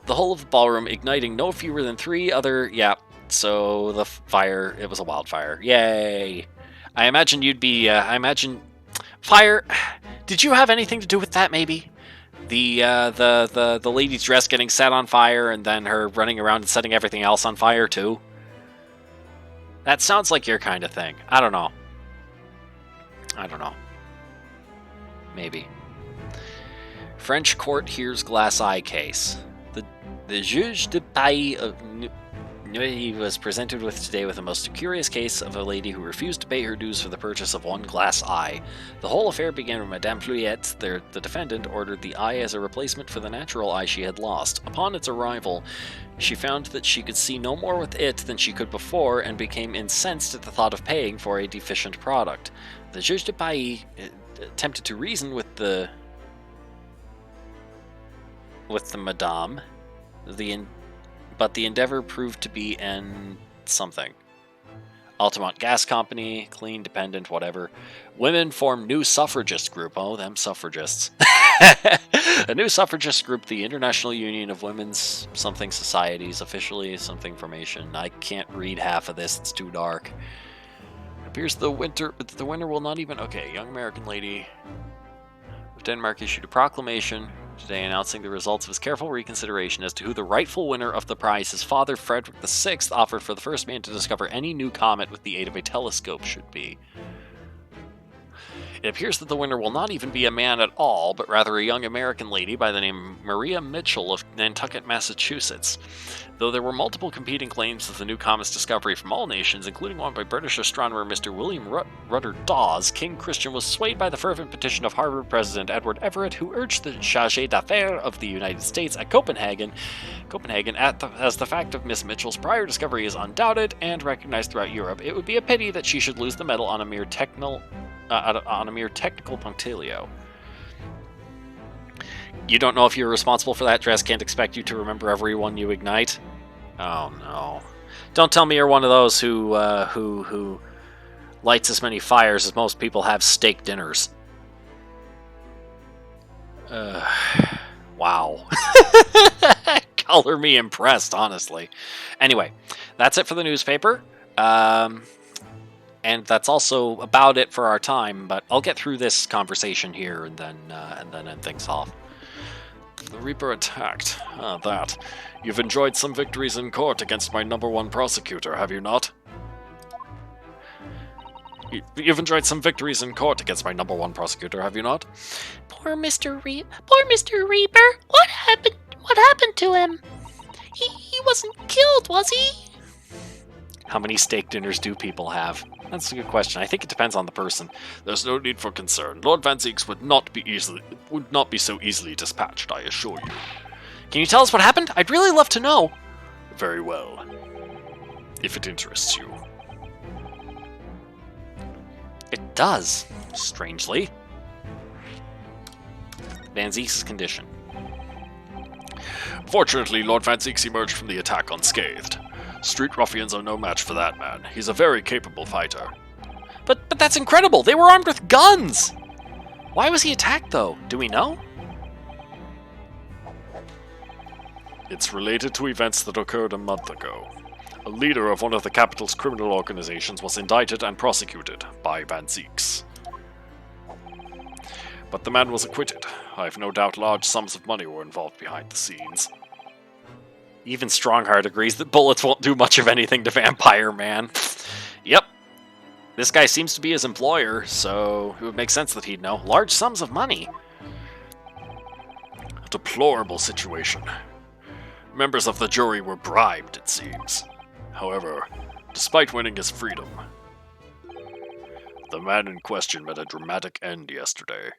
ballroom, igniting no fewer than 3 other... Yeah, so the fire, it was a wildfire. Yay! I imagine you'd be... Fire... Did you have anything to do with that, maybe? The lady's dress getting set on fire and then her running around and setting everything else on fire too? That sounds like your kind of thing. I don't know. Maybe. French court hears glass eye case. The juge de paix of Neuilly was presented with today with a most curious case of a lady who refused to pay her dues for the purchase of one glass eye. The whole affair began when Madame Fluyette, the defendant, ordered the eye as a replacement for the natural eye she had lost. Upon its arrival, she found that she could see no more with it than she could before, and became incensed at the thought of paying for a deficient product. The juge de paix attempted to reason with the madame, but the endeavor proved to be an something. Altamont Gas Company, clean, dependent, whatever. Women form new suffragist group. Oh, them suffragists. A new suffragist group, the International Union of Women's something societies, officially something formation. I can't read half of this, it's too dark. Appears the winner will not even... Okay, young American lady of Denmark issued a proclamation today announcing the results of his careful reconsideration as to who the rightful winner of the prize his father, Frederick VI, offered for the first man to discover any new comet with the aid of a telescope should be. It appears that the winner will not even be a man at all, but rather a young American lady by the name Maria Mitchell of Nantucket, Massachusetts. Though there were multiple competing claims of the new comet's discovery from all nations, including one by British astronomer Mr. William Rudder Dawes, King Christian was swayed by the fervent petition of Harvard President Edward Everett, who urged the Chargé d'Affaires of the United States at Copenhagen, as the fact of Miss Mitchell's prior discovery is undoubted and recognized throughout Europe, it would be a pity that she should lose the medal on a mere technical punctilio. You don't know if you're responsible for that dress, can't expect you to remember everyone you ignite? Oh no. Don't tell me you're one of those who lights as many fires as most people have steak dinners. Wow. Color me impressed, honestly. Anyway, that's it for the newspaper. And that's also about it for our time, but I'll get through this conversation here and then end things off. The Reaper attacked. Ah, that. You've enjoyed some victories in court against my #1 prosecutor, have you not? You've enjoyed some victories in court against my #1 prosecutor, have you not? Poor Mr. Reaper. What happened? What happened to him? He wasn't killed, was he? How many steak dinners do people have? That's a good question. I think it depends on the person. There's no need for concern. Lord Van Zieks would not be so easily dispatched, I assure you. Can you tell us what happened? I'd really love to know. Very well. If it interests you. It does, strangely. Van Zieks' condition. Fortunately, Lord Van Zieks emerged from the attack unscathed. Street ruffians are no match for that man. He's a very capable fighter. But that's incredible! They were armed with guns! Why was he attacked, though? Do we know? It's related to events that occurred a month ago. A leader of one of the capital's criminal organizations was indicted and prosecuted by Van Zieks. But the man was acquitted. I have no doubt large sums of money were involved behind the scenes. Even Strongheart agrees that bullets won't do much of anything to Vampire Man. Yep. This guy seems to be his employer, so it would make sense that he'd know. Large sums of money. A deplorable situation. Members of the jury were bribed, it seems. However, despite winning his freedom, the man in question met a dramatic end yesterday.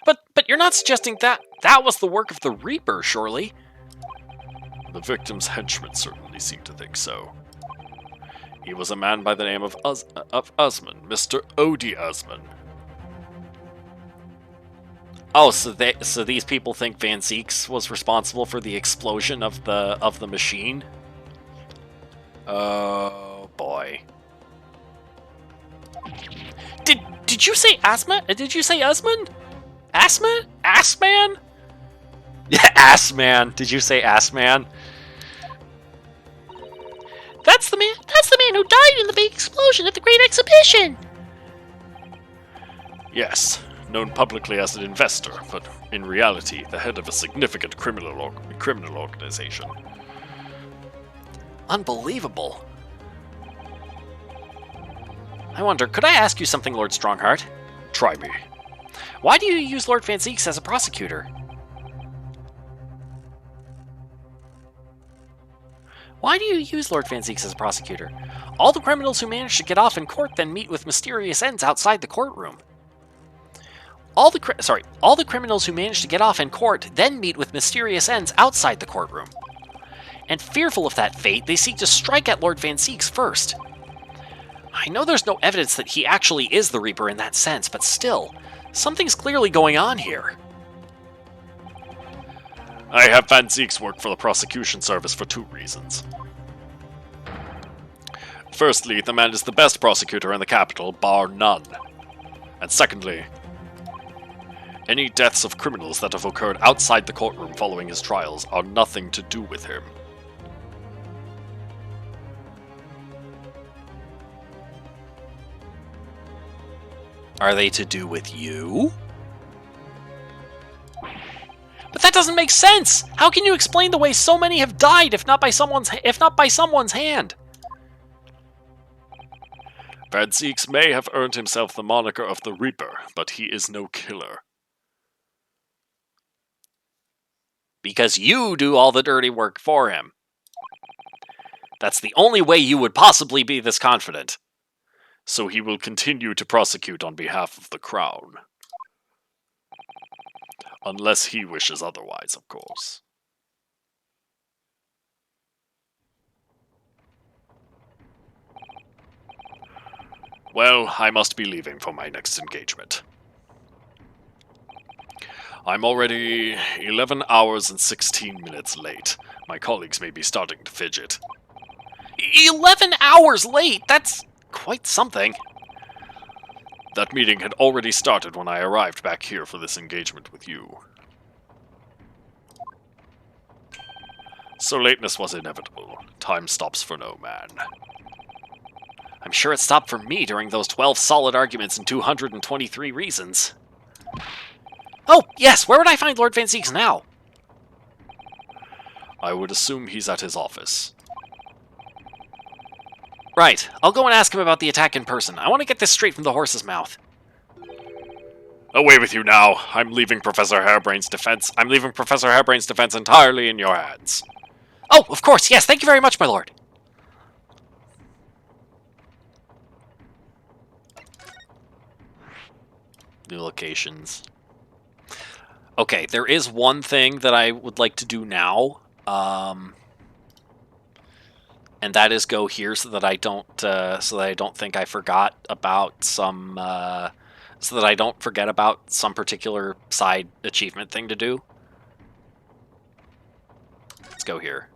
But you're not suggesting that was the work of the Reaper, surely? The victim's henchmen certainly seem to think so. He was a man by the name of Usman, Mr. Odie Usman. Oh, so these people think Van Zieks was responsible for the explosion of the machine? Oh boy. Did you say Asma? Did you say Usman? Asma? Assman? Yeah, Assman. Did you say Assman? That's the man who died in the big explosion at the Great Exhibition. Yes, known publicly as an investor, but in reality, the head of a significant criminal organization. Unbelievable. I wonder, could I ask you something, Lord Strongheart? Try me. Why do you use Lord Van Zieks as a prosecutor? Why do you use Lord Van Zieks as a prosecutor? All the criminals who manage to get off in court then meet with mysterious ends outside the courtroom. All the criminals who manage to get off in court then meet with mysterious ends outside the courtroom. And fearful of that fate, they seek to strike at Lord Van Zieks first. I know there's no evidence that he actually is the Reaper in that sense, but still, something's clearly going on here. I have Van Zieks work for the prosecution service for 2 reasons. Firstly, the man is the best prosecutor in the capital, bar none. And secondly, any deaths of criminals that have occurred outside the courtroom following his trials are nothing to do with him. Are they to do with you? But that doesn't make sense! How can you explain the way so many have died if not by someone's hand? Van Zieks may have earned himself the moniker of the Reaper, but he is no killer. Because you do all the dirty work for him. That's the only way you would possibly be this confident. So he will continue to prosecute on behalf of the Crown. Unless he wishes otherwise, of course. Well, I must be leaving for my next engagement. I'm already 11 hours and 16 minutes late. My colleagues may be starting to fidget. 11 hours late? That's quite something. That meeting had already started when I arrived back here for this engagement with you. So lateness was inevitable. Time stops for no man. I'm sure it stopped for me during those 12 solid arguments and 223 reasons. Oh, yes, where would I find Lord Van Zieks now? I would assume he's at his office. Right, I'll go and ask him about the attack in person. I want to get this straight from the horse's mouth. Away with you now. I'm leaving Professor Harebrain's defense. I'm leaving Professor Harebrain's defense entirely in your hands. Oh, of course, yes, thank you very much, my lord. New locations. Okay, there is one thing that I would like to do now, and that is go here so that I don't think I forgot about some, so that I don't forget about some particular side achievement thing to do. Let's go here.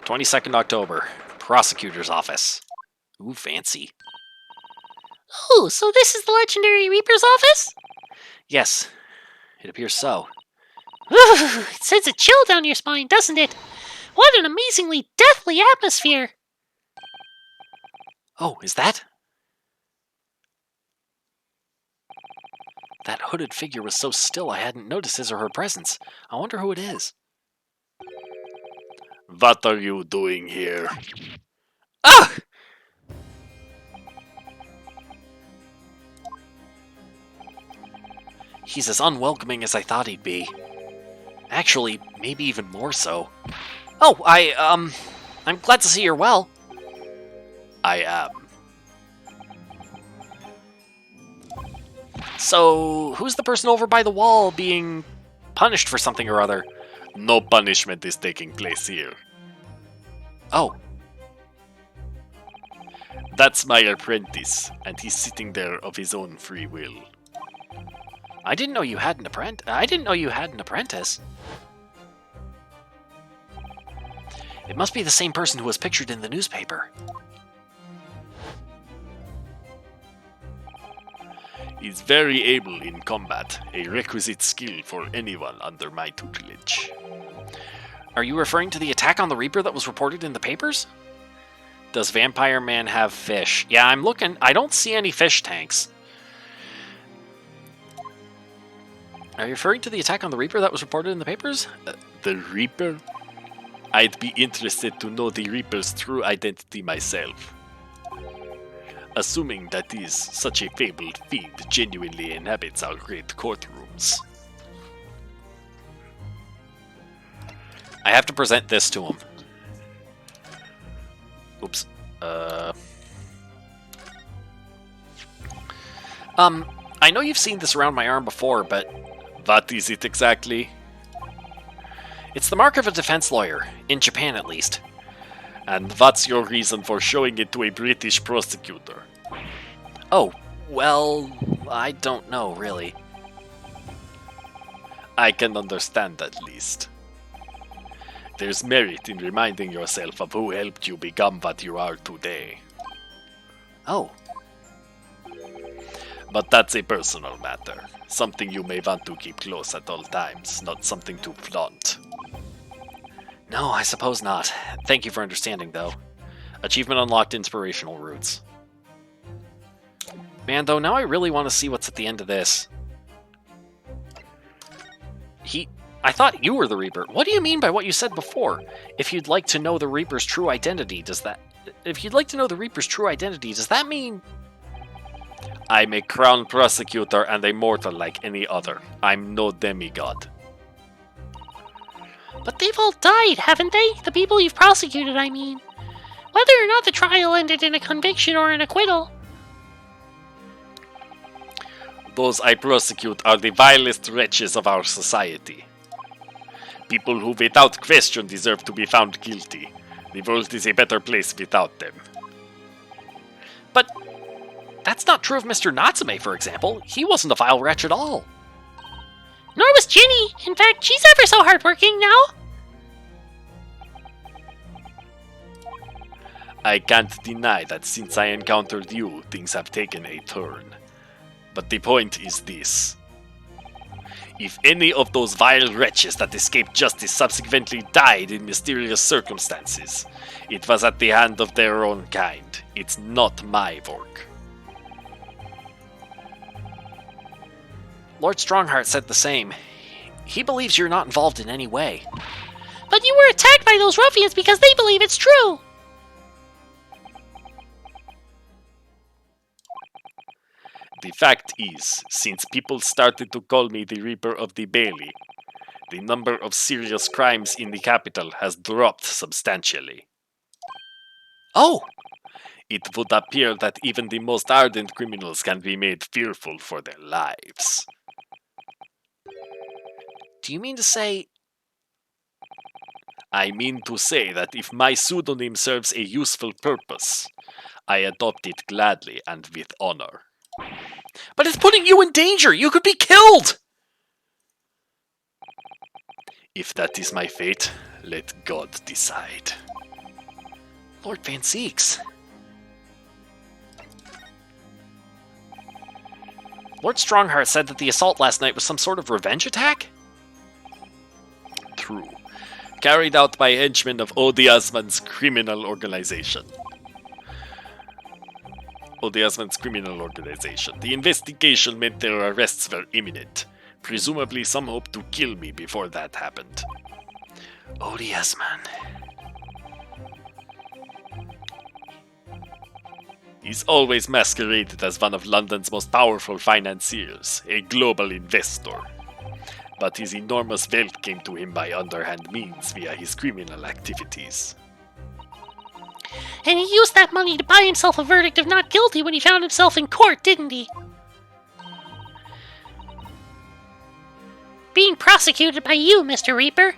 October 22nd, prosecutor's office. Ooh, fancy. Oh, so this is the legendary Reaper's office? Yes, it appears so. It sends a chill down your spine, doesn't it? What an amazingly deathly atmosphere! Oh, is that? That hooded figure was so still I hadn't noticed his or her presence. I wonder who it is. What are you doing here? Ah! He's as unwelcoming as I thought he'd be. Actually, maybe even more so. Oh, I'm glad to see you're well. I am. So, who's the person over by the wall being punished for something or other? No punishment is taking place here. Oh. That's my apprentice, and he's sitting there of his own free will. I didn't know you had an apprentice. It must be the same person who was pictured in the newspaper. He's very able in combat, a requisite skill for anyone under my tutelage. Are you referring to the attack on the Reaper that was reported in the papers? Does Vampire Man have fish? Yeah, I'm looking. I don't see any fish tanks. Are you referring to the attack on the Reaper that was reported in the papers? The Reaper? I'd be interested to know the Reaper's true identity myself. Assuming that is such a fabled fiend genuinely inhabits our great courtrooms. I have to present this to him. Oops. I know you've seen this around my arm before, but what is it exactly? It's the mark of a defense lawyer, in Japan at least. And what's your reason for showing it to a British prosecutor? Oh, well, I don't know, really. I can understand at least. There's merit in reminding yourself of who helped you become what you are today. Oh. But that's a personal matter. Something you may want to keep close at all times, not something to flaunt. No, I suppose not. Thank you for understanding, though. Achievement unlocked inspirational roots. Man, though, now I really want to see what's at the end of this. I thought you were the Reaper. What do you mean by what you said before? If you'd like to know the Reaper's true identity, does that mean... I'm a crown prosecutor and a mortal like any other. I'm no demigod. But they've all died, haven't they? The people you've prosecuted, I mean. Whether or not the trial ended in a conviction or an acquittal. Those I prosecute are the vilest wretches of our society. People who without question deserve to be found guilty. The world is a better place without them. But that's not true of Mr. Natsume, for example. He wasn't a vile wretch at all. Nor was Ginny. In fact, she's ever so hardworking now. I can't deny that since I encountered you, things have taken a turn. But the point is this. If any of those vile wretches that escaped justice subsequently died in mysterious circumstances, it was at the hand of their own kind. It's not my work. Lord Strongheart said the same. He believes you're not involved in any way. But you were attacked by those ruffians because they believe it's true. The fact is, since people started to call me the Reaper of the Bailey, the number of serious crimes in the capital has dropped substantially. Oh! It would appear that even the most ardent criminals can be made fearful for their lives. Do you mean to say... I mean to say that if my pseudonym serves a useful purpose, I adopt it gladly and with honor. But it's putting you in danger! You could be killed! If that is my fate, let God decide. Lord Van Zeeks. Lord Strongheart said that the assault last night was some sort of revenge attack? True. Carried out by henchmen of Odi Asman's criminal organization. The investigation meant their arrests were imminent. Presumably some hoped to kill me before that happened. Odi Asman. He's always masqueraded as one of London's most powerful financiers, a global investor. But his enormous wealth came to him by underhand means via his criminal activities. And he used that money to buy himself a verdict of not guilty when he found himself in court, didn't he? Being prosecuted by you, Mr. Reaper.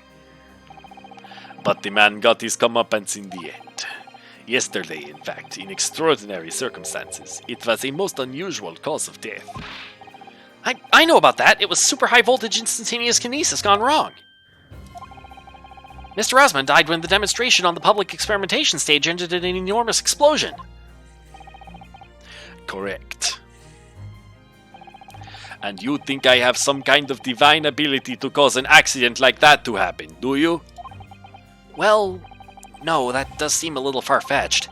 But the man got his comeuppance in the end. Yesterday, in fact, in extraordinary circumstances, it was a most unusual cause of death. I know about that. It was super high voltage instantaneous kinesis gone wrong. Mr. Osmond died when the demonstration on the public experimentation stage ended in an enormous explosion. Correct. And you think I have some kind of divine ability to cause an accident like that to happen, do you? Well, no, that does seem a little far-fetched.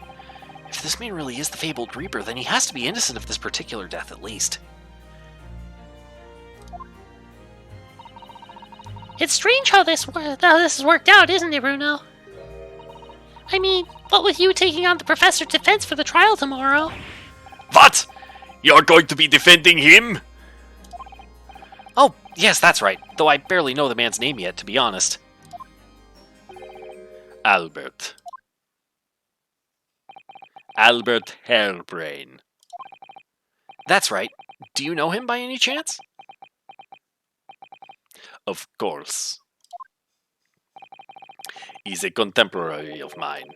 If this man really is the fabled Reaper, then he has to be innocent of this particular death at least. It's strange how this has worked out, isn't it, Bruno? I mean, what with you taking on the Professor's defense for the trial tomorrow? What? You're going to be defending him? Oh, yes, that's right. Though I barely know the man's name yet, to be honest. Albert. Albert Hairbrain. That's right. Do you know him by any chance? Of course. He's a contemporary of mine.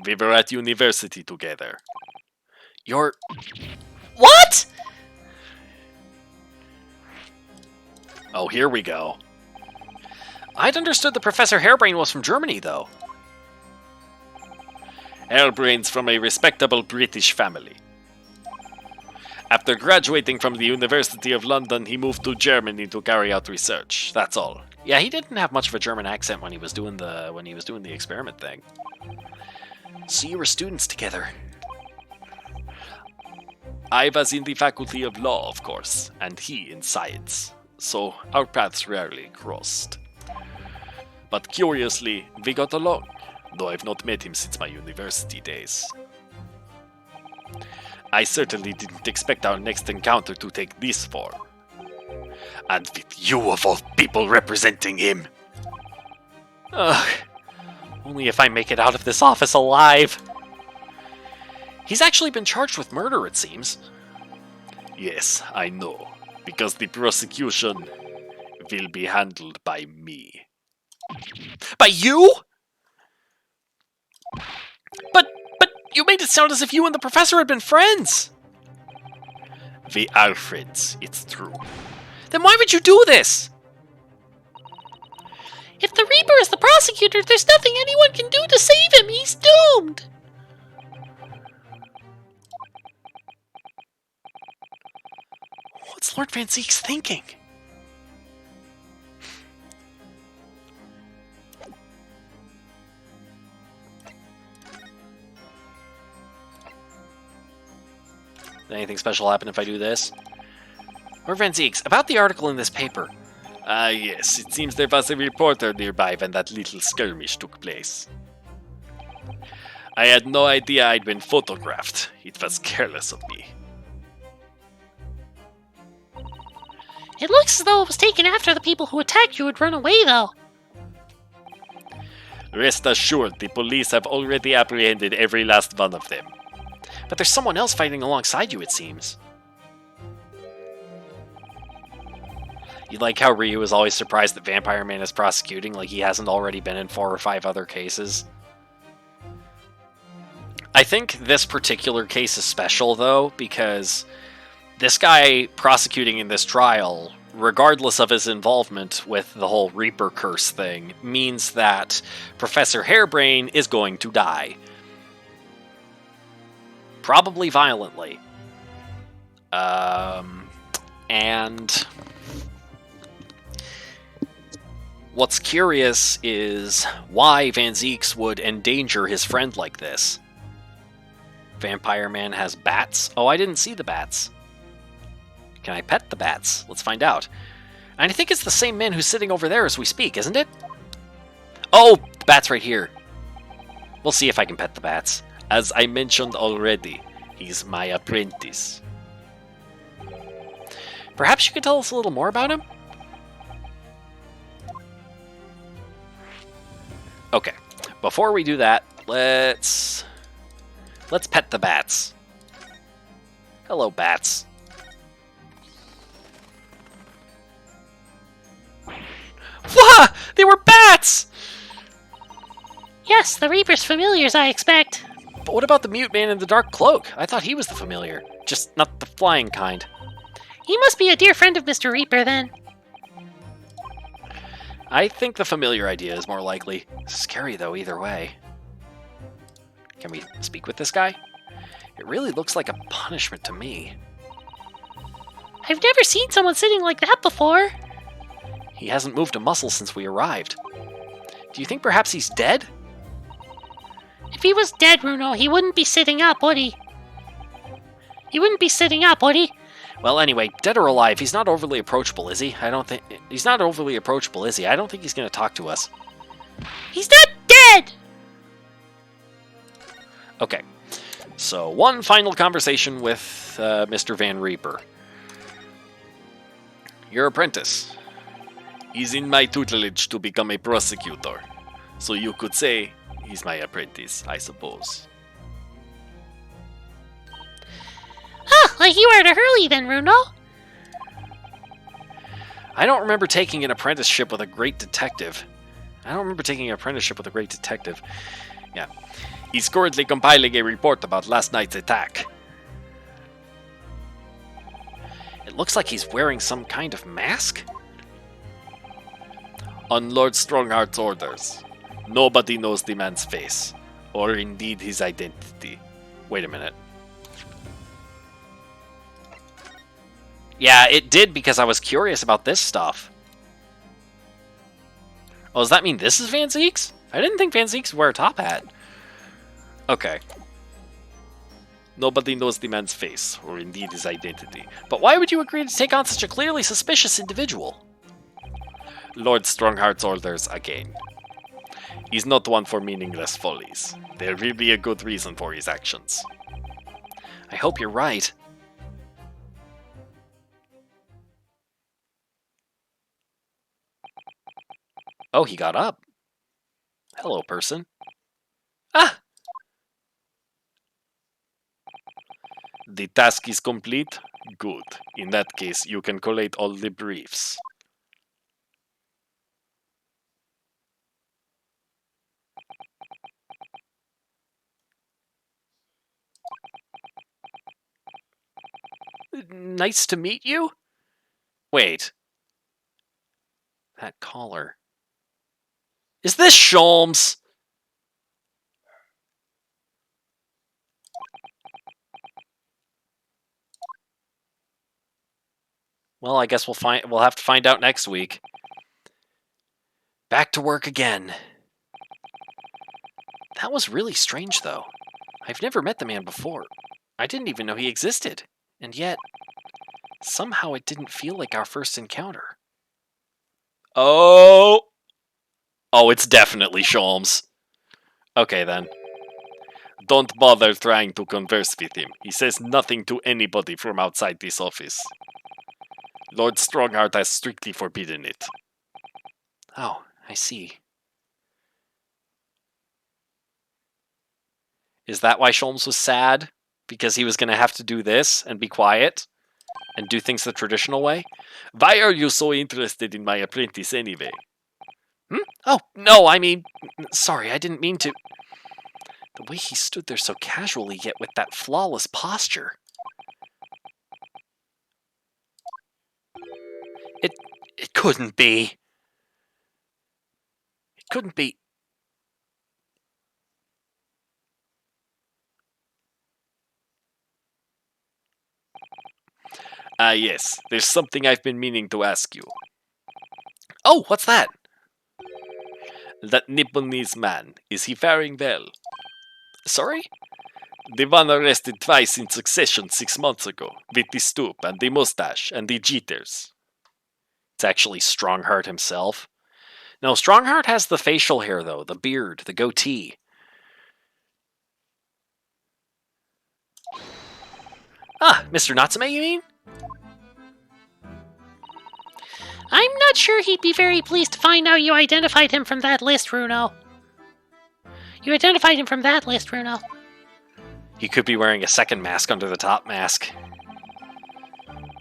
We were at university together. You're... What?! Oh, here we go. I'd understood that Professor Hairbrain was from Germany, though. Hairbrain's from a respectable British family. After graduating from the University of London, he moved to Germany to carry out research. That's all. Yeah, he didn't have much of a German accent when he was doing the experiment thing. So you were students together. I was in the faculty of law, of course, and he in science. So our paths rarely crossed. But curiously, we got along, though I've not met him since my university days. I certainly didn't expect our next encounter to take this form. And with you of all people representing him. Ugh. Only if I make it out of this office alive. He's actually been charged with murder, it seems. Yes, I know. Because the prosecution will be handled by me. By you? But you made it sound as if you and the professor had been friends. We are friends, it's true. Then why would you do this? If the Reaper is the prosecutor, there's nothing anyone can do to save him. He's doomed. What's Lord Van Zeeks thinking? Anything special happen if I do this? Or Van Zeeks, about the article in this paper. Ah, yes, it seems there was a reporter nearby when that little skirmish took place. I had no idea I'd been photographed. It was careless of me. It looks as though it was taken after the people who attacked you had run away, though. Rest assured, the police have already apprehended every last one of them. But there's someone else fighting alongside you, it seems. You like how Ryu is always surprised that Vampire Man is prosecuting, like he hasn't already been in 4 or 5 other cases? I think this particular case is special, though, because this guy prosecuting in this trial, regardless of his involvement with the whole Reaper curse thing, means that Professor Hairbrain is going to die. Probably violently. And what's curious is why Van Zeeks would endanger his friend like this. Vampire Man has bats? Oh, I didn't see the bats. Can I pet the bats? Let's find out. And I think it's the same man who's sitting over there as we speak, isn't it? Oh, the bat's right here. We'll see if I can pet the bats. As I mentioned already, he's my apprentice. Perhaps you could tell us a little more about him? Okay, before we do that, let's pet the bats. Hello, bats. Wah! They were bats! Yes, the Reaper's familiars, I expect. But what about the mute man in the dark cloak? I thought he was the familiar, just not the flying kind. He must be a dear friend of Mr. Reaper, then. I think the familiar idea is more likely. Scary, though, either way. Can we speak with this guy? It really looks like a punishment to me. I've never seen someone sitting like that before. He hasn't moved a muscle since we arrived. Do you think perhaps he's dead? If he was dead, Runo, he wouldn't be sitting up, would he? He wouldn't be sitting up, would he? Well, anyway, dead or alive, he's not overly approachable, is he? He's not overly approachable, is he? I don't think he's going to talk to us. He's not dead! Okay, so one final conversation with Mr. Van Reaper. Your apprentice. He's in my tutelage to become a prosecutor. So you could say he's my apprentice, I suppose. Ah, like you were to Hurley then, Runo. I don't remember taking an apprenticeship with a great detective. Yeah. He's currently compiling a report about last night's attack. It looks like he's wearing some kind of mask? On Lord Strongheart's orders, nobody knows the man's face, or indeed his identity. Wait a minute. Yeah, it did because I was curious about this stuff. Oh, does that mean this is Van Zeeks? I didn't think Van Zeeks would wear a top hat. Okay. Nobody knows the man's face, or indeed his identity. But why would you agree to take on such a clearly suspicious individual? Lord Strongheart's orders again. He's not one for meaningless follies. There will be a good reason for his actions. I hope you're right. Oh, he got up. Hello, person. Ah! The task is complete? Good. In that case, you can collate all the briefs. Nice to meet you? Wait. That collar. Is this Sholmes? Well, I guess we'll have to find out next week. Back to work again. That was really strange, though. I've never met the man before. I didn't even know he existed. And yet, somehow it didn't feel like our first encounter. Oh! Oh, it's definitely Sholmes. Okay, then. Don't bother trying to converse with him. He says nothing to anybody from outside this office. Lord Strongheart has strictly forbidden it. Oh, I see. Is that why Sholmes was sad? Because he was going to have to do this and be quiet? And do things the traditional way? Why are you so interested in my apprentice anyway? Oh, no, I mean... Sorry, I didn't mean to... The way he stood there so casually, yet with that flawless posture. It couldn't be. It couldn't be. Ah, yes. There's something I've been meaning to ask you. Oh, what's that? That Nipponese man, is he faring well? Sorry? The one arrested twice in succession 6 months ago, with the stoop and the mustache and the jitters. It's actually Strongheart himself. No, Strongheart has the facial hair, though. The beard, the goatee. Ah, Mr. Natsume, you mean? I'm not sure he'd be very pleased to find out you identified him from that list, Runo. You identified him from that list, Runo. He could be wearing a second mask under the top mask.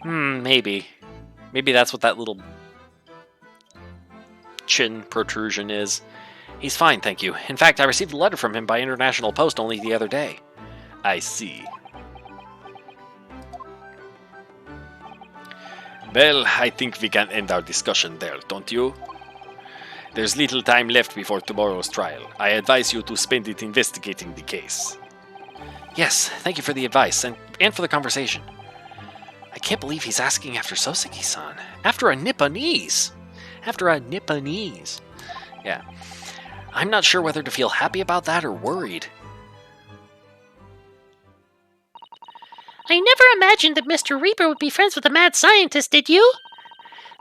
Maybe. Maybe that's what that little chin protrusion is. He's fine, thank you. In fact, I received a letter from him by international post only the other day. I see. Well, I think we can end our discussion there, don't you? There's little time left before tomorrow's trial. I advise you to spend it investigating the case. Yes, thank you for the advice, and for the conversation. I can't believe he's asking after Soseki-san. After a Nipponese! After a Nipponese. Yeah. I'm not sure whether to feel happy about that or worried. I never imagined that Mr. Reaper would be friends with a mad scientist, did you?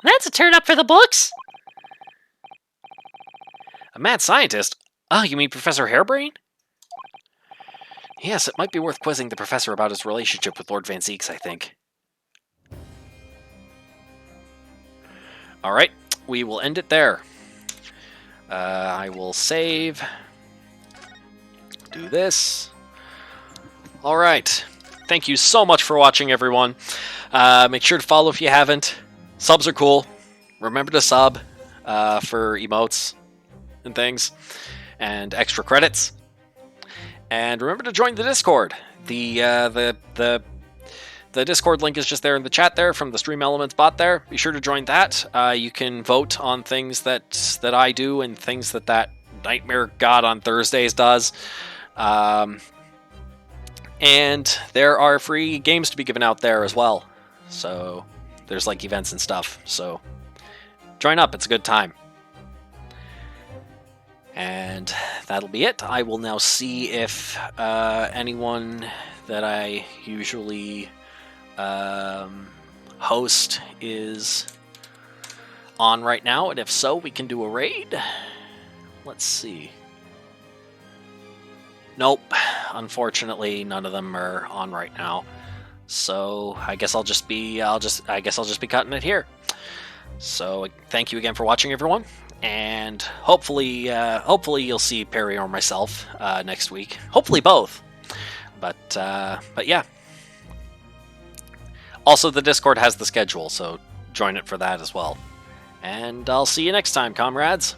That's a turn up for the books. A mad scientist? Oh, you mean Professor Hairbrain? Yes, it might be worth quizzing the professor about his relationship with Lord Van Zeeks, I think. Alright, we will end it there. I will save. Do this. Alright. Thank you so much for watching, everyone. Make sure to follow if you haven't. Subs are cool. Remember to sub for emotes and things. And extra credits. And remember to join the Discord. The Discord link is just there in the chat there from the Stream Elements bot there. Be sure to join that. You can vote on things that I do and things that Nightmare God on Thursdays does. And there are free games to be given out there as well. So there's like events and stuff. So join up. It's a good time. And that'll be it. I will now see if anyone that I usually host is on right now. And if so, we can do a raid. Let's see. Nope. Unfortunately, none of them are on right now. So I guess I'll just be cutting it here. So thank you again for watching, everyone. And hopefully you'll see Perry or myself next week. Hopefully both. But yeah. Also, the Discord has the schedule, so join it for that as well. And I'll see you next time, comrades.